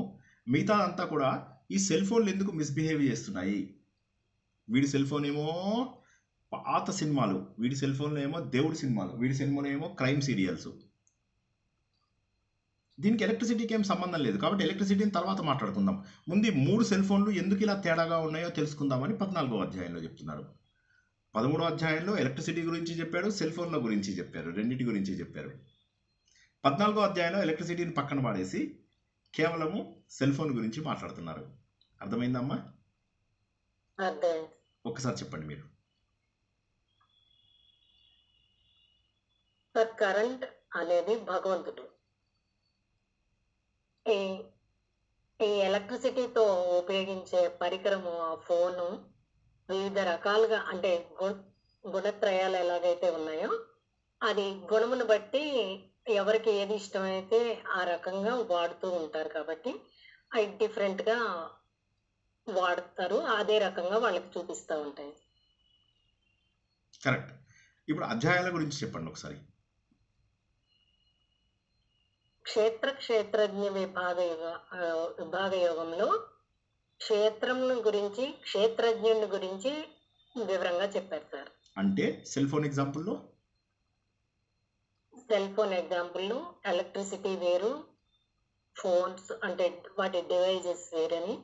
మిగతా అంతా కూడా ఈ సెల్ ఫోన్లు ఎందుకు మిస్బిహేవ్ చేస్తున్నాయి. వీడి సెల్ ఫోన్ ఏమో పాత సినిమాలు, వీడి సెల్ ఫోన్లో ఏమో దేవుడి సినిమాలు, వీడి సెల్ ఫోన్ ఏమో క్రైమ్ సీరియల్స్. దీనికి ఎలక్ట్రిసిటీకి ఏం సంబంధం లేదు. కాబట్టి ఎలక్ట్రిసిటీని తర్వాత మాట్లాడుకుందాం. ముందు 3 సెల్ ఫోన్లు ఎందుకు ఇలా తేడాగా ఉన్నాయో తెలుసుకుందామని 14వ అధ్యాయంలో చెప్తున్నారు. 13వ అధ్యాయంలో ఎలక్ట్రిసిటీ గురించి చెప్పాడు, సెల్ ఫోన్ల గురించి చెప్పారు, రెండింటి గురించి చెప్పారు. 14వ అధ్యాయంలో ఎలక్ట్రిసిటీని పక్కన పాడేసి కేవలము సెల్ ఫోన్ గురించి మాట్లాడుతున్నారు. అర్థమైందమ్మా? ఒక్కసారి చెప్పండి మీరు. కరెంట్ అనేది భగవంతుడు. ఈ ఎలక్ట్రిసిటీతో ఉపయోగించే పరికరము, ఆ ఫోను వివిధ రకాలుగా, అంటే గుణత్రయాలు ఎలాగైతే ఉన్నాయో అది గుణమును బట్టి ఎవరికి ఏది ఇష్టమైతే ఆ రకంగా వాడుతూ ఉంటారు. కాబట్టి అవి డిఫరెంట్గా వాడతారు, అదే రకంగా వాళ్ళకి చూపిస్తూ ఉంటాయి. కరెక్ట్. ఇప్పుడు అధ్యాయాల గురించి చెప్పండి ఒకసారి. క్షేత్రజ్ఞ విభాగ యోగంలో క్షేత్రం గురించి, క్షేత్రజ్ఞుని గురించి వివరంగా చెప్పారు సార్. అంటే సెల్ ఫోన్ ఎగ్జాంపుల్లో, సెల్ ఫోన్ ఎగ్జాంపుల్ ఎలక్ట్రిసిటీ వేరు, ఫోన్స్ అంటే వాటి డివైజెస్ వేరని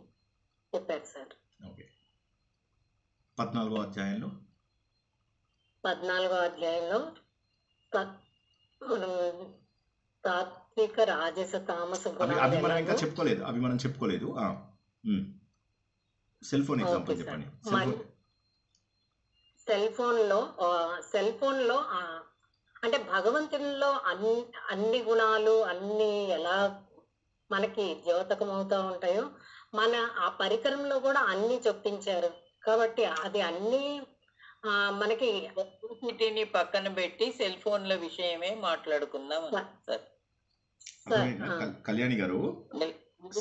చెప్పారు సార్. ఓకే. 14వ అధ్యాయంలో 14వ అధ్యాయంలో తాత్విక, రాజస, తామస గుణాలు. అవి మనం ఇంకా చెప్పుకోలేదు, అవి మనం చెప్పుకోలేదు. సెల్ ఫోన్ ఎగ్జాంపుల్ చెప్పండి. సెల్ ఫోన్ లో అంటే భగవంతుల్లో అన్ని గుణాలు అన్ని ఎలా మనకి ద్యోతకం అవుతా ఉంటాయో, మన ఆ పరికరంలో కూడా అన్ని చొప్పించారు. కాబట్టి అది అన్ని మనకి ఎలక్ట్రిసిటీని పక్కన పెట్టి సెల్ ఫోన్ల విషయమే మాట్లాడుకుందాం సార్. కళ్యాణి గారు,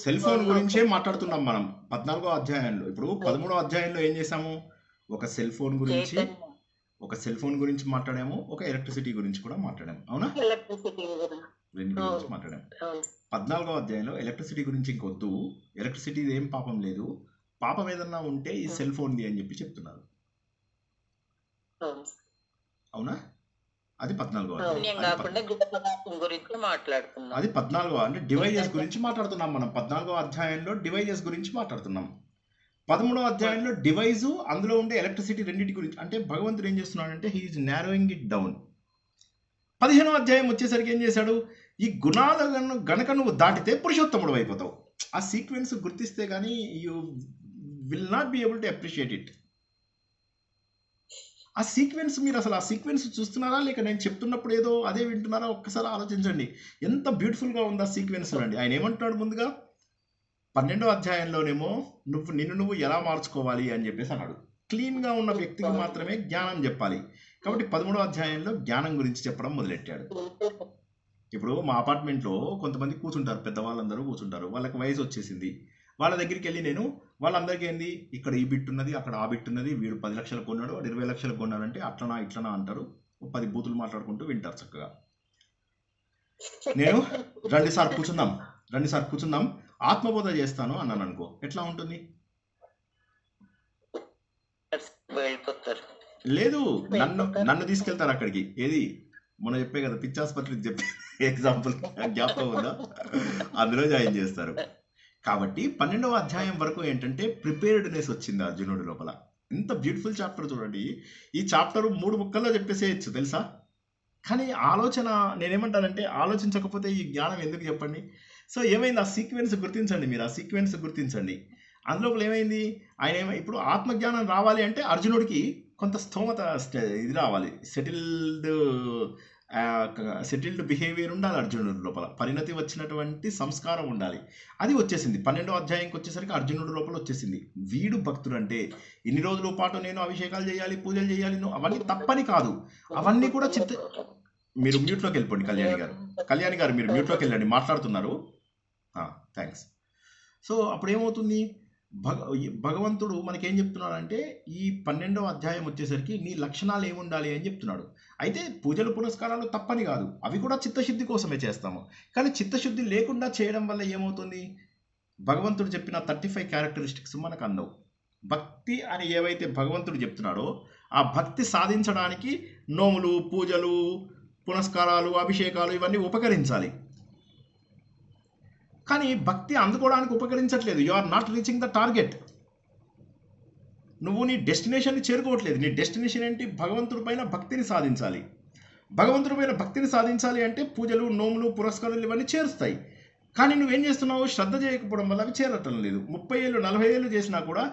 సెల్ ఫోన్ గురించే మాట్లాడుతున్నాం మనం 14వ అధ్యాయంలో. ఇప్పుడు 13వ అధ్యాయంలో ఏం చేసాము? ఒక సెల్ ఫోన్ గురించి మాట్లాడాము, ఒక ఎలక్ట్రిసిటీ గురించి కూడా మాట్లాడాము. అవునా? రెండింటి గురించి మాట్లాడాం. 14వ అధ్యాయంలో ఎలక్ట్రిసిటీ గురించి ఇంకొద్దు, ఎలక్ట్రిసిటీ ఏం పాపం లేదు, పాపం ఏదన్నా ఉంటే ఈ సెల్ ఫోన్ది అని చెప్పి చెప్తున్నారు. అవునా? అది 14వ పుణ్యం కాకుండా జడ పదార్థం గురించి మాట్లాడుతున్నాం. అది 14వ అంటే డివైజెస్ గురించి మాట్లాడుతున్నాం మనం. 14వ అధ్యాయంలో డివైజెస్ గురించి మాట్లాడుతున్నాం. 13వ అధ్యాయంలో డివైజు, అందులో ఉండే ఎలక్ట్రిసిటీ రెండింటి గురించి. అంటే భగవంతుడు ఏం చేస్తున్నాడంటే హీఈస్ నారోయింగ్ ఇట్ డౌన్. 15వ అధ్యాయం వచ్చేసరికి ఏం చేశాడు, ఈ గుణాలను గనక నువ్వు దాటితే పురుషోత్తముడు అయిపోతావు. ఆ సీక్వెన్స్ గుర్తిస్తే కానీ you will not be able to appreciate it. ఆ సీక్వెన్స్ మీరు అసలు ఆ సీక్వెన్స్ చూస్తున్నారా లేక నేను చెప్తున్నప్పుడు ఏదో అదే వింటున్నారా? ఒక్కసారి ఆలోచించండి, ఎంత బ్యూటిఫుల్గా ఉంది ఆ సీక్వెన్స్. అండి ఆయన ఏమంటున్నాడు ముందుగా 12వ అధ్యాయంలోనేమో నిన్ను ఎలా మార్చుకోవాలి అని చెప్పేసి అన్నాడు. క్లీన్గా ఉన్న వ్యక్తికి మాత్రమే జ్ఞానం చెప్పాలి. కాబట్టి 13వ అధ్యాయంలో జ్ఞానం గురించి చెప్పడం మొదలెట్టాడు. ఇప్పుడు మా అపార్ట్మెంట్లో కొంతమంది కూర్చుంటారు, పెద్దవాళ్ళందరూ కూర్చుంటారు, వాళ్ళకి వయసు వచ్చేసింది. వాళ్ళ దగ్గరికి వెళ్ళి నేను వాళ్ళందరికీ ఏంది, ఇక్కడ ఈ బిట్ ఉన్నది, అక్కడ ఆ బిట్ ఉన్నది, వీడు 10 లక్షలు కొన్నాడు, వాడు 20 లక్షలు కొన్నాడంటే అట్లనా ఇట్లనా అంటారు. 10 బూతులు మాట్లాడుకుంటూ వింటారు చక్కగా. నేను రండి సార్ కూర్చుందాం ఆత్మబోధ చేస్తాను అన్నాను అనుకో, ఎట్లా ఉంటుంది? లేదు, నన్ను తీసుకెళ్తారు అక్కడికి. ఏది మొన్న చెప్పే కదా పిచ్చాసుపత్రికి చెప్పే ఎగ్జాంపుల్ జ్ఞాపకం ఉందా? అందులో జాయిన్ చేస్తారు. కాబట్టి 12వ అధ్యాయం వరకు ఏంటంటే ప్రిపేర్డ్నెస్ వచ్చింది అర్జునుడి లోపల. ఎంత బ్యూటిఫుల్ చాప్టర్ చూడండి. ఈ చాప్టర్ 3 ముక్కల్లో చెప్పేసేయచ్చు తెలుసా? కానీ ఆలోచన, నేనేమంటానంటే ఆలోచించకపోతే ఈ జ్ఞానం ఎందుకు చెప్పండి? సో ఏమైంది, ఆ సీక్వెన్స్ గుర్తించండి. మీరు ఆ సీక్వెన్స్ గుర్తించండి. అందులోపల ఏమైంది, ఆయన ఇప్పుడు ఆత్మజ్ఞానం రావాలి అంటే అర్జునుడికి కొంత స్థోమత ఇది రావాలి, సెటిల్డ్ బిహేవియర్ ఉండాలి. అర్జునుడి లోపల పరిణతి వచ్చినటువంటి సంస్కారం ఉండాలి. అది వచ్చేసింది. 12వ అధ్యాయంకి వచ్చేసరికి అర్జునుడి లోపల వచ్చేసింది. వీడు భక్తుడు అంటే ఇన్ని రోజుల పాటు నేను అభిషేకాలు చేయాలి, పూజలు చేయాలి, అవన్నీ తప్పని కాదు. అవన్నీ కూడా మీరు మ్యూట్లోకి వెళ్ళిపోండి. కళ్యాణి గారు మీరు మ్యూట్లోకి వెళ్ళండి, మాట్లాడుతున్నారు. థ్యాంక్స్. సో అప్పుడు ఏమవుతుంది, భగవంతుడు మనకేం చెప్తున్నాడంటే ఈ 12వ అధ్యాయం వచ్చేసరికి నీ లక్షణాలు ఏముండాలి అని చెప్తున్నాడు. అయితే పూజలు పురస్కారాలు తప్పని కాదు, అవి కూడా చిత్తశుద్ధి కోసమే చేస్తాము. కానీ చిత్తశుద్ధి లేకుండా చేయడం వల్ల ఏమవుతుంది, భగవంతుడు చెప్పిన 35 క్యారెక్టరిస్టిక్స్ మనకు అందవు. భక్తి అని ఏవైతే భగవంతుడు చెప్తున్నాడో ఆ భక్తి సాధించడానికి నోములు, పూజలు, పునస్కారాలు, అభిషేకాలు ఇవన్నీ ఉపకరించాలి. కానీ భక్తి అందుకోవడానికి ఉపకరించట్లేదు. You are not reaching the target. నువ్వు నీ డెస్టినేషన్ని చేరుకోవట్లేదు. నీ డెస్టినేషన్ ఏంటి, భగవంతుడి పైన భక్తిని సాధించాలి. భగవంతుడి పైన భక్తిని సాధించాలి అంటే పూజలు, నోములు, పురస్కారాలు ఇవన్నీ చేరుస్తాయి. కానీ నువ్వేం చేస్తున్నావు, శ్రద్ధ చేయకపోవడం వల్ల అవి చేరటం లేదు. 30 ఏళ్ళు 40 ఏళ్ళు చేసినా కూడా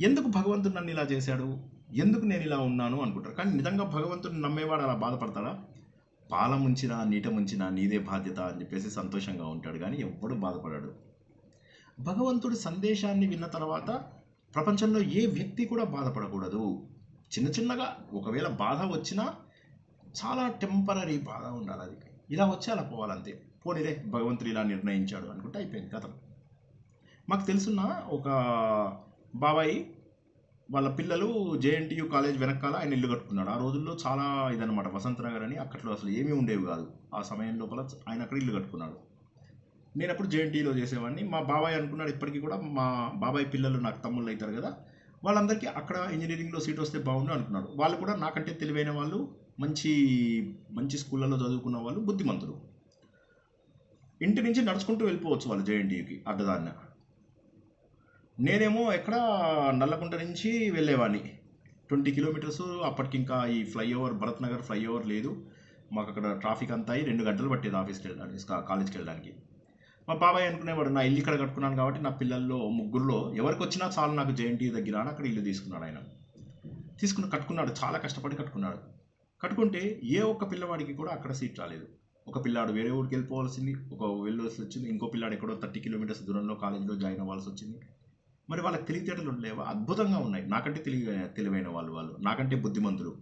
ఎందుకు భగవంతుడు నన్ను ఇలా చేశాడు, ఎందుకు నేను ఇలా ఉన్నాను అనుకుంటారు. కానీ నిజంగా భగవంతుడిని నమ్మేవాడు అలా బాధపడతాడా? పాల ముంచినా నీట ముంచినా నీదే బాధ్యత అని చెప్పేసి సంతోషంగా ఉంటాడు, కానీ ఎవ్వడు బాధపడాడు. భగవంతుడి సందేశాన్ని విన్న తర్వాత ప్రపంచంలో ఏ వ్యక్తి కూడా బాధపడకూడదు. చిన్నగా ఒకవేళ బాధ వచ్చినా చాలా టెంపరీ బాధ ఉండాలి. అది ఇలా వచ్చి అలా పోవాలంతే. పోనీరే భగవంతుడు ఇలా నిర్ణయించాడు అనుకుంటే అయిపోయింది కథ. మాకు తెలుసున్న ఒక బాబాయి వాళ్ళ పిల్లలు జేఎన్టీయూ కాలేజ్ వెనకాల ఆయన ఇల్లు కట్టుకున్నాడు. ఆ రోజుల్లో చాలా ఇదనమాట, వసంతనగర్ అని. అక్కట్లో అసలు ఏమీ ఉండేవి కాదు. ఆ సమయం లోపల ఆయన అక్కడ ఇల్లు కట్టుకున్నాడు. నేను అప్పుడు జేఎన్టీయూలో చేసేవాడిని. మా బాబాయ్ అనుకున్నాడు, ఇప్పటికీ కూడా మా బాబాయ్ పిల్లలు నాకు తమ్ముళ్ళు అవుతారు కదా, వాళ్ళందరికీ అక్కడ ఇంజనీరింగ్లో సీట్ వస్తే బాగుండు అనుకున్నాడు. వాళ్ళు కూడా నాకంటే తెలివైన వాళ్ళు, మంచి స్కూళ్ళలో చదువుకున్న వాళ్ళు, బుద్ధిమంతులు. ఇంటి నుంచి నడుచుకుంటూ వెళ్ళిపోవచ్చు వాళ్ళు జేఎన్టీయూకి అడ్డదారిన. నేనేమో ఎక్కడ నల్లకుంట నుంచి వెళ్ళేవాడిని 20 కిలోమీటర్స్. అప్పటికి ఇంకా ఈ ఫ్లైఓవర్, భరత్ నగర్ ఫ్లైఓవర్ లేదు. మాకు అక్కడ ట్రాఫిక్ అంతా 2 గంటలు పట్టేది ఆఫీస్కి వెళ్ళడానికి, కాలేజ్కి వెళ్ళడానికి. మా బాబాయ్ అనుకునేవాడు, నా ఇల్లు ఇక్కడ కట్టుకున్నాను కాబట్టి నా పిల్లల్లో 3 ఎవరికి వచ్చినా చాలు నాకు జేఎన్టీయూ దగ్గర అని అక్కడ ఇల్లు తీసుకున్నాడు. ఆయన కట్టుకున్నాడు, చాలా కష్టపడి కట్టుకున్నాడు. కట్టుకుంటే ఏ ఒక్క పిల్లవాడికి కూడా అక్కడ సీట్ రాలేదు. ఒక పిల్లాడు వేరే ఊరికి వెళ్ళిపోవాల్సింది, వెళ్ళవలసి వచ్చింది. ఇంకో పిల్లాడు ఎక్కడో 30 కిలోమీటర్స్ దూరంలో కాలేజీలో జాయిన్ అవ్వాల్సి వచ్చింది. మరి వాళ్ళకి తెలివితేటలు ఉండలేవా? అద్భుతంగా ఉన్నాయి. నాకంటే తెలివైన వాళ్ళు, నాకంటే బుద్ధిమంతులు.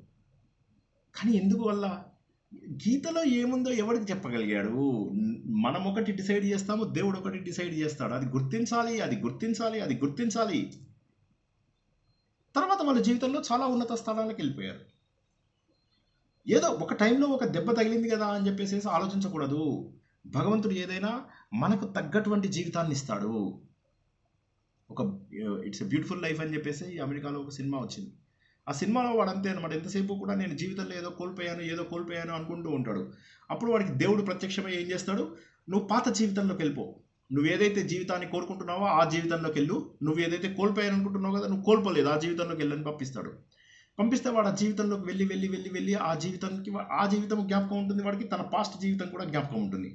కానీ ఎందుకు వల్ల గీతలో ఏముందో ఎవరికి చెప్పగలిగాడు? మనం ఒకటి డిసైడ్ చేస్తాము, దేవుడు ఒకటి డిసైడ్ చేస్తాడు. అది గుర్తించాలి. తర్వాత వాళ్ళ జీవితంలో చాలా ఉన్నత స్థానాలకు వెళ్ళిపోయారు. ఏదో ఒక టైంలో ఒక దెబ్బ తగిలింది కదా అని చెప్పేసి ఆలోచించకూడదు. భగవంతుడు ఏదైనా మనకు తగ్గటువంటి జీవితాన్ని ఇస్తాడు. ఒక ఇట్స్ ఎ బ్యూటిఫుల్ లైఫ్ అని చెప్పేసి అమెరికాలో ఒక సినిమా వచ్చింది. ఆ సినిమాలో వాడు అంతే అనమాట, ఎంతసేపు కూడా నేను జీవితంలో ఏదో కోల్పోయాను అనుకుంటూ ఉంటాడు. అప్పుడు వాడికి దేవుడు ప్రత్యక్షమై ఏం చేస్తాడు, నువ్వు పాత జీవితంలోకి వెళ్ళిపో, నువ్వు ఏదైతే జీవితాన్ని కోరుకుంటున్నావో ఆ జీవితంలోకి వెళ్ళు, నువ్వు ఏదైతే కోల్పోయాను అనుకుంటున్నావు కదా నువ్వు కోల్పోలేదు ఆ జీవితంలోకి వెళ్ళని పంపిస్తే వాడు ఆ జీవితంలోకి వెళ్ళి ఆ జీవితం జ్ఞాపకం ఉంటుంది వాడికి, తన పాస్ట్ జీవితం కూడా జ్ఞాపకం ఉంటుంది.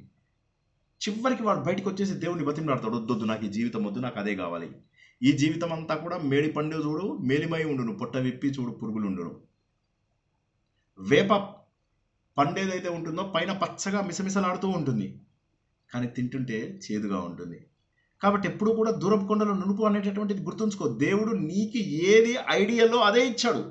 చివరికి వాడు బయటకు వచ్చేసి దేవుని బతిమలాడతాడు, వద్దొద్దు నాకు ఈ జీవితం వద్దు, నాకు అదే కావాలి. ఈ జీవితం అంతా కూడా మేడి పండు చూడు మేలిమై ఉండును, పొట్ట విప్పి చూడు పురుగులుండును. వేప పండేదైతే ఉంటుందో పైన పచ్చగా మిసమిసలాడుతూ ఉంటుంది, కానీ తింటుంటే చేదుగా ఉంటుంది. కాబట్టి ఎప్పుడు కూడా దూరపు కొండలో నునుపు అనేటటువంటిది గుర్తుంచుకో. దేవుడు నీకు ఏది ఐడియల్లో అదే ఇచ్చాడు.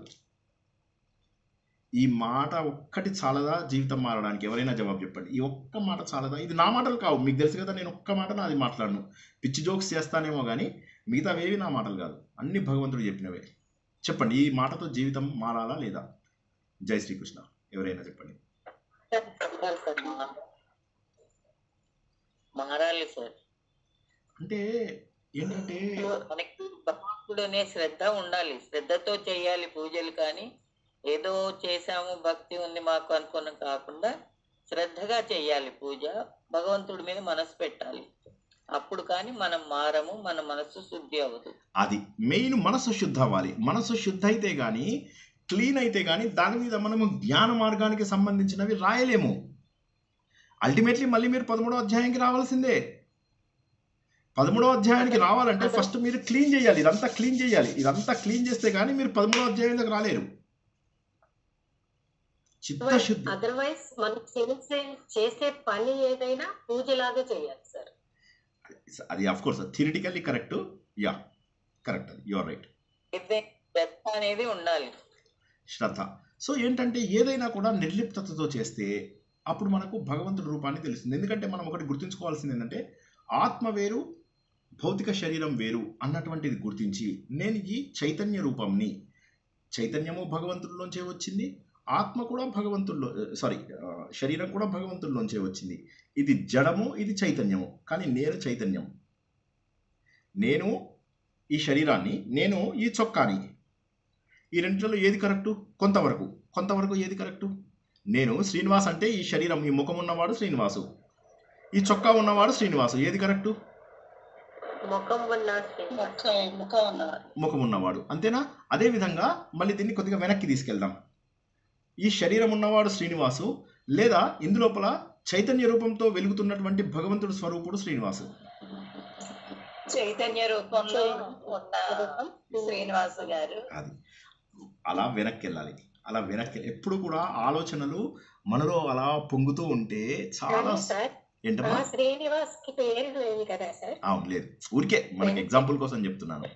ఈ మాట ఒక్కటి చాలదా జీవితం మారడానికి? ఎవరైనా జవాబు చెప్పండి. ఈ ఒక్క మాట చాలదా? ఇది నా మాటలు కావు, మీకు తెలుసు కదా, నేను ఒక్క మాట నాది మాట్లాడను. పిచ్చి జోక్స్ చేస్తానేమో కానీ మిగతావేవి నా మాటలు కాదు, అన్ని భగవంతుడు చెప్పినవే. చెప్పండి, ఈ మాటతో జీవితం మారాలా లేదా? జై శ్రీకృష్ణ. ఎవరైనా చెప్పండి. మారాలి సార్. అంటే ఏంటంటే మనకి భగవంతుడనే శ్రద్ధ ఉండాలి, శ్రద్ధతో చేయాలి పూజలు. కానీ ఏదో చేశాము భక్తి ఉంది మాకు అనుకున్న కాకుండా శ్రద్ధగా చేయాలి పూజ, భగవంతుడి మీద మనసు పెట్టాలి. అప్పుడు కానీ మనం మారము, మన మనసు శుద్ధి అవ్వదు. అది మెయిన్, మనసు శుద్ధ అవ్వాలి. మనసు శుద్ధ అయితే కానీ, క్లీన్ అయితే కానీ దాని మీద మనము జ్ఞాన మార్గానికి సంబంధించినవి రాయలేము. అల్టిమేట్లీ మళ్ళీ మీరు 13వ అధ్యాయానికి రావాల్సిందే. 13వ అధ్యాయానికి రావాలంటే ఫస్ట్ మీరు క్లీన్ చేయాలి, ఇదంతా క్లీన్ చేయాలి. ఇదంతా క్లీన్ చేస్తే కానీ మీరు 13వ అధ్యాయంలోకి రాలేరు. చిత్తశుద్ధి. అదర్వైజ్ మనం చేసే పని ఏదైనా పూజలాగా చేయాలి సార్. అది of course theoretically correct. Yeah correct, అది యు ఆర్ రైట్. శ్రద్ధ అనేది ఉండాలి, శ్రద్ధ. సో ఏంటంటే ఏదైనా కూడా నిర్లిప్తతతో చేస్తే అప్పుడు మనకు భగవంతుడి రూపాన్ని తెలుస్తుంది. ఎందుకంటే మనం ఒకటి గుర్తుంచుకోవాల్సింది ఏంటంటే ఆత్మ వేరు, భౌతిక శరీరం వేరు అన్నటువంటిది గుర్తించి, నేను ఈ చైతన్య రూపంని, చైతన్యము భగవంతుడిలోంచే వచ్చింది, ఆత్మ కూడా శరీరం కూడా భగవంతుడిలోంచే వచ్చింది. ఇది జడము, ఇది చైతన్యము, కానీ నేను చైతన్యం. నేను ఈ శరీరాన్ని, నేను ఈ చొక్కాని. ఈ రెండిట్లో ఏది కరెక్టు? కొంతవరకు ఏది కరెక్టు? నేను శ్రీనివాస్ అంటే ఈ శరీరం, ఈ ముఖం ఉన్నవాడు శ్రీనివాసు, ఈ చొక్కా ఉన్నవాడు శ్రీనివాసు. ఏది కరెక్టు? ముఖం ఉన్నవాడు. అంతేనా? అదే విధంగా మళ్ళీ దీన్ని కొద్దిగా వెనక్కి తీసుకెళ్దాం. ఈ శరీరం ఉన్నవాడు శ్రీనివాసు, లేదా ఇందులోపల చైతన్య రూపంతో వెలుగుతున్నటువంటి భగవంతుడు స్వరూపుడు శ్రీనివాసు. చైతన్య రూపంలో ఉన్న శ్రీనివాసు గారు. అది అలా వెనక్కి వెళ్ళాలి. ఎప్పుడు కూడా ఆలోచనలు మనలో అలా పొంగుతూ ఉంటే చాలా. ఏంటమ్మా? శ్రీనివాస్ కి పేరు లేదు కదా సార్? అవును, లేదు. ఊరికే మనకి ఎగ్జాంపుల్ కోసం చెప్తున్నాను,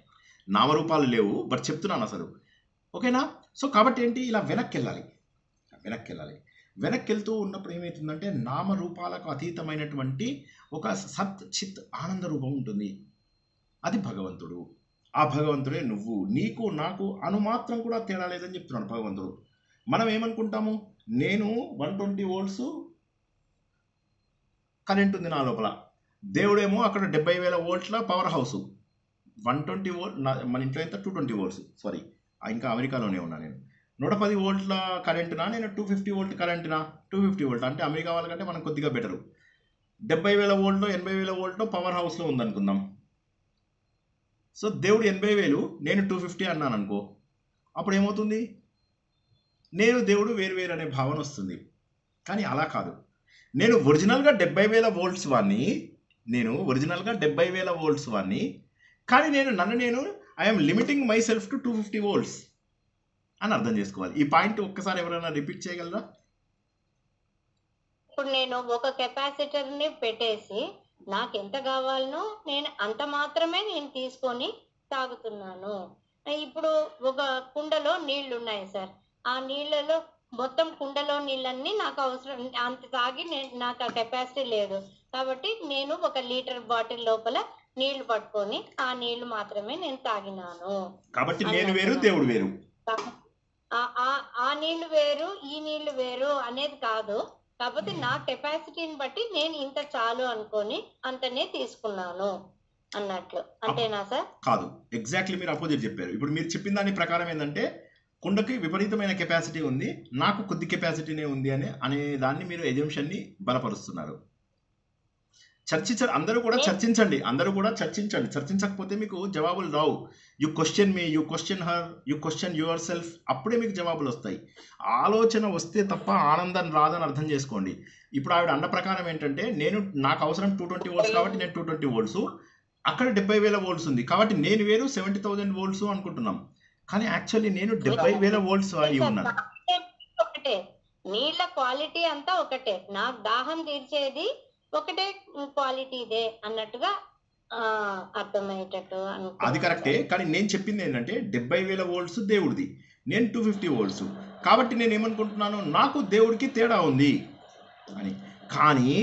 నామరూపాలు లేవు బట్ చెప్తున్నాను అసలు. ఓకేనా? సో కాబట్టి ఏంటి, ఇలా వెనక్కి వెళ్ళాలి. వెనక్కి వెళ్తూ ఉన్నప్పుడు ఏమవుతుందంటే నామరూపాలకు అతీతమైనటువంటి ఒక సత్ చిత్ ఆనంద రూపం ఉంటుంది. అది భగవంతుడు. ఆ భగవంతుడే నువ్వు. నీకు నాకు అనుమాత్రం కూడా తేడా లేదని చెప్తున్నాడు భగవంతుడు. మనం ఏమనుకుంటాము, నేను 120 volts కరెంట్ ఉంది నా లోపల, దేవుడేమో అక్కడ 70,000 volts పవర్ హౌస్. 120 volt మన ఇంట్లో ఎంత? 220 volts. సారీ, ఇంకా అమెరికాలోనే ఉన్నా నేను. 110 volts కరెంటునా, నేను 250 volt కరెంటునా? 250 volt అంటే అమెరికా వాళ్ళకంటే మనం కొద్దిగా బెటరు. 70,000 volt 80,000 volt పవర్ హౌస్లో ఉందనుకుందాం. సో దేవుడు 80,000, నేను 250 అన్నాను అనుకో, అప్పుడు ఏమవుతుంది? నేను దేవుడు వేరు అనే భావన వస్తుంది. కానీ అలా కాదు. నేను ఒరిజినల్గా 70,000 volts వాడిని, కానీ నేను I'm limiting my self to 250 volts అని అర్థం చేసుకోవాలి. ఈ పాయింట్ ఒక్కసారి ఎవరైనా రిపీట్ చేయగలరా? ఇప్పుడు నేను ఒక కెపాసిటర్ ని పెట్టేసి నాకు ఎంత కావాలనో నేను అంత మాత్రమే నేను తీసుకొని తాగుతున్నాను. ఇప్పుడు ఒక కుండలో నీళ్లు ఉన్నాయి సార్, ఆ నీళ్ళలో మొత్తం కుండలో నీళ్ళన్నీ నాకు అవసరం, అంత తాగి నాకు ఆ కెపాసిటీ లేదు. కాబట్టి నేను 1 లీటర్ బాటిల్ లోపల నీళ్లు పట్టుకొని ఆ నీళ్లు మాత్రమే నేను తాగినాను. కాబట్టి నేను వేరు, దేవుడు వేరు. ఆ నీళ్లు వేరు, ఈ నీళ్లు వేరు అనేది కాదు. కాకపోతే నా కెపాసిటీని బట్టి నేను ఇంత చాలు అనుకొని అంతనే తీసుకున్నాను అన్నట్లు, అంతేనా సార్? కాదు, ఎగ్జాక్ట్లీ మీరు అపోజిట్ చెప్పారు. ఇప్పుడు మీరు చెప్పిన దాని ప్రకారం ఏంటంటే కుండకి విపరీతమైన కెపాసిటీ ఉంది, నాకు కొద్ది కెపాసిటీనే ఉంది అనే దాన్ని మీరు ఎజంప్షన్ని బలపరుస్తున్నారు. అందరూ కూడా చర్చించండి. చర్చించకపోతే మీకు జవాబులు రావు. You question me, you question her, you question yourself, అప్పుడే మీకు జవాబులు వస్తాయి. ఆలోచన వస్తే తప్ప ఆనందం రాదని అర్థం చేసుకోండి. ఇప్పుడు ఆవిడ అన్న ప్రకారం ఏంటంటే నాకు అవసరం 220 వోల్ట్స్ కాబట్టి నేను 220 వోల్ట్స్, అక్కడ 70,000 వోల్ట్స్ ఉంది కాబట్టి నేను వేరు 70,000 వోల్ట్స్ అనుకుంటున్నాం. కానీ యాక్చువల్లీ నేను 70,000 వోల్ట్స్ అయి ఉన్నాను. ఒకటే, నీళ్ళ క్వాలిటీ అంతా ఒకటే, నాకు దాహం తీర్చేది ఒకటే క్వాలిటీ ఇదే అన్నట్టుగా అర్థమయ్యేటట్టు. అది కరెక్టే, కానీ నేను చెప్పింది ఏంటంటే 70,000 వోల్ట్స్ దేవుడిది, నేను 250 వోల్ట్స్ కాబట్టి నేను ఏమనుకుంటున్నాను, నాకు దేవుడికి తేడా ఉంది అని. కానీ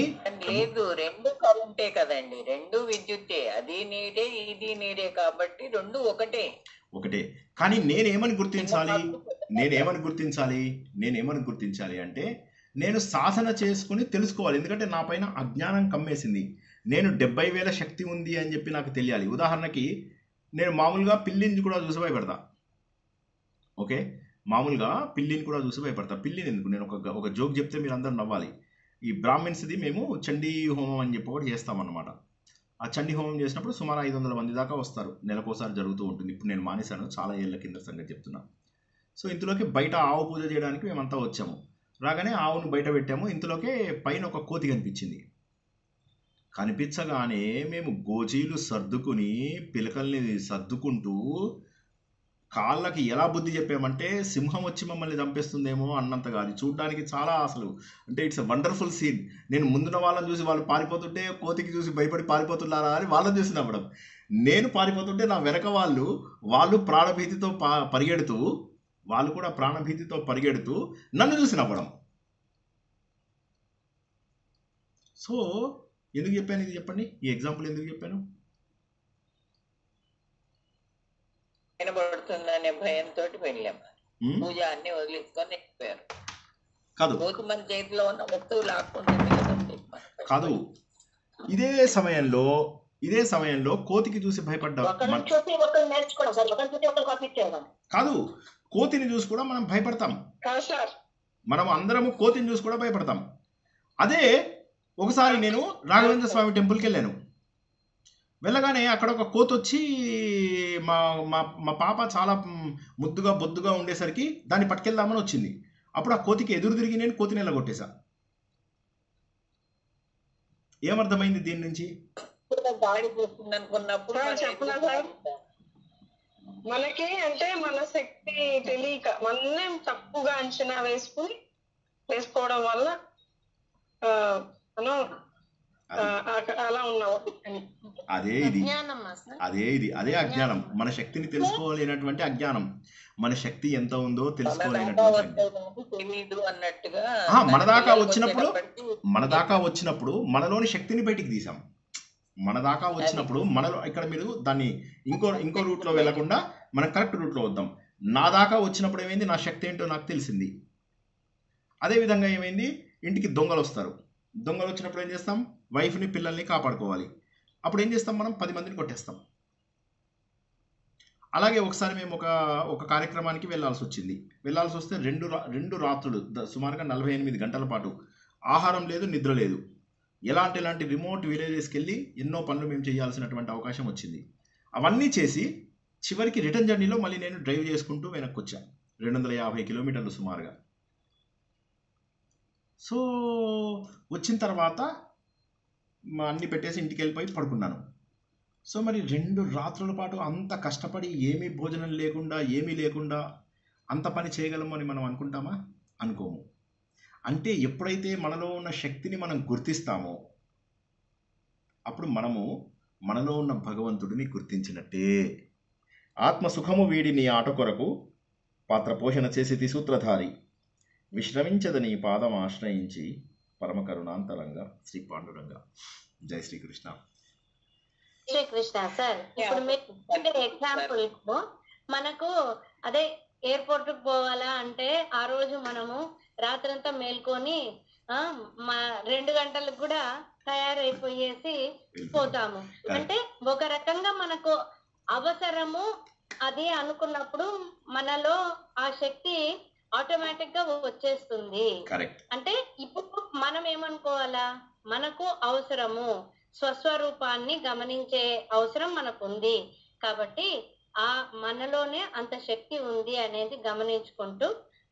లేదు, రెండు కరెంటే కదండి, రెండు విద్యుత్తే, అది నీడే ఇది నీడే కాబట్టి రెండు ఒకటే. కానీ నేనేమని గుర్తించాలి అంటే నేను సాధన చేసుకుని తెలుసుకోవాలి. ఎందుకంటే నా పైన అజ్ఞానం కమ్మేసింది. నేను 70,000 శక్తి ఉంది అని చెప్పి నాకు తెలియాలి. ఉదాహరణకి నేను మామూలుగా పిల్లిని కూడా చూసి భయపడతా. ఓకే, మామూలుగా పిల్లిని కూడా చూసి భయపడతా. పిల్లిని ఎందుకు, నేను ఒక జోక్ చెప్తే మీరు అందరూ నవ్వాలి. ఈ బ్రాహ్మిన్స్ది మేము చండీ హోమం అని చెప్పి ఒకటి చేస్తామన్నమాట. ఆ చండీ హోమం చేసినప్పుడు సుమారు 500 మంది దాకా వస్తారు, నెలకోసారి జరుగుతూ ఉంటుంది. ఇప్పుడు నేను మానేశాను, చాలా ఏళ్ళ కింద సంగతి చెప్తున్నా. సో ఇంతలోకి బయట ఆవు పూజ చేయడానికి మేమంతా వచ్చాము. రాగానే ఆవును బయట పెట్టాము. ఇంతలోకే పైన ఒక కోతి కనిపించగానే మేము గోజీలు సర్దుకుని పిలకల్ని సర్దుకుంటూ కాళ్ళకి ఎలా బుద్ధి చెప్పామంటే సింహం వచ్చి మమ్మల్ని చంపేస్తుందేమో అన్నంతగా. అది చూడడానికి చాలా అసలు అంటే ఇట్స్ ఎ వండర్ఫుల్ సీన్. నేను ముందున్న వాళ్ళని చూసి వాళ్ళు పారిపోతుంటే కోతికి చూసి భయపడి పారిపోతున్నారా అని వాళ్ళని చూసి నవ్వడం. నేను పారిపోతుంటే నా వెనక వాళ్ళు ప్రాణభీతితో పరిగెడుతూ వాళ్ళు కూడా ప్రాణభీతితో పరిగెడుతూ నన్ను చూసి నవ్వడం. సో ఎందుకు చెప్పాను ఇది చెప్పండి, ఈ ఎగ్జాంపుల్ ఎందుకు చెప్పాను? వినబడుతుందనే భయంతో వెళ్ళాము, పూజ అన్ని వదిలేసుకొని వెళ్ళిపోయారు. కాదు, కోతి మన చేతిలో ఉన్న వస్తువు లాక్కుంటుంది కాదు. ఇదే సమయంలో కోతికి చూసి భయపడ్డా కాదు, కోతిని చూసి కూడా మనం భయపడతాం. మనం అందరము కోతిని చూసి కూడా భయపడతాం. అదే ఒకసారి నేను రాఘవేంద్ర స్వామి టెంపుల్కి వెళ్ళాను. వెళ్ళగానే అక్కడ ఒక కోతి వచ్చి మా పాప చాలా ముద్దుగా బొద్దుగా ఉండేసరికి దాన్ని పట్టుకెళ్దామని వచ్చింది. అప్పుడు ఆ కోతికి ఎదురు తిరిగి నేను కోతిని వెళ్ళగొట్టేశా. ఏమర్థమైంది దీని నుంచి? దాడి చేస్తుంది అనుకున్నప్పుడు మనకి అంటే మన శక్తి తెలియక మనం తప్పుగా అంచనా వేసుకోవడం వల్ల మనం అలా ఉన్నాం. అదే అజ్ఞానం. మన శక్తిని తెలుసుకోలేనటువంటి అజ్ఞానం, మన శక్తి ఎంత ఉందో తెలుసుకోలేనటువంటి అన్నట్టుగా. మన దాకా వచ్చినప్పుడు మనలోని శక్తిని బయటికి తీసాం. మన దాకా వచ్చినప్పుడు మనలో ఇక్కడ మీరు దాన్ని ఇంకో రూట్లో వెళ్లకుండా మనం కరెక్ట్ రూట్లో వద్దాం. నా దాకా వచ్చినప్పుడు ఏమైంది, నా శక్తి ఏంటో నాకు తెలిసింది. అదేవిధంగా ఏమైంది, ఇంటికి దొంగలు వస్తారు. దొంగలు వచ్చినప్పుడు ఏం చేస్తాం, వైఫ్ని పిల్లల్ని కాపాడుకోవాలి. అప్పుడు ఏం చేస్తాం, మనం 10 మందిని కొట్టేస్తాం. అలాగే ఒకసారి మేము ఒక కార్యక్రమానికి వెళ్ళాల్సి వస్తే 2 రాత్రులు సుమారుగా 48 గంటల పాటు ఆహారం లేదు, నిద్ర లేదు. ఎలాంటి రిమోట్ విలేజెస్కి వెళ్ళి ఎన్నో పనులు మేము చేయాల్సినటువంటి అవకాశం వచ్చింది. అవన్నీ చేసి చివరికి రిటర్న్ జర్నీలో మళ్ళీ నేను డ్రైవ్ చేసుకుంటూ వెనక్కి వచ్చాను, 250 కిలోమీటర్లు సుమారుగా. సో వచ్చిన తర్వాత అన్నీ పెట్టేసి ఇంటికి వెళ్ళిపోయి పడుకున్నాను. సో మరి 2 రాత్రుల పాటు అంత కష్టపడి ఏమీ భోజనం లేకుండా ఏమీ లేకుండా అంత పని చేయగలము అని మనం అనుకుంటామా? అనుకోము. అంటే ఎప్పుడైతే మనలో ఉన్న శక్తిని మనం గుర్తిస్తామో అప్పుడు మనము మనలో ఉన్న భగవంతుడిని గుర్తించినట్టే. ఆత్మసుఖము వీడి నీ ఆట కొరకు పాత్ర పోషణ చేసి సూత్రధారి విశ్రమించదని పాదం ఆశ్రయించి పరమ కరుణాంతరంగా శ్రీ పాండురంగా. జై శ్రీకృష్ణ. శ్రీకృష్ణ సార్, ఇప్పుడు మీరు ఎగ్జాంపుల్ మనకు అదే ఎయిర్పోర్ట్ కు పోవాలా అంటే ఆ రోజు మనము రాత్రంతా మేల్కొని ఆ, మా 2 గంటలకు కూడా తయారైపోయేసి పోతాము. అంటే ఒక రకంగా మనకు అవసరము అది అనుకున్నప్పుడు మనలో ఆ శక్తి ఆటోమేటిక్ గా వచ్చేస్తుంది. కరెక్ట్. అంటే ఇప్పుడు మనం ఏమనుకోవాలా, మనకు అవసరము స్వస్వరూపాన్ని గమనించే అవసరం మనకు ఉంది కాబట్టి ఆ మనలోనే అంత శక్తి ఉంది అనేది గమనించుకుంటూ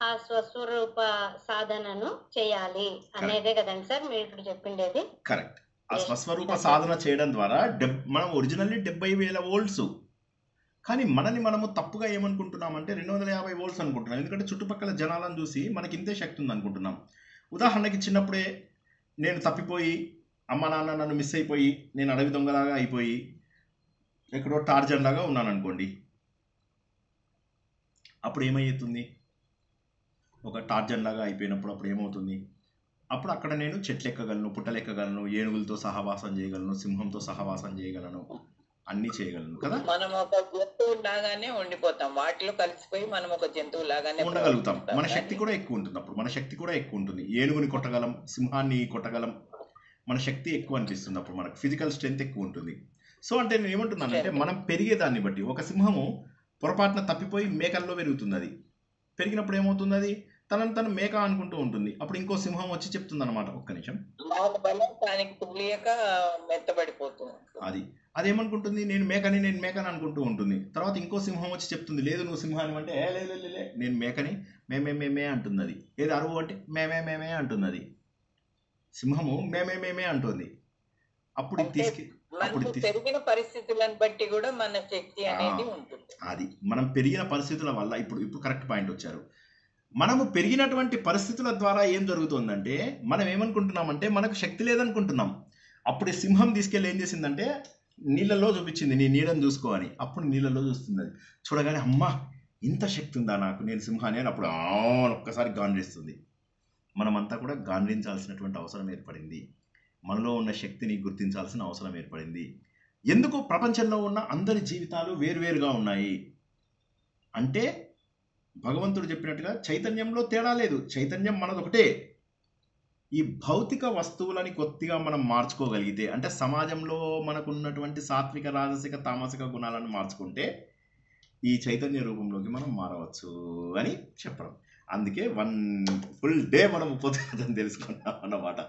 ఆ స్వస్వరూప సాధనను చేయాలి అనేదే కదండి సార్ మీరు ఇప్పుడు చెప్పిండేది. కరెక్ట్. ఆ స్వస్వరూప సాధన చేయడం ద్వారా మనం ఒరిజినల్లీ 70,000 వోల్ట్స్, కానీ మనని మనము తప్పుగా ఏమనుకుంటున్నామంటే 250 వోల్ట్స్ అనుకుంటున్నాం. ఎందుకంటే చుట్టుపక్కల జనాలను చూసి మనకి ఇంతే శక్తి ఉంది అనుకుంటున్నాం. ఉదాహరణకి చిన్నప్పుడే నేను తప్పిపోయి అమ్మ నాన్న నన్ను మిస్ అయిపోయి నేను అడవి దొంగలాగా అయిపోయి ఎక్కడో టార్జన్ లాగా ఉన్నాను అనుకోండి, అప్పుడు ఏమవుతుంది? ఒక టార్జన్ లాగా అయిపోయినప్పుడు అప్పుడు ఏమవుతుంది? అప్పుడు అక్కడ నేను చెట్లు ఎక్కగలను, పుట్టలు ఎక్కగలను, ఏనుగులతో సహవాసం చేయగలను, సింహంతో సహవాసం చేయగలను, అన్నీ చేయగలను కదా. మనం ఒక జంతువు లాగానే ఉండిపోతాం, వాటిలో కలిసిపోయి మనం ఒక జంతువు లాగానే ఉండగలుగుతాం. మన శక్తి కూడా ఎక్కువ ఉంటుంది. అప్పుడు మన శక్తి కూడా ఎక్కువ ఉంటుంది. ఏనుగుని కొట్టగలం, సింహాన్ని కొట్టగలం, మన శక్తి ఎక్కువ అనిపిస్తుంది. అప్పుడు మనకు ఫిజికల్ స్ట్రెంత్ ఎక్కువ ఉంటుంది. సో అంటే నేను ఏమంటున్నానంటే మనం పెరిగేదాన్ని బట్టి ఒక సింహము పొరపాటున తప్పిపోయి మేకల్లో పెరుగుతుంది. అది పెరిగినప్పుడు ఏమవుతుంది? అది తనను తను మేక అనుకుంటూ ఉంటుంది. అప్పుడు ఇంకో సింహం వచ్చి చెప్తుంది అనమాట, ఒక్క నిమిషం, దానికి తెలియక మెత్తబడిపోతుంది. అదేమనుకుంటుంది, నేను మేకని అనుకుంటూ ఉంటుంది. తర్వాత ఇంకో సింహం వచ్చి చెప్తుంది, లేదు నువ్వు సింహాన్ని అంటే లే నేను మేకని మేమే అంటుంది. అది ఏది అరువు అంటే మేమే అంటుంది. అది సింహము మేమే అంటుంది. అప్పుడు పెరిగిన పరిస్థితులను బట్టి కూడా మన శక్తి అనేది ఉంటుంది. అది మనం పెరిగిన పరిస్థితుల వల్ల ఇప్పుడు కరెక్ట్ పాయింట్ వచ్చారు. మనము పెరిగినటువంటి పరిస్థితుల ద్వారా ఏం జరుగుతుందంటే మనం ఏమనుకుంటున్నామంటే మనకు శక్తి లేదనుకుంటున్నాం. అప్పుడు సింహం తీసుకెళ్ళి ఏం చేసిందంటే నీళ్ళలో చూపించింది, నీ నీడని చూసుకో అని. అప్పుడు నీళ్ళలో చూస్తుంది. అది చూడగానే అమ్మా ఇంత శక్తి ఉందా నాకు, నేను సింహాన్ని అని అప్పుడు ఒక్కసారి గాండ్రిస్తుంది. మనమంతా కూడా గాండ్రించాల్సినటువంటి అవసరం ఏర్పడింది. మనలో ఉన్న శక్తిని గుర్తించాల్సిన అవసరం ఏర్పడింది. ఎందుకు ప్రపంచంలో ఉన్న అందరి జీవితాలు వేరువేరుగా ఉన్నాయి అంటే భగవంతుడు చెప్పినట్టుగా చైతన్యంలో తేడా లేదు. చైతన్యం మనదొకటే. ఈ భౌతిక వస్తువులని కొద్దిగా మనం మార్చుకోగలిగితే, అంటే సమాజంలో మనకున్నటువంటి సాత్విక, రాజసిక, తామసిక గుణాలను మార్చుకుంటే ఈ చైతన్య రూపంలోకి మనం మారవచ్చు అని చెప్పడం. అందుకే 1 ఫుల్ డే మనం ఉపదేశం తెలుసుకున్నాం అన్నమాట.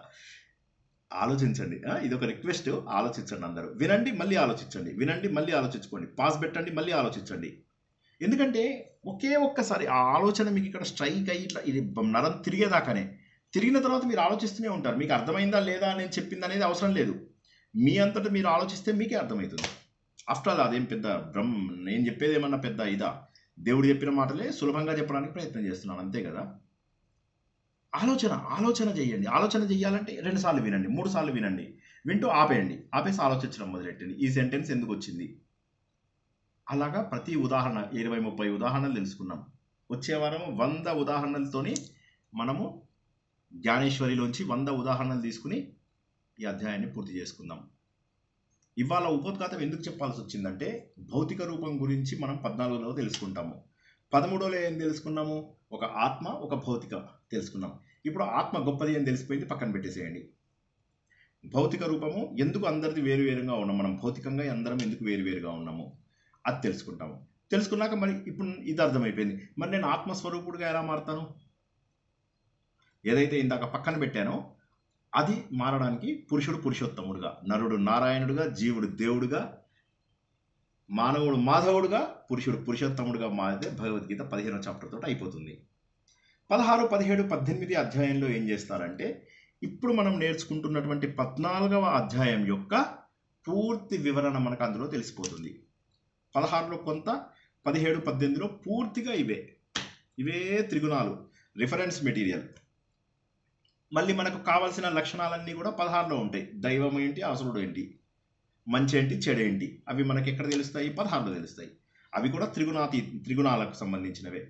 ఆలోచించండి. ఇది ఒక రిక్వెస్ట్, ఆలోచించండి. అందరూ వినండి, మళ్ళీ ఆలోచించండి, వినండి, మళ్ళీ ఆలోచించుకోండి, పాస్ పెట్టండి, మళ్ళీ ఆలోచించండి. ఎందుకంటే ఒకే ఒక్కసారి ఆ ఆలోచన మీకు ఇక్కడ స్ట్రైక్ అయ్యి ఇట్లా ఇది నరం తిరిగేదాకానే, తిరిగిన తర్వాత మీరు ఆలోచిస్తూనే ఉంటారు. మీకు అర్థమైందా లేదా నేను చెప్పింది అనేది అవసరం లేదు. మీ అంతటా మీరు ఆలోచిస్తే మీకే అర్థమవుతుంది. ఆఫ్టర్ ఆల్ అదేం పెద్ద నేను చెప్పేది ఏమన్నా పెద్ద ఇదా? దేవుడు చెప్పిన మాటలే సులభంగా చెప్పడానికి ప్రయత్నం చేస్తున్నాను, అంతే కదా. ఆలోచన చేయండి. ఆలోచన చేయాలంటే 2 సార్లు వినండి, 3 సార్లు వినండి, వింటూ ఆపేయండి, ఆపేసి ఆలోచించడం మొదలెట్టండి. ఈ సెంటెన్స్ ఎందుకు వచ్చింది? అలాగా ప్రతి ఉదాహరణ 20-30 ఉదాహరణలు తెలుసుకున్నాం. వచ్చే వారం 100 ఉదాహరణలతోని మనము జ్ఞానేశ్వరిలోంచి 100 ఉదాహరణలు తీసుకుని ఈ అధ్యాయాన్ని పూర్తి చేసుకుందాం. ఇవాళ ఉపోద్ఘాతం ఎందుకు చెప్పాల్సి వచ్చిందంటే భౌతిక రూపం గురించి మనం 14లో తెలుసుకుంటాము. 13లో ఏం తెలుసుకున్నాము? ఒక ఆత్మ, ఒక భౌతిక తెలుసుకున్నాం. ఇప్పుడు ఆత్మ గొప్పది అని తెలిసిపోయింది, పక్కన పెట్టేసేయండి. భౌతిక రూపము ఎందుకు అందరిది వేరువేరుగా ఉన్నాం, మనం భౌతికంగా అందరం ఎందుకు వేరువేరుగా ఉన్నాము అది తెలుసుకుంటాము. తెలుసుకున్నాక మరి ఇప్పుడు ఇది అర్థమైపోయింది. మరి నేను ఆత్మస్వరూపుడుగా ఎలా మారుతాను? ఏదైతే ఇందాక పక్కన పెట్టానో అది మారడానికి పురుషుడు పురుషోత్తముడుగా, నరుడు నారాయణుడుగా, జీవుడు దేవుడుగా, మానవుడు మాధవుడుగా, పురుషుడు పురుషోత్తముడుగా మారితే భగవద్గీత 15వ చాప్టర్ తోటి అయిపోతుంది. 16, 17, 18 అధ్యాయంలో ఏం చేస్తారంటే ఇప్పుడు మనం నేర్చుకుంటున్నటువంటి 14వ అధ్యాయం యొక్క పూర్తి వివరణ మనకు అందులో తెలిసిపోతుంది. 16లో కొంత, 17, 18లో పూర్తిగా ఇవే త్రిగుణాలు రిఫరెన్స్ మెటీరియల్. మళ్ళీ మనకు కావాల్సిన లక్షణాలన్నీ కూడా 16లో ఉంటాయి. దైవం ఏంటి, అసురుడు ఏంటి, మంచి ఏంటి, చెడేంటి, అవి మనకి ఎక్కడ తెలుస్తాయి? 16లో తెలుస్తాయి. అవి కూడా త్రిగుణాలకు సంబంధించినవే.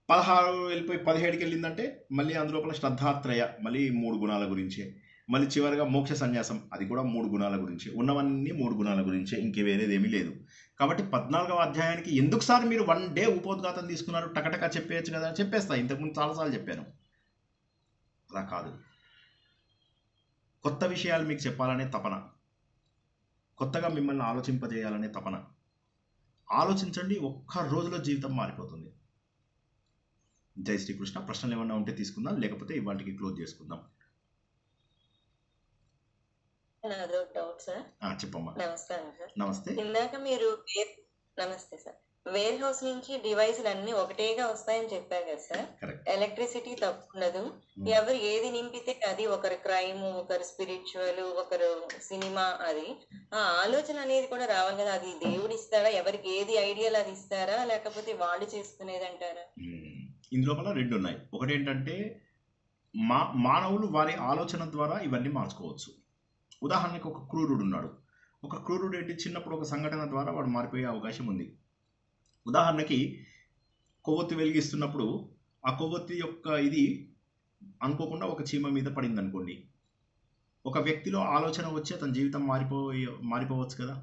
16 వెళ్ళిపోయి 17కి వెళ్ళిందంటే మళ్ళీ అందులోపల శ్రద్ధాత్రయ, మళ్ళీ 3 గుణాల గురించే. మళ్ళీ చివరిగా మోక్ష సన్యాసం, అది కూడా 3 గుణాల గురించే. ఉన్నవన్నీ 3 గుణాల గురించే, ఇంకే వేరేది ఏమీ లేదు. కాబట్టి 14వ అధ్యాయానికి ఎందుకు సార్ మీరు 1 డే ఉపోద్ఘాతం తీసుకున్నారు? టకటకా చెప్పేయచ్చు కదా. చెప్పేస్తా, ఇంతకుముందు చాలాసార్లు చెప్పాను. అలా కాదు. కొత్త విషయాలు మీకు చెప్పాలనే తపన, కొత్తగా మిమ్మల్ని ఆలోచింపజేయాలనే తపన. ఆలోచించండి, ఒక్క రోజులో జీవితం మారిపోతుంది. జై శ్రీకృష్ణ. ప్రశ్నలు ఏమన్నా ఉంటే తీసుకుందాం, లేకపోతే ఇవాళకి క్లోజ్ చేసుకుందాం. నాదో డౌట్ సార్. చెప్పమ్మా. నమస్కారం సార్. నమస్తే. ఇందాక మీరు నమస్తే సార్, వేర్ హౌస్ నుంచి డివైసులు అన్ని ఒకటేగా వస్తాయని చెప్పారు కదా సార్. కరెక్ట్. ఎలక్ట్రిసిటీ తప్పు ఉండదు. ఎవరు ఏది నింపితే అది, ఒకరు క్రైమ్, ఒకరు స్పిరిచువల్, ఒకరు సినిమా, అది ఆ ఆలోచన అనేది కూడా రావాలి కదా. అది దేవుడు ఇస్తారా, ఎవరికి ఏది ఐడియల్ అది ఇస్తారా, లేకపోతే వాళ్ళు చేసుకునేది అంటారా? ఇందులో రెండు ఉన్నాయి. ఒకటి ఏంటంటే మానవులు వారి ఆలోచన ద్వారా ఇవన్నీ మార్చుకోవచ్చు. ఉదాహరణకు ఒక క్రూరుడు ఉన్నాడు. ఒక క్రూరుడు ఏంటి, చిన్నప్పుడు ఒక సంఘటన ద్వారా వాడు మారిపోయే అవకాశం ఉంది. ఉదాహరణకి కొవ్వొత్తి వెలిగిస్తున్నప్పుడు ఆ కొవ్వొత్తి యొక్క ఇది అనుకోకుండా ఒక చీమ మీద పడింది అనుకోండి. ఒక వ్యక్తిలో ఆలోచన వచ్చి అతని జీవితం మారిపోవచ్చు కదా.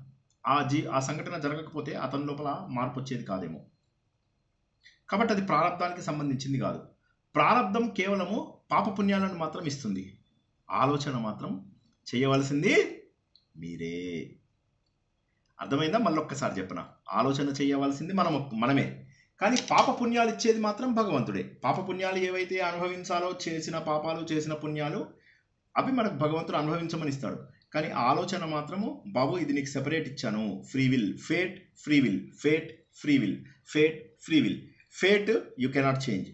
ఆ సంఘటన జరగకపోతే అతని లోపల మార్పు వచ్చేది కాదేమో. కాబట్టి అది ప్రారంధానికి సంబంధించింది కాదు. ప్రారంధం కేవలము పాపపుణ్యాలను మాత్రం ఇస్తుంది. ఆలోచన మాత్రం చేయవలసింది మీరే. అర్థమైందా? మళ్ళీ ఒక్కసారి చెప్పనా, ఆలోచన చేయవలసింది మనమే, కానీ పాపపుణ్యాలు ఇచ్చేది మాత్రం భగవంతుడే. పాపపుణ్యాలు ఏవైతే అనుభవించాలో, చేసిన పాపాలు చేసిన పుణ్యాలు అవి మనకు భగవంతుడు అనుభవించమని ఇస్తాడు. కానీ ఆలోచన మాత్రము, బాబు ఇది నీకు సెపరేట్ ఇచ్చాను, free will, fate free will, fate free will, fate free will. Fate you cannot change,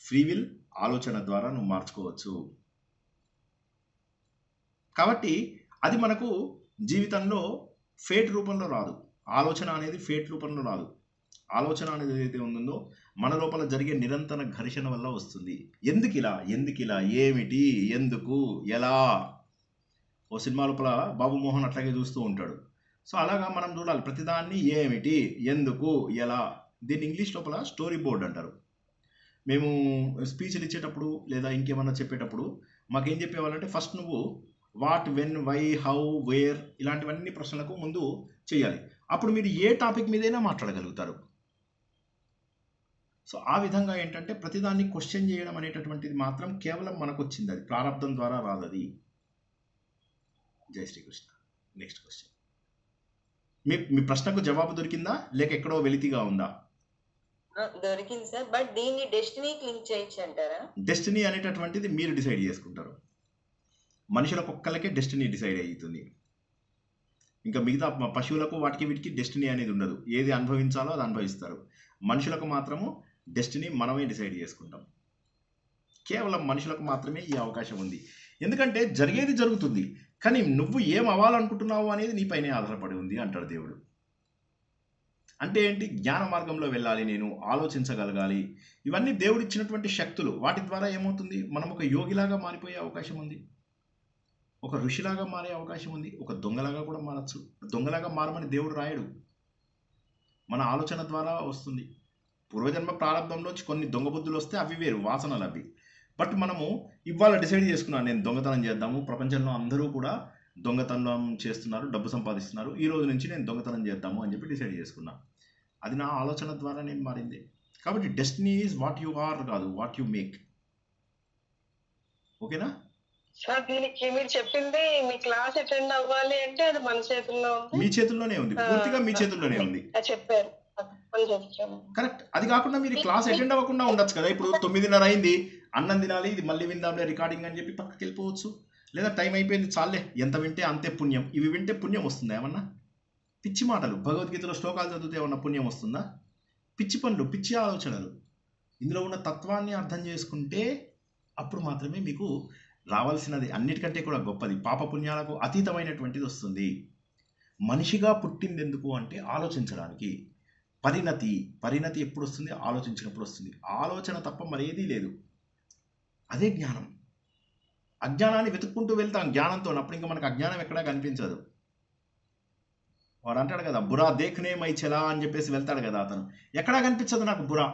free will ఆలోచన ద్వారా నువ్వు మార్చుకోవచ్చు. కాబట్టి అది మనకు జీవితంలో ఫేట్ రూపంలో రాదు. ఆలోచన అనేది ఫేట్ రూపంలో రాదు. ఆలోచన అనేది ఏదైతే ఉందో మన లోపల జరిగే నిరంతర ఘర్షణ వల్ల వస్తుంది. ఎందుకిలా, ఏమిటి, ఎందుకు, ఎలా. ఓ సినిమా లోపల బాబు మోహన్ అట్లాగే చూస్తూ ఉంటాడు. సో అలాగా మనం చూడాలి ప్రతిదాన్ని, ఏమిటి, ఎందుకు, ఎలా. దీన్ని ఇంగ్లీష్ లోపల స్టోరీ బోర్డ్ అంటారు. మేము స్పీచ్లు ఇచ్చేటప్పుడు లేదా ఇంకేమన్నా చెప్పేటప్పుడు మాకేం చెప్పేవాళ్ళంటే, ఫస్ట్ నువ్వు what, when, why, how, where ఇలాంటివన్నీ ప్రశ్నలకు ముందు చేయాలి. అప్పుడు మీరు ఏ టాపిక్ మీదైనా మాట్లాడగలుగుతారు. సో ఆ విధంగా ఏంటంటే ప్రతిదాన్ని క్వశ్చన్ చేయడం అనేటటువంటిది మాత్రం కేవలం మనకు వచ్చింది, అది ప్రారంధం ద్వారా రాదది. జై శ్రీకృష్ణ. Next question. మీ ప్రశ్నకు జవాబు దొరికిందా, లేక ఎక్కడో వెలితిగా ఉందా? దొరికింది సార్. బట్ దీన్ని డెస్టినీకి లింక్ చేయొచ్చు అంటారా? డెస్టినీ అనేటటువంటిది మీరు డిసైడ్ చేసుకుంటారు. మనుషులకు ఒక్కళ్ళకే డెస్టినీ డిసైడ్ అవుతుంది. ఇంకా మిగతా పశువులకు వాటికి వీటికి డెస్టినీ అనేది ఉండదు. ఏది అనుభవించాలో అది అనుభవిస్తారు. మనుషులకు మాత్రము డెస్టినీ మనమే డిసైడ్ చేసుకుంటాం. కేవలం మనుషులకు మాత్రమే ఈ అవకాశం ఉంది. ఎందుకంటే జరిగేది జరుగుతుంది, కానీ నువ్వు ఏం అవ్వాలనుకుంటున్నావు అనేది నీపైనే ఆధారపడి ఉంది అంటాడు దేవుడు. అంటే ఏంటి, జ్ఞాన మార్గంలో వెళ్ళాలి, నేను ఆలోచించగలగాలి. ఇవన్నీ దేవుడిచ్చినటువంటి శక్తులు. వాటి ద్వారా ఏమవుతుంది, మనం ఒక యోగిలాగా మారిపోయే అవకాశం ఉంది, ఒక ఋషిలాగా మారే అవకాశం ఉంది, ఒక దొంగలాగా కూడా మారచ్చు. దొంగలాగా మారమని దేవుడు రాయడు, మన ఆలోచన ద్వారా వస్తుంది. పూర్వజన్మ ప్రారంభంలోంచి కొన్ని దొంగ బుద్ధులు వస్తే అవి వేరు, వాసనలు అవి. బట్ మనము ఇవాళ డిసైడ్ చేసుకున్నాను, నేను దొంగతనం చేద్దాము. ప్రపంచంలో అందరూ కూడా దొంగతనం చేస్తున్నారు, డబ్బు సంపాదిస్తున్నారు, ఈ రోజు నుంచి నేను దొంగతనం చేద్దాము అని చెప్పి డిసైడ్ చేసుకున్నా. అది నా ఆలోచన ద్వారా నేను మారింది. కాబట్టి destiny is what you are కాదు, వాట్ యు మేక్. ఓకేనా సార్? దీనికి మీరు చెప్పింది, మీ క్లాస్ అటెండ్ అవ్వాలి అంటే అది మన చేతుల్లో ఉంది, మీ చేతుల్లోనే ఉంది, పూర్తిగా మీ చేతుల్లోనే ఉంది. చెప్పారు కరెక్ట్. అది కాకుండా మీరు క్లాస్ అటెండ్ అవ్వకుండా ఉండొచ్చు కదా. ఇప్పుడు 9:30 అయింది, అన్నం తినాలి, ఇది మళ్ళీ విందాంలే రికార్డింగ్ అని చెప్పి పక్కకి వెళ్ళిపోవచ్చు. లేదా టైం అయిపోయింది, చాలే, ఎంత వింటే అంతే పుణ్యం. ఇవి వింటే పుణ్యం వస్తుందా ఏమన్నా? పిచ్చి మాటలు, భగవద్గీతలో శ్లోకాలు చదివితే ఏమన్నా పుణ్యం వస్తుందా? పిచ్చి పనులు, పిచ్చి ఆలోచనలు. ఇందులో ఉన్న తత్వాన్ని అర్థం చేసుకుంటే అప్పుడు మాత్రమే మీకు రావాల్సినది అన్నిటికంటే కూడా గొప్పది, పాపపుణ్యాలకు అతీతమైనటువంటిది వస్తుంది. మనిషిగా పుట్టింది ఎందుకు అంటే ఆలోచించడానికి. పరిణతి ఎప్పుడు వస్తుంది? ఆలోచించినప్పుడు వస్తుంది. ఆలోచన తప్ప మరేదీ లేదు. అదే జ్ఞానం. అజ్ఞానాన్ని వెతుక్కుంటూ వెళ్తాం జ్ఞానంతో, అప్పుడు ఇంకా మనకు అజ్ఞానం ఎక్కడా కనిపించదు. వాడు అంటాడు కదా, బురా దేఖ్నే మై చలా అని చెప్పేసి వెళ్తాడు కదా అతను. ఎక్కడా కనిపించదు నాకు బురా.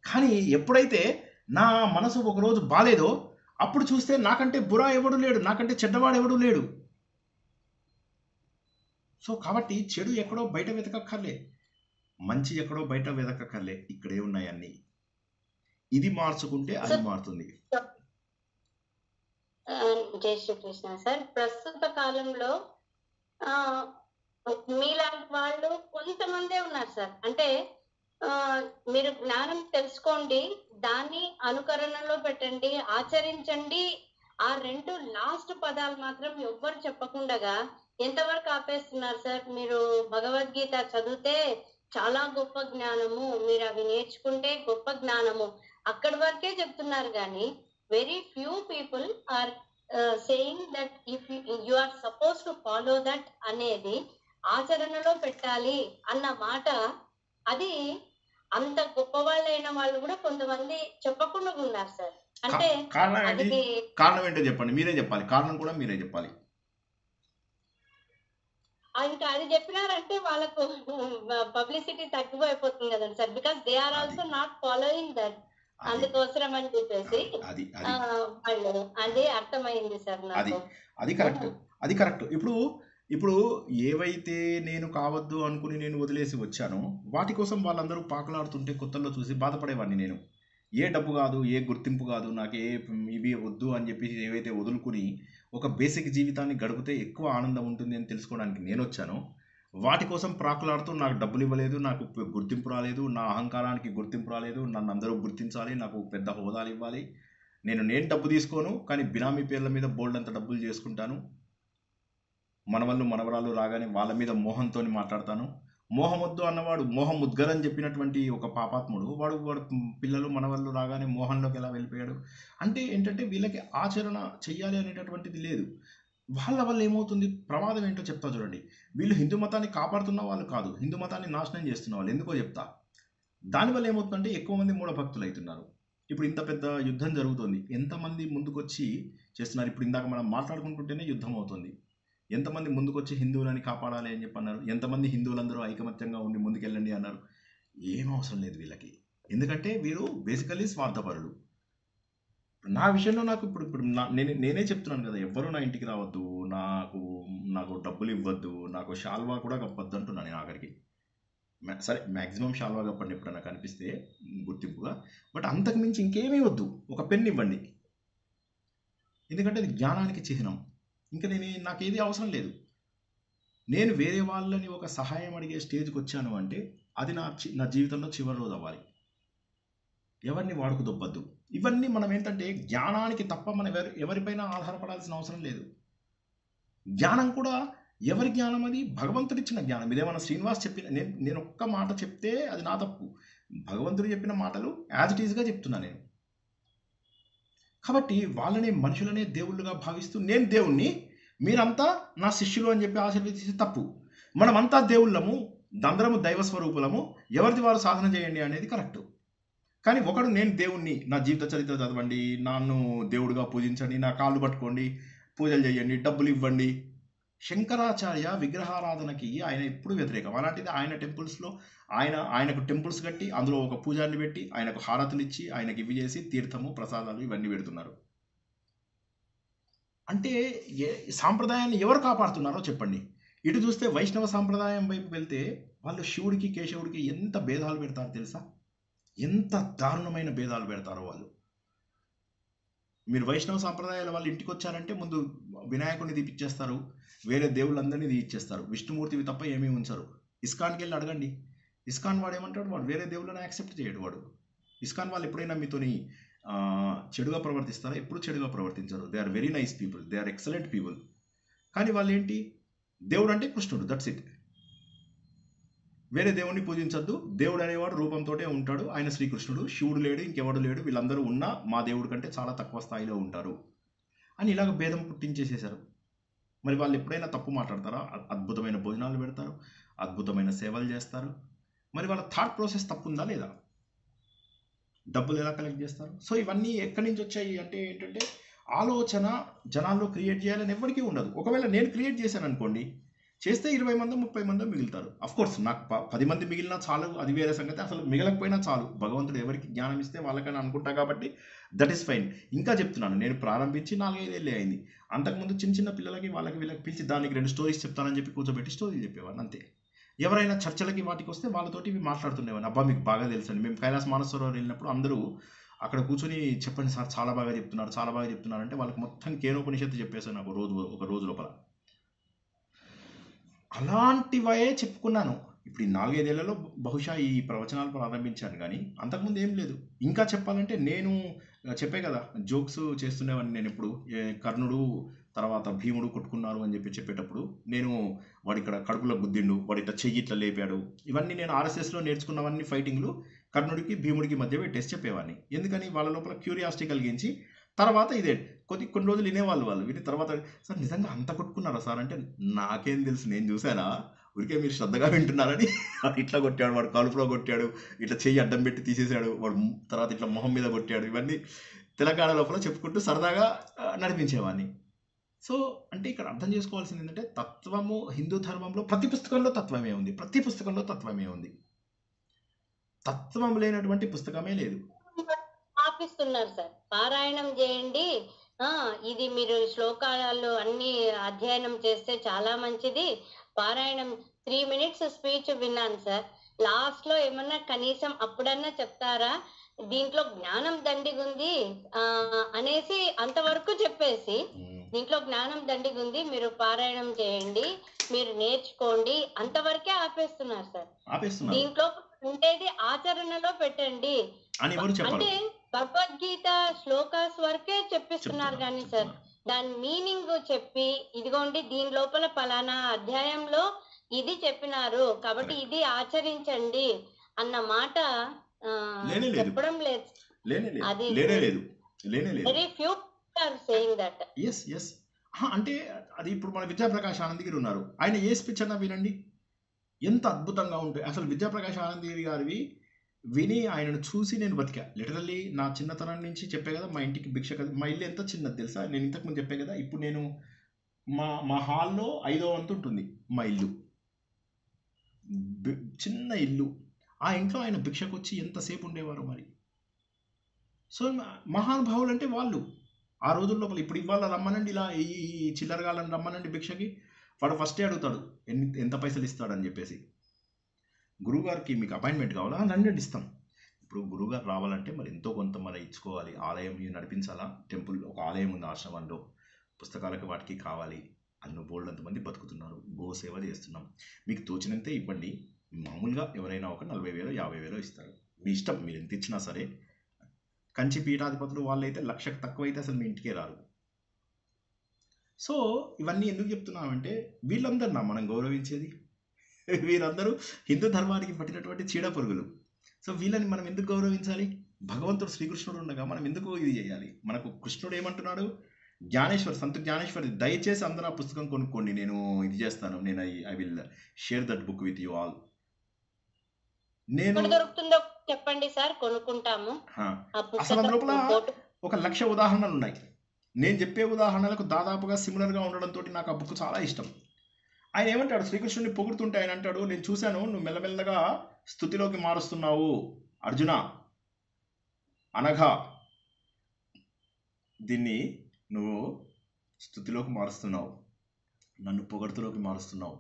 కానీ ఎప్పుడైతే నా మనసు ఒకరోజు బాలేదో అప్పుడు చూస్తే నాకంటే బురా ఎవడు లేడు, నాకంటే చెడ్డవాడు ఎవడు లేడు. సో కాబట్టి చెడు ఎక్కడో బయట వెతకక్కర్లే, మంచి ఎక్కడో బయట వెతకక్కర్లే, ఇక్కడే ఉన్నాయి అన్నీ. ఇది మార్చుకుంటే అది మారుతుంది. జై శ్రీకృష్ణ సార్. ప్రస్తుత కాలంలో ఆ మీలాంటి వాళ్ళు కొంతమందే ఉన్నారు సార్. అంటే మీరు జ్ఞానం తెలుసుకోండి, దాన్ని అనుకరణలో పెట్టండి, ఆచరించండి. ఆ 2 లాస్ట్ పదాలు మాత్రం ఎవ్వరు చెప్పకుండా ఎంతవరకు ఆపేస్తున్నారు సార్? మీరు భగవద్గీత చదివితే చాలా గొప్ప జ్ఞానము, మీరు అవి నేర్చుకుంటే గొప్ప జ్ఞానము, అక్కడి వరకే చెప్తున్నారు. కానీ very few people are saying that if you are suppose to follow that అనేది ఆచరణలో పెట్టాలి అన్న మాట. అది అంత గొప్ప వాళ్ళైన వాళ్ళు కూడా కొంతమంది చెప్పకుండా ఉన్నారు సార్. అంటే కారణం ఏంటో చెప్పండి, మీరే చెప్పాలి. కారణం కూడా మీరే చెప్పాలి. ఇంకా అది చెప్పినారంటే వాళ్ళకు పబ్లిసిటీ తగ్గిపోయిపోతుంది కదండి sir. Because they are also not following that. అందుకోసం అని చెప్పేసి వాళ్ళు అది అర్థమైంది సార్ నాకు. అది కరెక్ట్. ఇప్పుడు ఏవైతే నేను కావద్దు అనుకుని నేను వదిలేసి వచ్చానో వాటి కోసం వాళ్ళందరూ పాకలాడుతుంటే కొత్తల్లో చూసి బాధపడేవాడిని. నేను ఏ డబ్బు కాదు, ఏ గుర్తింపు కాదు, నాకు ఇవి వద్దు అని చెప్పేసి ఏవైతే వదులుకుని ఒక బేసిక్ జీవితాన్ని గడిపితే ఎక్కువ ఆనందం ఉంటుంది అని తెలుసుకోవడానికి నేను వచ్చాను. వాటి కోసం ప్రాకులాడుతూ నాకు డబ్బులు ఇవ్వలేదు, నాకు గుర్తింపు రాలేదు, నా అహంకారానికి గుర్తింపు రాలేదు, నన్ను అందరూ గుర్తించాలి, నాకు పెద్ద హోదాలు ఇవ్వాలి. నేను డబ్బు తీసుకోను, కానీ బినామీ పేర్ల మీద బోల్డ్ అంత డబ్బులు చేసుకుంటాను. మనవళ్ళు మనవరాలు రాగానే వాళ్ళ మీద మోహంతో మాట్లాడతాను. మోహం వద్దు అన్నవాడు మోహం ముద్గరని చెప్పినటువంటి ఒక పాపాత్ముడు వాడు పిల్లలు మనవళ్ళు రాగానే మోహంలోకి ఎలా వెళ్ళిపోయాడు అంటే ఏంటంటే వీళ్ళకి ఆచరణ చెయ్యాలి అనేటటువంటిది లేదు. వాళ్ళ వల్ల ఏమవుతుంది, ప్రమాదం ఏంటో చెప్తా చూడండి. వీళ్ళు హిందూ మతాన్ని కాపాడుతున్న వాళ్ళు కాదు, హిందూ మతాన్ని నాశనం చేస్తున్న వాళ్ళు. ఎందుకో చెప్తా. దానివల్ల ఏమవుతుందంటే ఎక్కువ మంది మూఢభక్తులు అవుతున్నారు. ఇప్పుడు ఇంత పెద్ద యుద్ధం జరుగుతుంది, ఎంతమంది ముందుకొచ్చి చేస్తున్నారు. ఇప్పుడు ఇందాక మనం మాట్లాడుకుంటుంటేనే యుద్ధం అవుతుంది. ఎంతమంది ముందుకొచ్చి హిందువులని కాపాడాలి అని చెప్పి అన్నారు. ఎంతమంది హిందువులందరూ ఐకమత్యంగా ఉండి ముందుకెళ్ళండి అన్నారు. ఏం అవసరం లేదు వీళ్ళకి, ఎందుకంటే వీరు బేసికల్లీ స్వార్థపరులు. నా విషయంలో నాకు ఇప్పుడు నేనే చెప్తున్నాను కదా, ఎవ్వరూ నా ఇంటికి రావద్దు, నాకు డబ్బులు ఇవ్వద్దు, నాకు షాల్వా కూడా కప్పొద్దు అంటున్నాను నేను ఆఖరికి. సరే మ్యాక్సిమం షాల్వా కప్పండి ఎప్పుడన్నా కనిపిస్తే గుర్తింపుగా, బట్ అంతకు మించి ఇంకేమీ వద్దు. ఒక పెన్ ఇవ్వండి, ఎందుకంటే అది జ్ఞానానికి చిహ్నం. ఇంకా నాకేది అవసరం లేదు. నేను వేరే వాళ్ళని ఒక సహాయం అడిగే స్టేజ్కి వచ్చాను అంటే అది నా జీవితంలో చివరి రోజు అవ్వాలి. ఎవరిని వాడుకు దొబ్బద్దు. ఇవన్నీ మనం ఏంటంటే జ్ఞానానికి తప్ప మనం ఎవరిపైన ఆధారపడాల్సిన అవసరం లేదు. జ్ఞానం కూడా ఎవరి జ్ఞానం? అది భగవంతుడిచ్చిన జ్ఞానం. ఇదేమన్నా శ్రీనివాస్ చెప్పిన నేను ఒక్క మాట చెప్తే అది నా తప్పు. భగవంతుడు చెప్పిన మాటలు యాజ్ ఇట్ ఈజ్గా చెప్తున్నా నేను. కాబట్టి వాళ్ళనే మనుషులనే దేవుళ్ళుగా భావిస్తూ నేను దేవుణ్ణి, మీరంతా నా శిష్యులు అని చెప్పి ఆశీర్వదించే తప్పు. మనమంతా దేవుళ్ళము, దందరము దైవ స్వరూపులము, ఎవరిది వారు సాధన చేయండి అనేది కరెక్ట్. కానీ ఒకడు నేను దేవుణ్ణి, నా జీవిత చరిత్ర చదవండి, నన్ను దేవుడిగా పూజించండి, నా కాళ్ళు పట్టుకోండి, పూజలు చేయండి, డబ్బులు ఇవ్వండి. శంకరాచార్య విగ్రహారాధనకి ఆయన ఎప్పుడు వ్యతిరేకం. అలాంటిది ఆయన టెంపుల్స్లో ఆయనకు టెంపుల్స్ కట్టి అందులో ఒక పూజారిని పెట్టి ఆయనకు హారతులు ఇచ్చి ఆయనకి ఇవి చేసి తీర్థము ప్రసాదాలు ఇవన్నీ పెడుతున్నారు. అంటే సాంప్రదాయాన్ని ఎవరు కాపాడుతున్నారో చెప్పండి. ఇటు చూస్తే వైష్ణవ సాంప్రదాయం వైపు వెళ్తే వాళ్ళు శివుడికి కేశవుడికి ఎంత భేదాలు పెడతారో తెలుసా? ఎంత దారుణమైన భేదాలు పెడతారో వాళ్ళు. మీరు వైష్ణవ సాంప్రదాయాల వాళ్ళు ఇంటికి వచ్చారంటే ముందు వినాయకుడిని తీపిచ్చేస్తారు, వేరే దేవుళ్ళందరినీ తీయిచ్చేస్తారు, విష్ణుమూర్తివి తప్ప ఏమీ ఉంచరు. ఇస్కాన్కి వెళ్ళి అడగండి, ఇస్కాన్ వాడు ఏమంటాడు, వాడు వేరే దేవుళ్ళని యాక్సెప్ట్ చేయడు. వాడు ఇస్కాన్ వాళ్ళు ఎప్పుడైనా మీతోని చెడుగా ప్రవర్తిస్తారా? ఎప్పుడు చెడుగా ప్రవర్తించరు. They are very nice people, they are excellent people. కానీ వాళ్ళు ఏంటి, దేవుడు అంటే కృష్ణుడు, దట్స్ ఇట్. వేరే దేవుడిని పూజించద్దు, దేవుడు అనేవాడు రూపంతోటే ఉంటాడు, ఆయన శ్రీకృష్ణుడు, శివుడు లేడు, ఇంకెవడు లేడు, వీళ్ళందరూ ఉన్నా మా దేవుడి కంటే చాలా తక్కువ స్థాయిలో ఉంటారు అని ఇలాగ భేదం పుట్టించేసేశారు. మరి వాళ్ళు ఎప్పుడైనా తప్పు మాట్లాడతారా? అద్భుతమైన భోజనాలు పెడతారు, అద్భుతమైన సేవలు చేస్తారు. మరి వాళ్ళ థాట్ ప్రాసెస్ తప్పు ఉందా లేదా? డబ్బులు ఎలా కలెక్ట్ చేస్తారు? సో ఇవన్నీ ఎక్కడి నుంచి వచ్చాయి అంటే ఏంటంటే ఆలోచన జనాల్లో క్రియేట్ చేయాలని ఎవరికీ ఉండదు. ఒకవేళ నేను క్రియేట్ చేశాను అనుకోండి, చేస్తే 20 మందో 30 మందో మిగులుతారు. అఫ్కోర్స్ నాకు 10 మంది మిగిలినా చాలు, అది వేరే సంగతి. అసలు మిగలకపోయినా చాలు, భగవంతుడు ఎవరికి జ్ఞానం ఇస్తే వాళ్ళకని అనుకుంటా కాబట్టి దట్ ఈస్ ఫైన్. ఇంకా చెప్తున్నాను, నేను ప్రారంభించి 4-5 ఏళ్ళే అయింది. అంతకుముందు చిన్న పిల్లలకి వీళ్ళకి పిలిచి దానికి 2 స్టోరీస్ చెప్తానని చెప్పి కూర్చోబెట్టి స్టోరీలు చెప్పేవాడిని అంతే. ఎవరైనా చర్చలకి వాటికి వస్తే వాళ్ళతోటి ఇవి మాట్లాడుతుండేవాడిని. అబ్బా మీకు బాగా తెలుసండి, మేము కైలాస మానసరోవర్ వెళ్ళినప్పుడు అందరూ అక్కడ కూర్చొని చెప్పండి సార్ చాలా బాగా చెప్తున్నారు అంటే వాళ్ళకి మొత్తం కేనోపనిషత్తు చెప్పేసాను నాకు ఒక రోజు లోపల. అలాంటివే చెప్పుకున్నాను. ఇప్పుడు ఈ 4-5 ఏళ్లలో బహుశా ఈ ప్రవచనాలు ప్రారంభించాను కానీ అంతకుముందు ఏం లేదు. ఇంకా చెప్పాలంటే నేను చెప్పే కదా జోక్స్ చేస్తుండేవాడిని. నేను ఇప్పుడు కర్ణుడు తర్వాత భీముడు కొట్టుకున్నారు అని చెప్పేటప్పుడు నేను వాడు ఇక్కడ కడుపులో గుద్దిండు, వాడు ఇట్లా చెయ్యి ఇట్లా లేపాడు, ఇవన్నీ నేను ఆర్ఎస్ఎస్లో నేర్చుకున్నవన్నీ ఫైటింగ్లు కర్ణుడికి భీముడికి మధ్య పెట్టేసి చెప్పేవాడిని. ఎందుకని వాళ్ళ లోపల క్యూరియాసిటీ కలిగించి తర్వాత ఇదే కొన్ని రోజులు వినేవాళ్ళు. విని తర్వాత సార్ నిజంగా అంత కొట్టుకున్నారా సార్ అంటే నాకేం తెలుసు, నేను చూసానా, ఊరికే మీరు శ్రద్ధగా వింటున్నారని. ఇట్లా కొట్టాడు వాడు, కలుపులో కొట్టాడు, ఇట్లా చెయ్యి అడ్డం పెట్టి తీసేశాడు వాడు, తర్వాత ఇట్లా మొహం మీద కొట్టాడు, ఇవన్నీ తెలంగాణ లోపల చెప్పుకుంటూ సరదాగా నడిపించేవాడిని. సో అంటే ఇక్కడ అర్థం చేసుకోవాల్సింది ఏంటంటే తత్వము హిందూ ధర్మంలో ప్రతి పుస్తకంలో తత్వమే ఉంది. తత్వం లేనటువంటి పుస్తకమే లేదు. ఆపిస్తున్నారు సార్, పారాయణం చేయండి, ఇది మీరు శ్లోకాలలో అన్ని అధ్యయనం చేస్తే చాలా మంచిది, పారాయణం 3 minutes స్పీచ్ విన్నాను సార్. లాస్ట్ లో ఏమన్నా కనీసం అప్పుడన్నా చెప్తారా దీంట్లో జ్ఞానం దండిగుంది అనేసి అంతవరకు చెప్పేసి, దీంట్లో జ్ఞానం దండిగుంది, మీరు పారాయణం చేయండి, మీరు నేర్చుకోండి, అంతవరకే ఆపేస్తున్నారు సార్. దీంట్లో ఉండేది ఆచరణలో పెట్టండి అంటే భగవద్గీత శ్లోకాస్ వరకే చెప్పిస్తున్నారు కానీ సార్ దాని మీనింగ్ చెప్పి ఇదిగోండి దీని లోపల పలానా అధ్యాయంలో ఇది చెప్పినారు కాబట్టి ఇది ఆచరించండి అన్న మాట చెప్పడం లేదు. అది very few are saying that. అంటే అది ఇప్పుడు మన విద్యాప్రకాష్ ఆనందగిరి ఉన్నారు, ఆయన ఏ స్పీచ్ అన్నా వినండి ఎంత అద్భుతంగా ఉంటాయి. అసలు విద్యాప్రకాష్ ఆనందగిరి గారివి విని ఆయనను చూసి నేను బతికా. లిటరల్లీ నా చిన్నతనం నుంచి చెప్పే కదా, మా ఇంటికి భిక్ష కదా, మా ఇల్లు ఎంత చిన్నది తెలుసా, నేను ఇంతకుముందు చెప్పే కదా, ఇప్పుడు నేను మా హాల్లో 5వ వంతు ఉంటుంది మా ఇల్లు, చిన్న ఇల్లు. ఆ ఇంట్లో ఆయన భిక్షకు వచ్చి ఎంతసేపు ఉండేవారు మరి. సో మహానుభావులు అంటే వాళ్ళు ఆ రోజుల లోపల. ఇప్పుడు ఇవాళ రమ్మనండి, ఇలా ఈ చిల్లరగాళ్ళని రమ్మనండి భిక్షకి, వాడు ఫస్టే అడుగుతాడు ఎంత పైసలు ఇస్తాడని చెప్పేసి. గురువుగారికి మీకు అపాయింట్మెంట్ కావాలా, రండి ఇస్తాం. ఇప్పుడు గురువుగారు రావాలంటే మరి ఎంతో కొంత మరి ఇచ్చుకోవాలి, ఆలయం నడిపించాలా, టెంపుల్ ఒక ఆలయం ఉంది ఆశ్రమంలో, పుస్తకాలకు వాటికి కావాలి. అన్ను బోల్డంతమంది బతుకుతున్నారు, గోసేవ చేస్తున్నాం, మీకు తోచినంతే ఇవ్వండి. మామూలుగా ఎవరైనా ఒక 40,000 50,000 ఇస్తారు, మీ ఇష్టం, మీరు ఎంత ఇచ్చినా సరే. కంచి పీఠాధిపతులు వాళ్ళైతే 1,00,000కు తక్కువ అయితే అసలు మీ ఇంటికే రారు. సో ఇవన్నీ ఎందుకు చెప్తున్నామంటే వీళ్ళందరినా మనం గౌరవించేది, వీరందరూ హిందూ ధర్మానికి పట్టినటువంటి చీడ పురుగులు. సో వీళ్ళని మనం ఎందుకు గౌరవించాలి? భగవంతుడు శ్రీకృష్ణుడు ఉండగా మనం ఎందుకు ఇది చేయాలి? మనకు కృష్ణుడు ఏమంటున్నాడు, సంత జ్ఞానేశ్వర్ దయచేసి అందరూ ఆ పుస్తకం కొనుక్కోండి, నేను ఇది చేస్తాను, నేను I will share that book with you all. నేను దొరుకుతుందో చెప్పండి సార్, కొనుక్కుంటాము. అసలు లోపల 1,00,000 ఉదాహరణలు ఉన్నాయి. నేను చెప్పే ఉదాహరణలకు దాదాపుగా సిమిలర్గా ఉండడంతో నాకు ఆ బుక్ చాలా ఇష్టం. ఆయన ఏమంటాడు, శ్రీకృష్ణుడిని పొగుడుతుంటే ఆయన అంటాడు, నేను చూశాను నువ్వు మెల్లమెల్లగా స్తుతిలోకి మారుస్తున్నావు అర్జున, అనగా దీన్ని నువ్వు స్తుతిలోకి మారుస్తున్నావు, నన్ను పొగడుతులోకి మారుస్తున్నావు,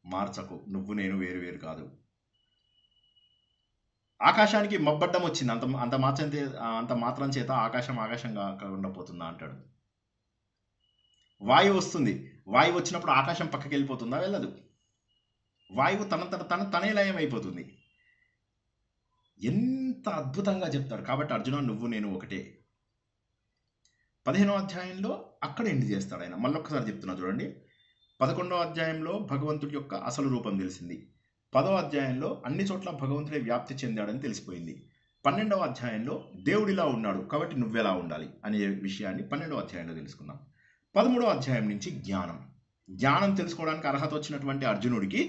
మార్చకు, నువ్వు నేను వేరు వేరు కాదు. ఆకాశానికి మబ్బడ్డం వచ్చింది, అంత మాత్రం చేత ఆకాశంగా ఉండపోతుందా అంటాడు. వాయువు వస్తుంది, వాయువు వచ్చినప్పుడు ఆకాశం పక్కకి వెళ్ళిపోతుందా? వెళ్ళదు. వాయువు తనే లయం అయిపోతుంది. ఎంత అద్భుతంగా చెప్తారు. కాబట్టి అర్జున నువ్వు నేను ఒకటే. 15వ అధ్యాయంలో అక్కడ ఎండ్ చేస్తాడు ఆయన. మళ్ళొక్కసారి చెప్తున్నా చూడండి. 11వ అధ్యాయంలో భగవంతుడి యొక్క అసలు రూపం తెలిసింది. 10వ అధ్యాయంలో అన్ని చోట్ల భగవంతుడే వ్యాప్తి చెందాడని తెలిసిపోయింది. 12వ అధ్యాయంలో దేవుడిలా ఉన్నాడు కాబట్టి నువ్వెలా ఉండాలి అనే విషయాన్ని 12వ అధ్యాయంలో తెలుసుకున్నాం. 13వ అధ్యాయం నుంచి జ్ఞానం తెలుసుకోవడానికి అర్హత వచ్చినటువంటి అర్జునుడికి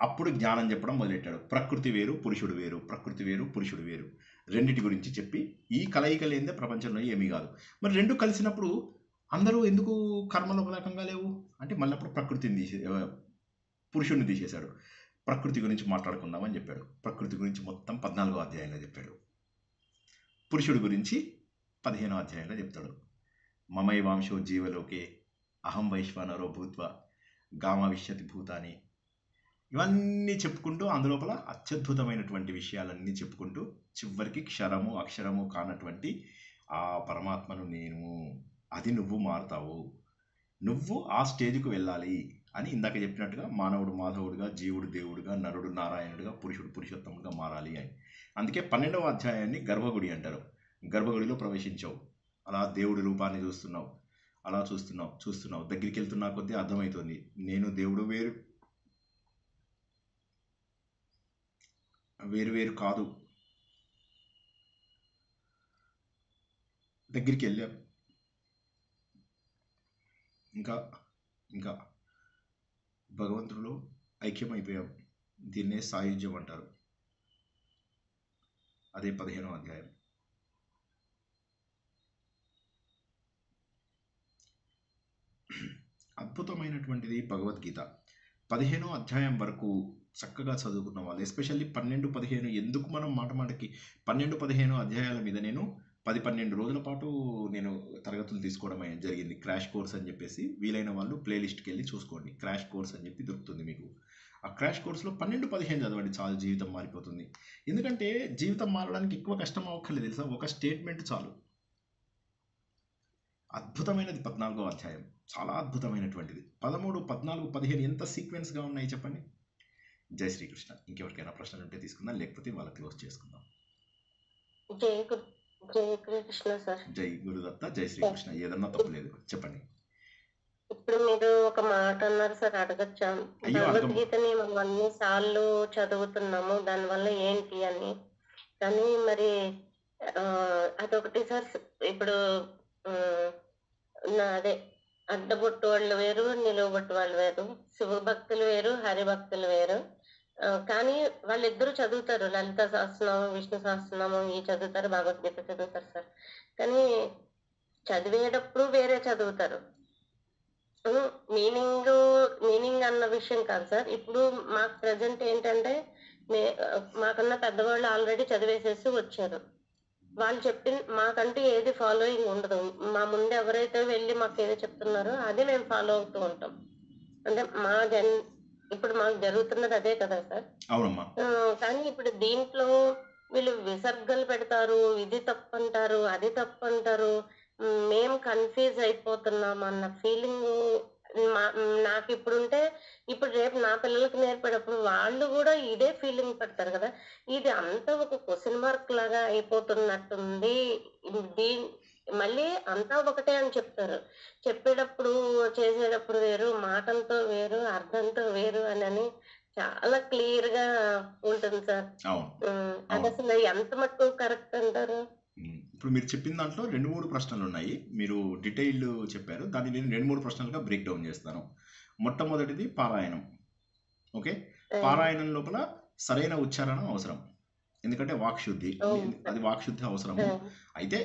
అప్పుడు జ్ఞానం చెప్పడం మొదలెట్టాడు. ప్రకృతి వేరు పురుషుడు వేరు, ప్రకృతి వేరు పురుషుడు వేరు, రెండిటి గురించి చెప్పి ఈ కలయిక లేనిదే ప్రపంచంలో ఏమీ కాదు. మరి రెండు కలిసినప్పుడు అందరూ ఎందుకు కర్మలోపలకంగా లేవు అంటే మళ్ళీ అప్పుడు ప్రకృతిని పురుషుడిని తీసేశాడు. ప్రకృతి గురించి మాట్లాడుకుందామని చెప్పాడు. ప్రకృతి గురించి మొత్తం 14వ అధ్యాయంలో చెప్పాడు. పురుషుడి గురించి 15వ అధ్యాయంలో చెప్తాడు. మమైవాంశో జీవలోకే అహం వైశ్వానరో భూత్వ గామావిష్యతి భూతాని ఇవన్నీ చెప్పుకుంటూ అందులోపల అత్యద్భుతమైనటువంటి విషయాలన్నీ చెప్పుకుంటూ చివరికి క్షరము అక్షరము కానటువంటి ఆ పరమాత్మను నేను, అది నువ్వు మారుతావు, నువ్వు ఆ స్టేజ్కి వెళ్ళాలి అని ఇందాక చెప్పినట్టుగా మానవుడు మాధవుడిగా, జీవుడు దేవుడుగా, నరుడు నారాయణుడిగా, పురుషుడు పురుషోత్తముడిగా మారాలి అని. అందుకే 12వ అధ్యాయాన్ని గర్భగుడి అంటారు. గర్భగుడిలో ప్రవేశించావు, అలా దేవుడి రూపాన్ని చూస్తున్నావు, అలా చూస్తున్నావు దగ్గరికి వెళ్తున్నా కొద్దీ అర్థమవుతుంది నేను దేవుడు వేరు కాదు. దగ్గరికి వెళ్ళాం, ఇంకా ఇంకా భగవంతుడిలో ఐక్యమైపోయాం. దీన్నే సాయుధ్యం అంటారు. అదే 15వ అధ్యాయం. అద్భుతమైనటువంటిది భగవద్గీత. 15వ అధ్యాయం వరకు చక్కగా చదువుకున్న వాళ్ళు, ఎస్పెషల్లీ 12, 15 ఎందుకు మనం మాటకి 12, 15 అధ్యాయాల మీద నేను 10-12 రోజుల పాటు నేను తరగతులు తీసుకోవడం జరిగింది. క్రాష్ కోర్స్ అని చెప్పేసి వీలైన వాళ్ళు ప్లేలిస్ట్కి వెళ్ళి చూసుకోండి. క్రాష్ కోర్స్ అని చెప్పి దొరుకుతుంది మీకు. ఆ క్రాష్ కోర్స్లో 12, 15 చదవండి, చాలు, జీవితం మారిపోతుంది. ఎందుకంటే జీవితం మారడానికి ఎక్కువ కష్టం అవ్వక్కర్లేదు తెలుసా, ఒక స్టేట్మెంట్ చాలు. అద్భుతమైనది 14వ అధ్యాయం, చాలా అద్భుతమైనటువంటిది. 13, 14, 15 ఎంత సీక్వెన్స్గా ఉన్నాయి చెప్పండి. జై శ్రీకృష్ణ. ఇంకెవరికైనా ప్రశ్నలు ఉంటే తీసుకుందాం, లేకపోతే వాళ్ళ క్లోజ్ చేసుకుందాం. జై కృష్ణ సార్. జై గురుదత్త, జై శ్రీకృష్ణ. ఏదన్నా తప్పలేదు, చెప్పండి. ఇప్పుడు మీరు ఒక మాట అన్నారు సార్, అడగచ్చా? భగవద్గీతని మనం అన్ని సార్లు చదువుతున్నాము, దానివల్ల ఏంటి అని. కానీ మరి అదొకటి సార్. ఇప్పుడు అదే అడ్డబొట్టు వాళ్ళు వేరు, నిలువబొట్టు వాళ్ళు వేరు, శివభక్తులు వేరు, హరిభక్తులు వేరు. కానీ వాళ్ళిద్దరూ చదువుతారు, లలిత సహస్రనామం, విష్ణు సహస్రనామం ఇవి చదువుతారు, భగవద్గీత చదువుతారు సార్. కానీ చదివేటప్పుడు వేరే చదువుతారు. మీనింగ్ అన్న విషయం కాదు సార్. ఇప్పుడు మాకు ప్రజెంట్ ఏంటంటే మాకన్నా పెద్దవాళ్ళు ఆల్రెడీ చదివేసేసి వచ్చారు. వాళ్ళు మాకంటూ ఏది ఫాలోయింగ్ ఉండదు. మా ముందు ఎవరైతే వెళ్ళి మాకు ఏదో చెప్తున్నారో అది మేము ఫాలో అవుతూ ఉంటాం. అంటే ఇప్పుడు మాకు జరుగుతున్నది అదే కదా సార్. కానీ ఇప్పుడు దీంట్లో వీళ్ళు విసర్గలు పెడతారు, ఇది తప్పు అంటారు, అది తప్పు అంటారు, మేము కన్ఫ్యూజ్ అయిపోతున్నాం అన్న ఫీలింగ్ నాకు ఇప్పుడుంటే, ఇప్పుడు రేపు నా పిల్లలకి నేర్పేటప్పుడు వాళ్ళు కూడా ఇదే ఫీలింగ్ పెడతారు కదా. ఇది అంతా ఒక క్వశ్చన్ మార్క్ లాగా అయిపోతున్నట్టుంది. మళ్ళీ అంతా ఒకటే అని చెప్తారు. చెప్పేటప్పుడు చేసేటప్పుడు వేరు, మాటలతో వేరు, అర్థంతో వేరు అని చాలా క్లియర్ గా ఉంటుంది సార్. అది అసలు ఎంత మటుకు కరెక్ట్ అంటారు? ఇప్పుడు మీరు చెప్పిన దాంట్లో 2-3 ప్రశ్నలు ఉన్నాయి. మీరు డీటెయిల్ చెప్పారు, దాన్ని నేను 2-3 ప్రశ్నలుగా బ్రేక్ డౌన్ చేస్తాను. మొట్టమొదటిది పారాయణం. ఓకే, పారాయణం లోపల సరైన ఉచ్చారణ అవసరం, ఎందుకంటే వాక్శుద్ధి, అది వాక్శుద్ధి అవసరము. అయితే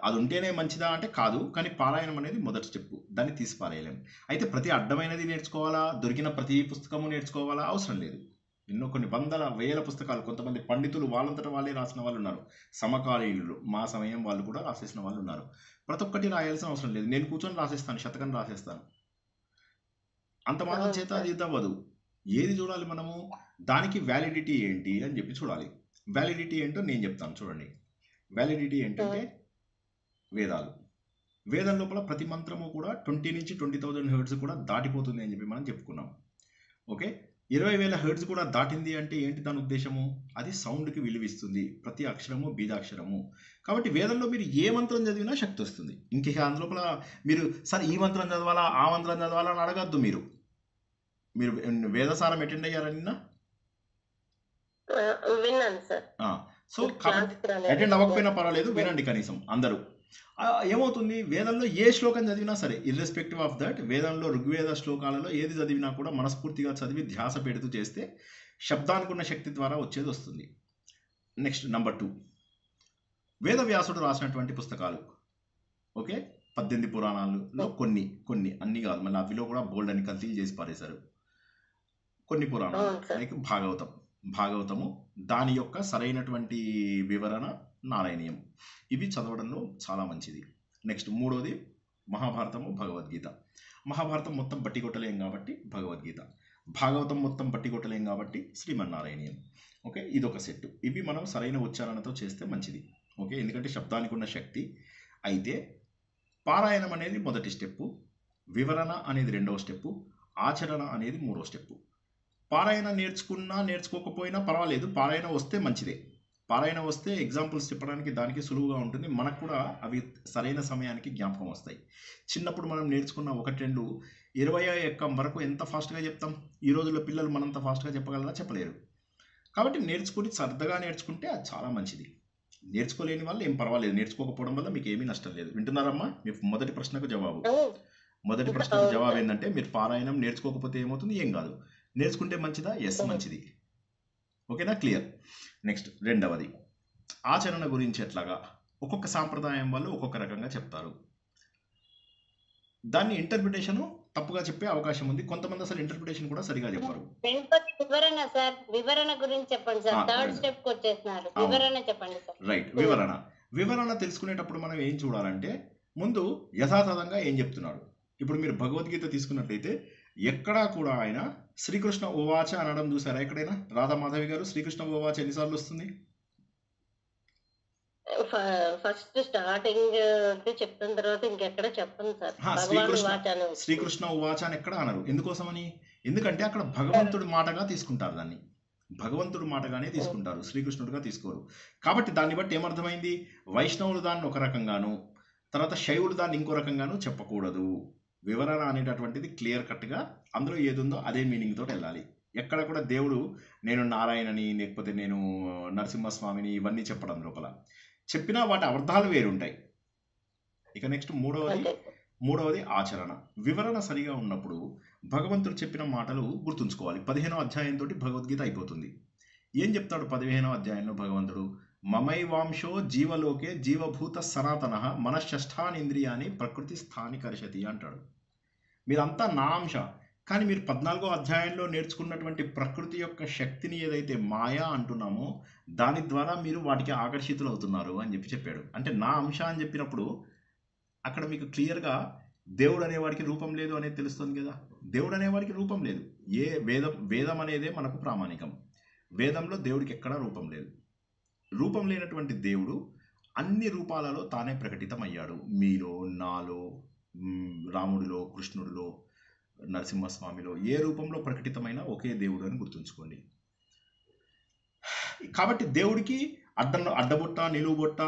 అది ఉంటేనే మంచిదా అంటే కాదు, కానీ పారాయణం అనేది మొదటి స్టెప్, దాన్ని తీసి పారేయలేము. అయితే ప్రతి అడ్డమైనది నేర్చుకోవాలా, దొరికిన ప్రతి పుస్తకము నేర్చుకోవాలా? అవసరం లేదు. ఎన్నో కొన్ని వందల వేల పుస్తకాలు, కొంతమంది పండితులు వాళ్ళంతటా వాళ్ళే రాసిన వాళ్ళు ఉన్నారు, సమకాలీనులు, మా సమయం వాళ్ళు కూడా రాసేసిన వాళ్ళు ఉన్నారు. ప్రతి ఒక్కటి రాయాల్సిన అవసరం లేదు. నేను కూర్చొని రాసేస్తాను, శతకం రాసేస్తాను, అంత మాత్రం చేత అది అవ్వదు. ఏది చూడాలి మనము, దానికి వ్యాలిడిటీ ఏంటి అని చెప్పి చూడాలి. వ్యాలిడిటీ ఏంటో నేను చెప్తాను, చూడండి. వ్యాలిడిటీ ఏంటంటే వేదాలు. వేదం లోపల ప్రతి మంత్రము కూడా 20 నుంచి 20,000 హెర్ట్జ్ కూడా దాటిపోతుంది అని చెప్పి మనం చెప్పుకున్నాం. ఓకే, 20,000 హెర్ట్జ్ కూడా దాటింది అంటే ఏంటి దాని ఉద్దేశము? అది సౌండ్కి విలువిస్తుంది, ప్రతి అక్షరము బీజాక్షరము. కాబట్టి వేదంలో మీరు ఏ మంత్రం చదివినా శక్తి వస్తుంది. ఇంక అందులోపల మీరు సరే ఈ మంత్రం చదవాలా, ఆ మంత్రం చదవాలా అని అడగద్దు. మీరు వేదసారం అటెండ్ అయ్యారన్నా? విన్నాను సార్. సో అటెండ్ అవ్వకపోయినా పర్వాలేదు, వినండి కనీసం అందరూ. ఏమవుతుంది, వేదంలో ఏ శ్లోకం చదివినా సరే, ఇర్రెస్పెక్టివ్ ఆఫ్ దట్, వేదంలో ఋగ్వేద శ్లోకాలలో ఏది చదివినా కూడా మనస్ఫూర్తిగా చదివి ధ్యాస పెడుతూ చేస్తే శబ్దానుకున్న శక్తి ద్వారా వచ్చేది వస్తుంది. నెక్స్ట్ నెంబర్ 2, వేదవ్యాసుడు రాసినటువంటి పుస్తకాలు. ఓకే, 18 పురాణాలలో కొన్ని అన్ని కాదు, మళ్ళీ అవిలో కూడా బోల్డ్ అని కన్సీల్ చేసి పారేశారు. కొన్ని పురాణాలు లైక్ భాగవతము, దాని యొక్క సరైనటువంటి వివరణ నారాయణీయం, ఇవి చదవడంలో చాలా మంచిది. నెక్స్ట్ 3వది మహాభారతము, భగవద్గీత. మహాభారతం మొత్తం బట్టి కొట్టలేం కాబట్టి భగవద్గీత. భాగవతం మొత్తం పట్టి కొట్టలేం కాబట్టి శ్రీమన్నారాయణీయం. ఓకే, ఇదొక సెట్. ఇవి మనం సరైన ఉచ్చారణతో చేస్తే మంచిది. ఓకే, ఎందుకంటే శబ్దానికి ఉన్న శక్తి. అయితే పారాయణం అనేది మొదటి స్టెప్పు, వివరణ అనేది రెండవ స్టెప్పు, ఆచరణ అనేది మూడో స్టెప్పు. పారాయణ నేర్చుకున్నా నేర్చుకోకపోయినా పర్వాలేదు, పారాయణ వస్తే మంచిదే. పారాయణ వస్తే ఎగ్జాంపుల్స్ చెప్పడానికి దానికి సులువుగా ఉంటుంది, మనకు కూడా అవి సరైన సమయానికి జ్ఞాపకం వస్తాయి. చిన్నప్పుడు మనం నేర్చుకున్న 1-2 20వ ఎక్కం వరకు ఎంత ఫాస్ట్గా చెప్తాం. ఈ రోజుల్లో పిల్లలు మనంత ఫాస్ట్గా చెప్పగలరా? చెప్పలేరు. కాబట్టి నేర్చుకుని సరదాగా నేర్చుకుంటే అది చాలా మంచిది. నేర్చుకోలేని వాళ్ళు ఏం పర్వాలేదు, నేర్చుకోకపోవడం వల్ల మీకు ఏమీ నష్టం లేదు. వింటున్నారమ్మా? మీ మొదటి ప్రశ్నకు జవాబు. మొదటి ప్రశ్నకు జవాబు ఏంటంటే, మీరు పారాయణం నేర్చుకోకపోతే ఏమవుతుంది? ఏం కాదు. నేర్చుకుంటే మంచిదా? ఎస్, మంచిది. ఓకేనా? క్లియర్. నెక్స్ట్ రెండవది ఆచరణ గురించి. ఎట్లాగా? ఒక్కొక్క సాంప్రదాయం వాళ్ళు ఒక్కొక్క రకంగా చెప్తారు. దాన్ని ఇంటర్ప్రిటేషన్ తప్పుగా చెప్పే అవకాశం ఉంది. కొంతమంది అసలు ఇంటర్ప్రిటేషన్ కూడా సరిగా చెప్పారు. వివరణ సార్, వివరణ గురించి చెప్పండి సార్. థర్డ్ స్టెప్ కి వచ్చేస్తున్నారు. వివరణ చెప్పండి సార్. రైట్, వివరణ తెలుసుకునేటప్పుడు మనం ఏం చూడాలంటే, ముందు యథాతథంగా ఏం చెప్తున్నాడు. ఇప్పుడు మీరు భగవద్గీత తీసుకున్నట్లయితే ఎక్కడా కూడా ఆయన శ్రీకృష్ణ ఓవాచ అనడం చూసారా? ఎక్కడైనా రాధామాధవి గారు శ్రీకృష్ణ ఓవాచ ఎన్నిసార్లు వస్తుంది? ఫస్ట్ స్టార్టింగ్ చెప్తున్న తర్వాత ఇంకెక్కడ చెప్పండి సార్. శ్రీకృష్ణ ఉవాచ అని ఎక్కడ అనరు. ఎందుకోసమని? ఎందుకంటే అక్కడ భగవంతుడి మాటగా తీసుకుంటారు, దాన్ని భగవంతుడి మాటగానే తీసుకుంటారు, శ్రీకృష్ణుడిగా తీసుకోరు. కాబట్టి దాన్ని బట్టి ఏమర్థమైంది? వైష్ణవులు దాన్ని ఒక రకంగాను, తర్వాత శైవులు దాన్ని ఇంకో రకంగాను చెప్పకూడదు. వివరణ అనేటటువంటిది క్లియర్ కట్గా అందులో ఏది ఉందో అదే మీనింగ్ తోటి వెళ్ళాలి. ఎక్కడ కూడా దేవుడు నేను నారాయణని లేకపోతే నేను నరసింహస్వామిని ఇవన్నీ చెప్పడం లోపల చెప్పినా వాటి అర్థాలు వేరుంటాయి. ఇక నెక్స్ట్ మూడవది ఆచరణ. వివరణ సరిగా ఉన్నప్పుడు భగవంతుడు చెప్పిన మాటలు గుర్తుంచుకోవాలి. 15వ అధ్యాయంతో భగవద్గీత అయిపోతుంది. ఏం చెప్తాడు 15వ అధ్యాయంలో భగవంతుడు? మమైవాంశో జీవలోకే జీవభూత సనాతన మనశ్షష్టానింద్రియాన్ని ప్రకృతి స్థాని కరిషతి అంటాడు. మీరంతా నా అంశ, కానీ మీరు 14వ అధ్యాయంలో నేర్చుకున్నటువంటి ప్రకృతి యొక్క శక్తిని ఏదైతే మాయా అంటున్నామో దాని ద్వారా మీరు వాటికి ఆకర్షితులు అవుతున్నారు అని చెప్పాడు. అంటే నా అంశ అని చెప్పినప్పుడు అక్కడ మీకు క్లియర్గా దేవుడు అనేవాడికి రూపం లేదు అనేది తెలుస్తుంది కదా. దేవుడు అనేవాడికి రూపం లేదు. వేదం అనేదే మనకు ప్రామాణికం. వేదంలో దేవుడికి ఎక్కడా రూపం లేదు. రూపం లేనటువంటి దేవుడు అన్ని రూపాలలో తానే ప్రకటితమయ్యాడు. మీలో, నాలో, రాముడిలో, కృష్ణుడిలో, నరసింహస్వామిలో ఏ రూపంలో ప్రకటితమైన ఒకే దేవుడు అని గుర్తుంచుకోండి. కాబట్టి దేవుడికి అడ్డబొట్ట, నిలువుబొట్ట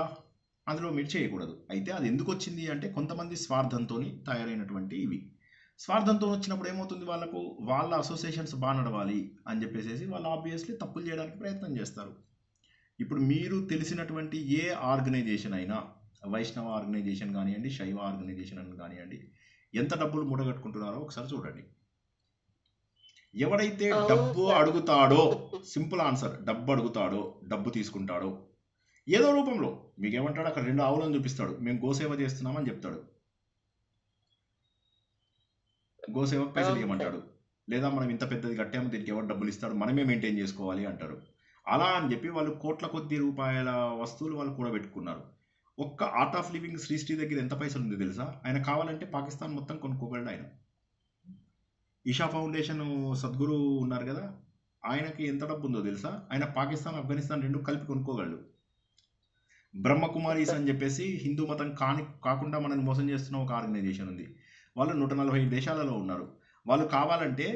అందులో మీరు చేయకూడదు. అయితే అది ఎందుకు వచ్చింది అంటే కొంతమంది స్వార్థంతో తయారైనటువంటి ఇవి. స్వార్థంతో వచ్చినప్పుడు ఏమవుతుంది? వాళ్ళ అసోసియేషన్స్ బాగా నడవాలి అని చెప్పేసి వాళ్ళు ఆబ్వియస్లీ తప్పులు చేయడానికి ప్రయత్నం చేస్తారు. ఇప్పుడు మీరు తెలిసినటువంటి ఏ ఆర్గనైజేషన్ అయినా, వైష్ణవ ఆర్గనైజేషన్ కానివ్వండి, శైవ ఆర్గనైజేషన్ అని కానివ్వండి, ఎంత డబ్బులు మూటగట్టుకుంటున్నారో ఒకసారి చూడండి. ఎవడైతే డబ్బు అడుగుతాడో, సింపుల్ ఆన్సర్, డబ్బు అడుగుతాడో, డబ్బు తీసుకుంటాడో ఏదో రూపంలో మీకు ఏమంటాడు? అక్కడ 2 ఆవులను చూపిస్తాడు, మేము గోసేవ చేస్తున్నామని చెప్తాడు. గోసేవకు పైసలు ఇవ్వమంటాడు. లేదా మనం ఇంత పెద్దది కట్టాము, దీనికి ఎవరు డబ్బులు ఇస్తాడు, మనమే మెయింటైన్ చేసుకోవాలి అంటారు. అలా అని చెప్పి వాళ్ళు కోట్ల కొద్ది రూపాయల వస్తువులు వాళ్ళు కూడా పెట్టుకున్నారు. ఒక్క ఆర్ట్ ఆఫ్ లివింగ్ శ్రీ దగ్గర ఎంత పైసలు ఉంది తెలుసా? ఆయన కావాలంటే పాకిస్తాన్ మొత్తం కొనుక్కోగలడు. ఆయన ఈషా ఫౌండేషన్ సద్గురు ఉన్నారు కదా, ఆయనకి ఎంత డబ్బు ఉందో తెలుసా? ఆయన పాకిస్తాన్, ఆఫ్ఘనిస్తాన్ 2 కలిపి కొనుక్కోగలడు. బ్రహ్మకుమారీస్ అని చెప్పేసి హిందూ మతం కాకుండా మనల్ని మోసం చేస్తున్న ఒక ఆర్గనైజేషన్ ఉంది. వాళ్ళు 145 దేశాలలో ఉన్నారు. వాళ్ళు కావాలంటే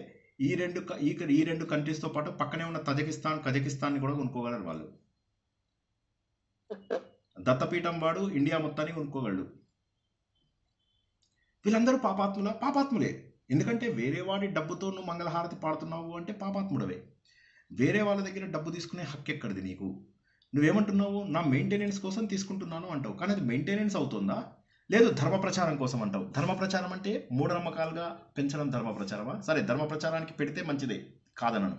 ఈ రెండు కంట్రీస్తో పాటు పక్కనే ఉన్న కజకిస్తాన్ని కూడా కొనుక్కోగలరు. వాళ్ళు దత్తపీఠం వాడు ఇండియా మొత్తాన్ని కొనుక్కోగలడు. వీళ్ళందరూ పాపాత్ములే. ఎందుకంటే వేరే వాడి డబ్బుతో నువ్వు మంగళహారతి పాడుతున్నావు అంటే పాపాత్ముడవే. వేరే వాళ్ళ దగ్గర డబ్బు తీసుకునే హక్కు ఎక్కడిది నీకు? నువ్వేమంటున్నావు? నా మెయింటెనెన్స్ కోసం తీసుకుంటున్నాను అంటావు, కానీ అది మెయింటెనెన్స్ అవుతుందా? లేదు, ధర్మ ప్రచారం కోసం అంటావు. ధర్మ ప్రచారం అంటే మూఢనమ్మకాలుగా పెంచడం ధర్మ ప్రచారమా? సరే, ధర్మ ప్రచారానికి పెడితే మంచిదే, కాదనను.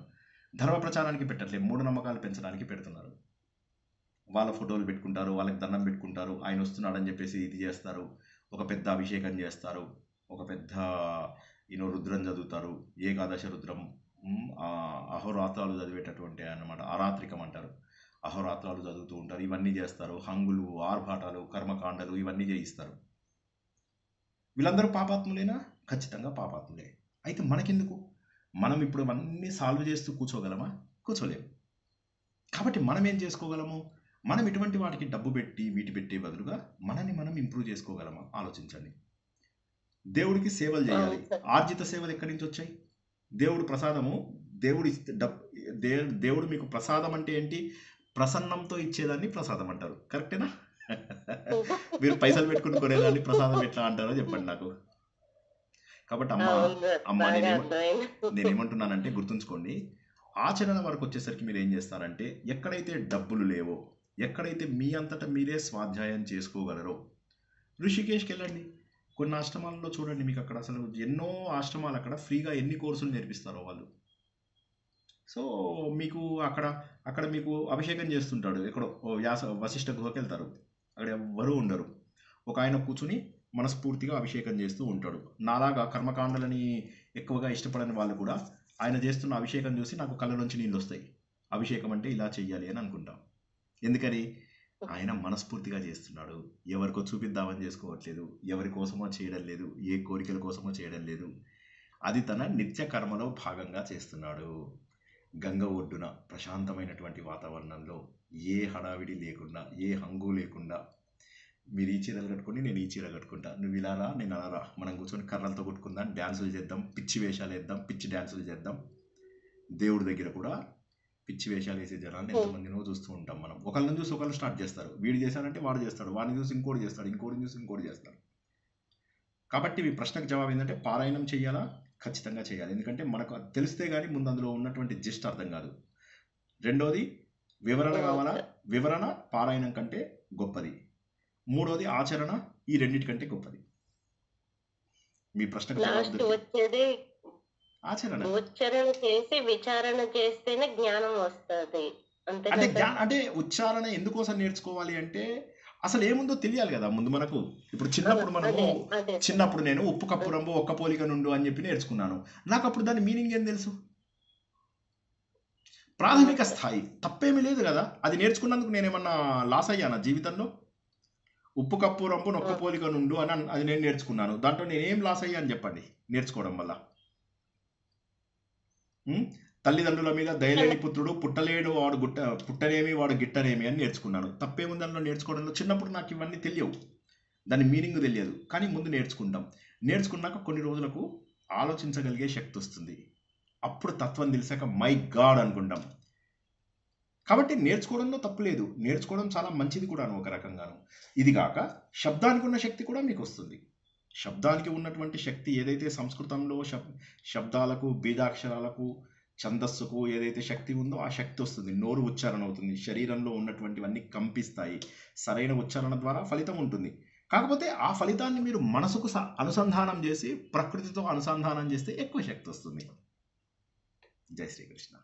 ధర్మ ప్రచారానికి పెట్టట్లేదు, మూఢనమ్మకాలు పెంచడానికి పెడుతున్నారు. వాళ్ళ ఫోటోలు పెట్టుకుంటారు, వాళ్ళకి దండం పెట్టుకుంటారు, ఆయన వస్తున్నాడని చెప్పేసి ఇది చేస్తారు, ఒక పెద్ద అభిషేకం చేస్తారు, ఒక పెద్ద రుద్రం చదువుతారు, ఏకాదశ రుద్రం, అహోరాత్రాలు చదివేటటువంటి అన్నమాట, ఆరాత్రికం అంటారు, అహోరాత్రాలు చదువుతూ ఉంటారు, ఇవన్నీ చేస్తారు, హంగులు, ఆర్భాటాలు, కర్మకాండలు ఇవన్నీ చేయిస్తారు. వీళ్ళందరూ పాపాత్ములేనా? ఖచ్చితంగా పాపాత్ములే. అయితే మనకెందుకు? మనం ఇప్పుడు అవన్నీ సాల్వ్ చేస్తూ కూర్చోగలమా? కూర్చోలేము. కాబట్టి మనం ఏం చేసుకోగలము? మనం ఇటువంటి వాటికి డబ్బు పెట్టి వీటి పెట్టే బదులుగా మనల్ని మనం ఇంప్రూవ్ చేసుకోగలమా? ఆలోచించండి. దేవుడికి సేవలు చేయాలి. ఆర్జిత సేవలు ఎక్కడి నుంచి వచ్చాయి? దేవుడు ప్రసాదము, దేవుడు మీకు ప్రసాదం అంటే ఏంటి? ప్రసన్నంతో ఇచ్చేదాన్ని ప్రసాదం అంటారు. కరెక్టేనా? మీరు పైసలు పెట్టుకుని కొనేదాన్ని ప్రసాదం ఎట్లా అంటారో చెప్పండి నాకు. కాబట్టి అమ్మ నేనేమంటున్నానంటే గుర్తుంచుకోండి, ఆచరణ వరకు వచ్చేసరికి మీరు ఏం చేస్తారంటే, ఎక్కడైతే డబ్బులు లేవో, ఎక్కడైతే మీ అంతటా మీరే స్వాధ్యాయం చేసుకోగలరో, ఋషికేష్కి వెళ్ళండి. కొన్ని ఆశ్రమాలలో చూడండి, మీకు అక్కడ అసలు ఎన్నో ఆశ్రమాలు అక్కడ ఫ్రీగా ఎన్ని కోర్సులు నేర్పిస్తారో వాళ్ళు. సో మీకు అక్కడ మీకు అభిషేకం చేస్తుంటాడు. ఎక్కడో వశిష్ఠ గుహకి వెళ్తారు, అక్కడ ఎవ్వరూ ఉండరు. ఒక ఆయన కూర్చుని మనస్ఫూర్తిగా అభిషేకం చేస్తూ ఉంటాడు. నాలాగా కర్మకాండలని ఎక్కువగా ఇష్టపడని వాళ్ళు కూడా ఆయన చేస్తున్న అభిషేకం చూసి నాకు కళ్ళ నుంచి నీళ్ళు వస్తాయి. అభిషేకం అంటే ఇలా చెయ్యాలి అని అనుకుంటాం. ఎందుకని? ఆయన మనస్ఫూర్తిగా చేస్తున్నాడు. ఎవరికో చూపిద్దామని చేసుకోవట్లేదు, ఎవరి కోసమో చేయడం లేదు, ఏ కోరికల కోసమో చేయడం లేదు. అది తన నిత్య కర్మలో భాగంగా చేస్తున్నాడు. గంగ ఒడ్డున ప్రశాంతమైనటువంటి వాతావరణంలో ఏ హడావిడి లేకుండా, ఏ హంగు లేకుండా, మీరు ఈ చీరలు కట్టుకొని నేను ఈ చీర కట్టుకుంటా, నువ్వు ఇలా రా నేను అలా రా, మనం కూర్చొని కర్రలతో కొట్టుకుందాం, డ్యాన్సులు చేద్దాం, పిచ్చి వేషాలు వేద్దాం, పిచ్చి డ్యాన్సులు చేద్దాం. దేవుడి దగ్గర కూడా పిచ్చి వేషాలు వేసే జనాన్ని ఎంతమందినో చూస్తూ ఉంటాం మనం. ఒకళ్ళని చూసి ఒకళ్ళు స్టార్ట్ చేస్తారు. వీడు చేశారంటే వాడు చేస్తాడు, వాడిని చూసి ఇంకోటి చేస్తాడు, ఇంకోటిని చూసి ఇంకోటి చేస్తాడు. కాబట్టి ఈ ప్రశ్నకు జవాబు ఏంటంటే, పారాయణం చేయాలా? ఖచ్చితంగా చేయాలి. ఎందుకంటే మనకు తెలిస్తే కానీ ముందు అందులో ఉన్నటువంటి జిస్ట్ అర్థం కాదు. రెండోది వివరణ కావాలా? వివరణ పారాయణం కంటే గొప్పది. మూడోది ఆచరణ ఈ రెండింటికంటే గొప్పది. మీ ప్రశ్నకు వచ్చేది ఆచరణ. ఉచ్చారణ చేసి విచారణ చేస్తేనే జ్ఞానం వస్తుంది. అంటే ఉచ్చారణ ఎందుకోసం నేర్చుకోవాలి అంటే, అసలు ఏముందో తెలియాలి కదా ముందు మనకు. ఇప్పుడు చిన్నప్పుడు నేను ఉప్పు కప్పు రంబు ఒక్క పోలిక నుండు అని చెప్పి నేర్చుకున్నాను. నాకు అప్పుడు దాని మీనింగ్ ఏం తెలుసు? ప్రాథమిక స్థాయి, తప్పేమీ లేదు కదా. అది నేర్చుకున్నందుకు నేనేమన్నా లాస్ అయ్యానా జీవితంలో? ఉప్పు కప్పు రంపు నొక్క పోలిక నుండు అని అది నేను నేర్చుకున్నాను. దాంట్లో నేనేం లాస్ అయ్యాను చెప్పండి నేర్చుకోవడం వల్ల? తల్లిదండ్రుల మీద దయలేని పుత్రుడు పుట్టలేడు, వాడు పుట్టనేమి వాడు గిట్టనేమి అని నేర్చుకున్నాను. తప్పేముంది అందులో నేర్చుకోవడంలో? చిన్నప్పుడు నాకు ఇవన్నీ తెలియవు, దాని మీనింగ్ తెలియదు. కానీ ముందు నేర్చుకుంటాం. నేర్చుకున్నాక కొన్ని రోజులకు ఆలోచించగలిగే శక్తి వస్తుంది. అప్పుడు తత్వం తెలిసాక మై గాడ్ అనుకుంటాం. కాబట్టి నేర్చుకోవడంలో తప్పు లేదు, నేర్చుకోవడం చాలా మంచిది కూడాను ఒక రకంగాను. ఇది కాక శబ్దానికి ఉన్న శక్తి కూడా మీకు వస్తుంది. శబ్దానికి ఉన్నటువంటి శక్తి ఏదైతే సంస్కృతంలో శబ్దాలకు, బీజాక్షరాలకు, ఛందస్సుకు ఏదైతే శక్తి ఉందో ఆ శక్తి వస్తుంది. నోరు ఉచ్చారణ అవుతుంది, శరీరంలో ఉన్నటువంటివన్నీ కంపిస్తాయి. సరైన ఉచ్చారణ ద్వారా ఫలితం ఉంటుంది. కాకపోతే ఆ ఫలితాన్ని మీరు మనసుకు అనుసంధానం చేసి, ప్రకృతితో అనుసంధానం చేస్తే ఎక్కువ శక్తి వస్తుంది. జై శ్రీకృష్ణ.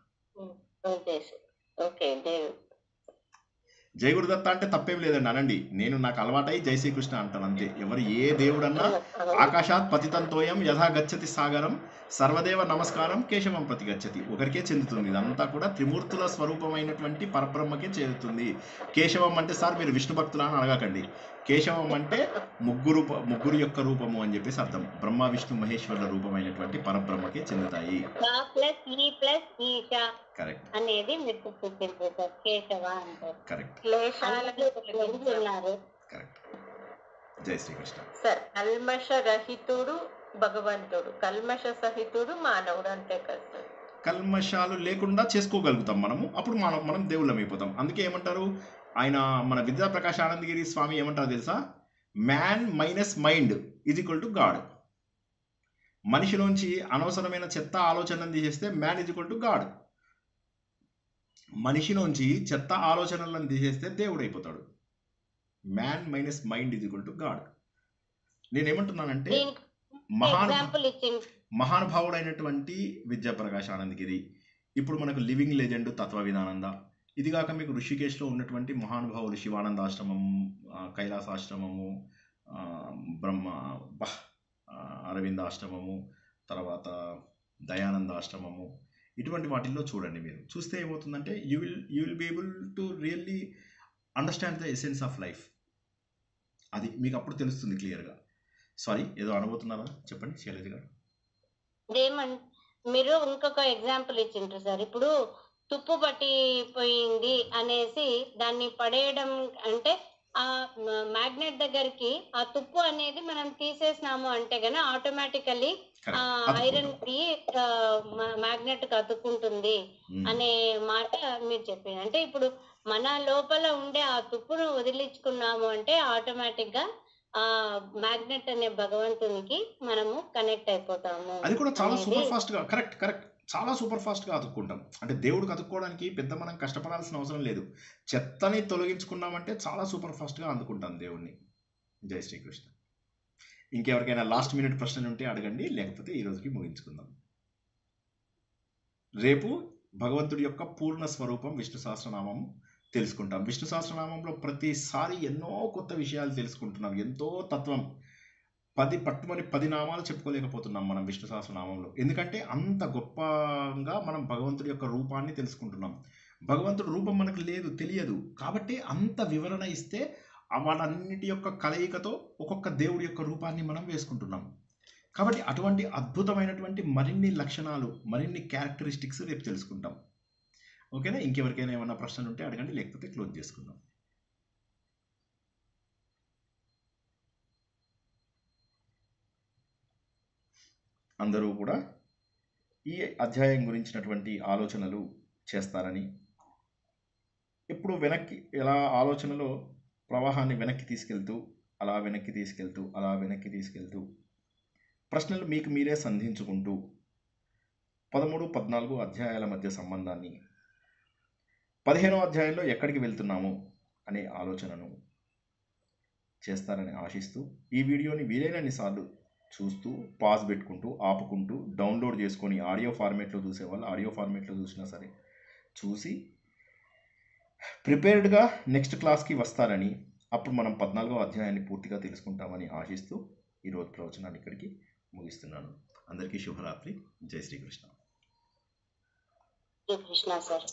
జై గురుదత్త అంటే తప్పేం లేదండి, అనండి. నేను నాకు అలవాటై జై శ్రీకృష్ణ అంటాను అంతే. ఎవరు ఏ దేవుడన్నా ఆకాశాత్ పతితంతోయం యథా గచ్చతి సాగరం సర్వదేవ నమస్కారం కేశవం ప్రతి గచ్చతి, ఒకరికే చెందుతుంది. ఇదంతా కూడా త్రిమూర్తుల స్వరూపమైనటువంటి పరబ్రహ్మకే చేరుతుంది. కేశవం అంటే సార్ మీరు విష్ణు భక్తులా అని అడగకండి. కేశవం అంటే ముగ్గురు యొక్క రూపము అని చెప్పేసి అర్థం. బ్రహ్మ విష్ణు మహేశ్వరుల రూపమైనటువంటి పరబ్రహ్మకే చెందుతాయి. కరెక్ట్ అనేది మీరు చూపించారు. కేశవ అంటే కరెక్ట్. కరెక్ట్. జై శ్రీకృష్ణ. సార్ కల్మష రహితుడు భగవంతుడు, కల్మష సహితుడు మానవుడు అంతే కదా సార్? కల్మషాలు లేకుండా చేసుకోగలుగుతాం మనము, అప్పుడు మనం దేవుళ్ళం అయిపోతాం. అందుకే ఏమంటారు ఆయన, మన విద్యాప్రకాశ్ ఆనందగిరి స్వామి ఏమంటారు తెలుసా? Man minus mind is equal to God. మనిషిలోంచి అనవసరమైన చెత్త ఆలోచనలు తీసేస్తే man is equal to God. మనిషిలోంచి చెత్త ఆలోచనలను తీసేస్తే దేవుడు అయిపోతాడు. Man minus mind is equal to God. నేనేమంటున్నానంటే మహానుభావుడైనటువంటి విద్యాప్రకాశ్ ఆనందగిరి, ఇప్పుడు మనకు లివింగ్ లెజెండ్ తత్వ విధానంద, ఇది కాక మీకు ఋషికేశ్లో ఉన్నటువంటి మహానుభావులు శివానందాశ్రమం, కైలాసాశ్రమము, అరవిందాశ్రమము, తర్వాత దయానందాశ్రమము, ఇటువంటి వాటిల్లో చూడండి. మీరు చూస్తే ఏమవుతుందంటే you will be able to really understand the essence of life. అది మీకు అప్పుడు తెలుస్తుంది క్లియర్గా. సారీ, ఏదో అనబోతున్నారా? చెప్పండి శైలజ గారు. మీరు ఇంకొక ఎగ్జాంపుల్ ఇచ్చిండ్రు సార్. ఇప్పుడు తుప్పు పట్టిపోయింది అనేసి దాన్ని పడేయడం అంటే ఆ మ్యాగ్నెట్ దగ్గరికి ఆ తుప్పు అనేది మనం తీసేసినాము అంటే గన ఆటోమేటికల్లీ ఆ ఐరన్ కి మ్యాగ్నెట్ కి అతుక్కుంటుంది అనే మాట మీరు చెప్పింది. అంటే ఇప్పుడు మన లోపల ఉండే ఆ తుప్పును వదిలించుకున్నాము అంటే ఆటోమేటిక్ గా ఆ మ్యాగ్నెట్ అనే భగవంతునికి మనము కనెక్ట్ అయిపోతాము. అది కూడా చాలా సూపర్ ఫాస్ట్ గా కరెక్ట్ చాలా సూపర్ ఫాస్ట్ గా అతుక్కుంటాం. అంటే దేవుడికి అతుక్కోవడానికి పెద్ద మనం కష్టపడాల్సిన అవసరం లేదు. చెత్తని తొలగించుకున్నామంటే చాలా సూపర్ ఫాస్ట్ గా అందుకుంటాం దేవుణ్ణి. జై శ్రీకృష్ణ. ఇంకెవరికైనా లాస్ట్ మినిట్ ప్రశ్నలు ఉంటే అడగండి, లేకపోతే ఈ రోజుకి ముగించుకుందాం. రేపు భగవంతుడి యొక్క పూర్ణ స్వరూపం విష్ణు సహస్రనామం తెలుసుకుంటాం. విష్ణు సహస్రనామంలో ప్రతిసారి ఎన్నో కొత్త విషయాలు తెలుసుకుంటున్నాం, ఎంతో తత్వం. 10 నామాలు చెప్పుకోలేకపోతున్నాం మనం విష్ణు సహస్రనామంలో. ఎందుకంటే అంత గొప్పగా మనం భగవంతుడి యొక్క రూపాన్ని తెలుసుకుంటున్నాం. భగవంతుడి రూపం మనకు లేదు, తెలియదు. కాబట్టి అంత వివరణ ఇస్తే వాళ్ళన్నిటి యొక్క కలయికతో ఒక్కొక్క దేవుడి యొక్క రూపాన్ని మనం వేసుకుంటున్నాం. కాబట్టి అటువంటి అద్భుతమైనటువంటి మరిన్ని లక్షణాలు, మరిన్ని క్యారెక్టరిస్టిక్స్ రేపు తెలుసుకుంటాం. ఓకేనా? ఇంకెవరికైనా ఏమైనా ప్రశ్నలు ఉంటే అడగండి, లేకపోతే క్లోజ్ చేసుకుందాం. అందరూ కూడా ఈ అధ్యాయం గురించినటువంటి ఆలోచనలు చేస్తారని, ఇప్పుడు వెనక్కి ఎలా ఆలోచనలో ప్రవాహాన్ని వెనక్కి తీసుకెళ్తూ అలా వెనక్కి తీసుకెళ్తూ ప్రశ్నలు మీకు మీరే సంధించుకుంటూ 13, 14 అధ్యాయాల మధ్య సంబంధాన్ని, 15వ అధ్యాయంలో ఎక్కడికి వెళ్తున్నాము అనే ఆలోచనను చేస్తారని ఆశిస్తూ, ఈ వీడియోని వీలైనన్ని సార్లు చూస్తూ, పాజ్ పెట్టుకుంటూ, ఆపుకుంటూ, డౌన్లోడ్ చేసుకొని ఆడియో ఫార్మేట్లో చూసేవాళ్ళు ఆడియో ఫార్మేట్లో చూసినా సరే చూసి ప్రిపేర్డ్గా నెక్స్ట్ క్లాస్కి వస్తారని, అప్పుడు మనం 14వ అధ్యాయాన్ని పూర్తిగా తెలుసుకుంటామని ఆశిస్తూ ఈరోజు ప్రవచనాన్ని ఇక్కడికి ముగిస్తున్నాను. అందరికీ శుభరాత్రి. జై శ్రీకృష్ణ. జై కృష్ణ సార్.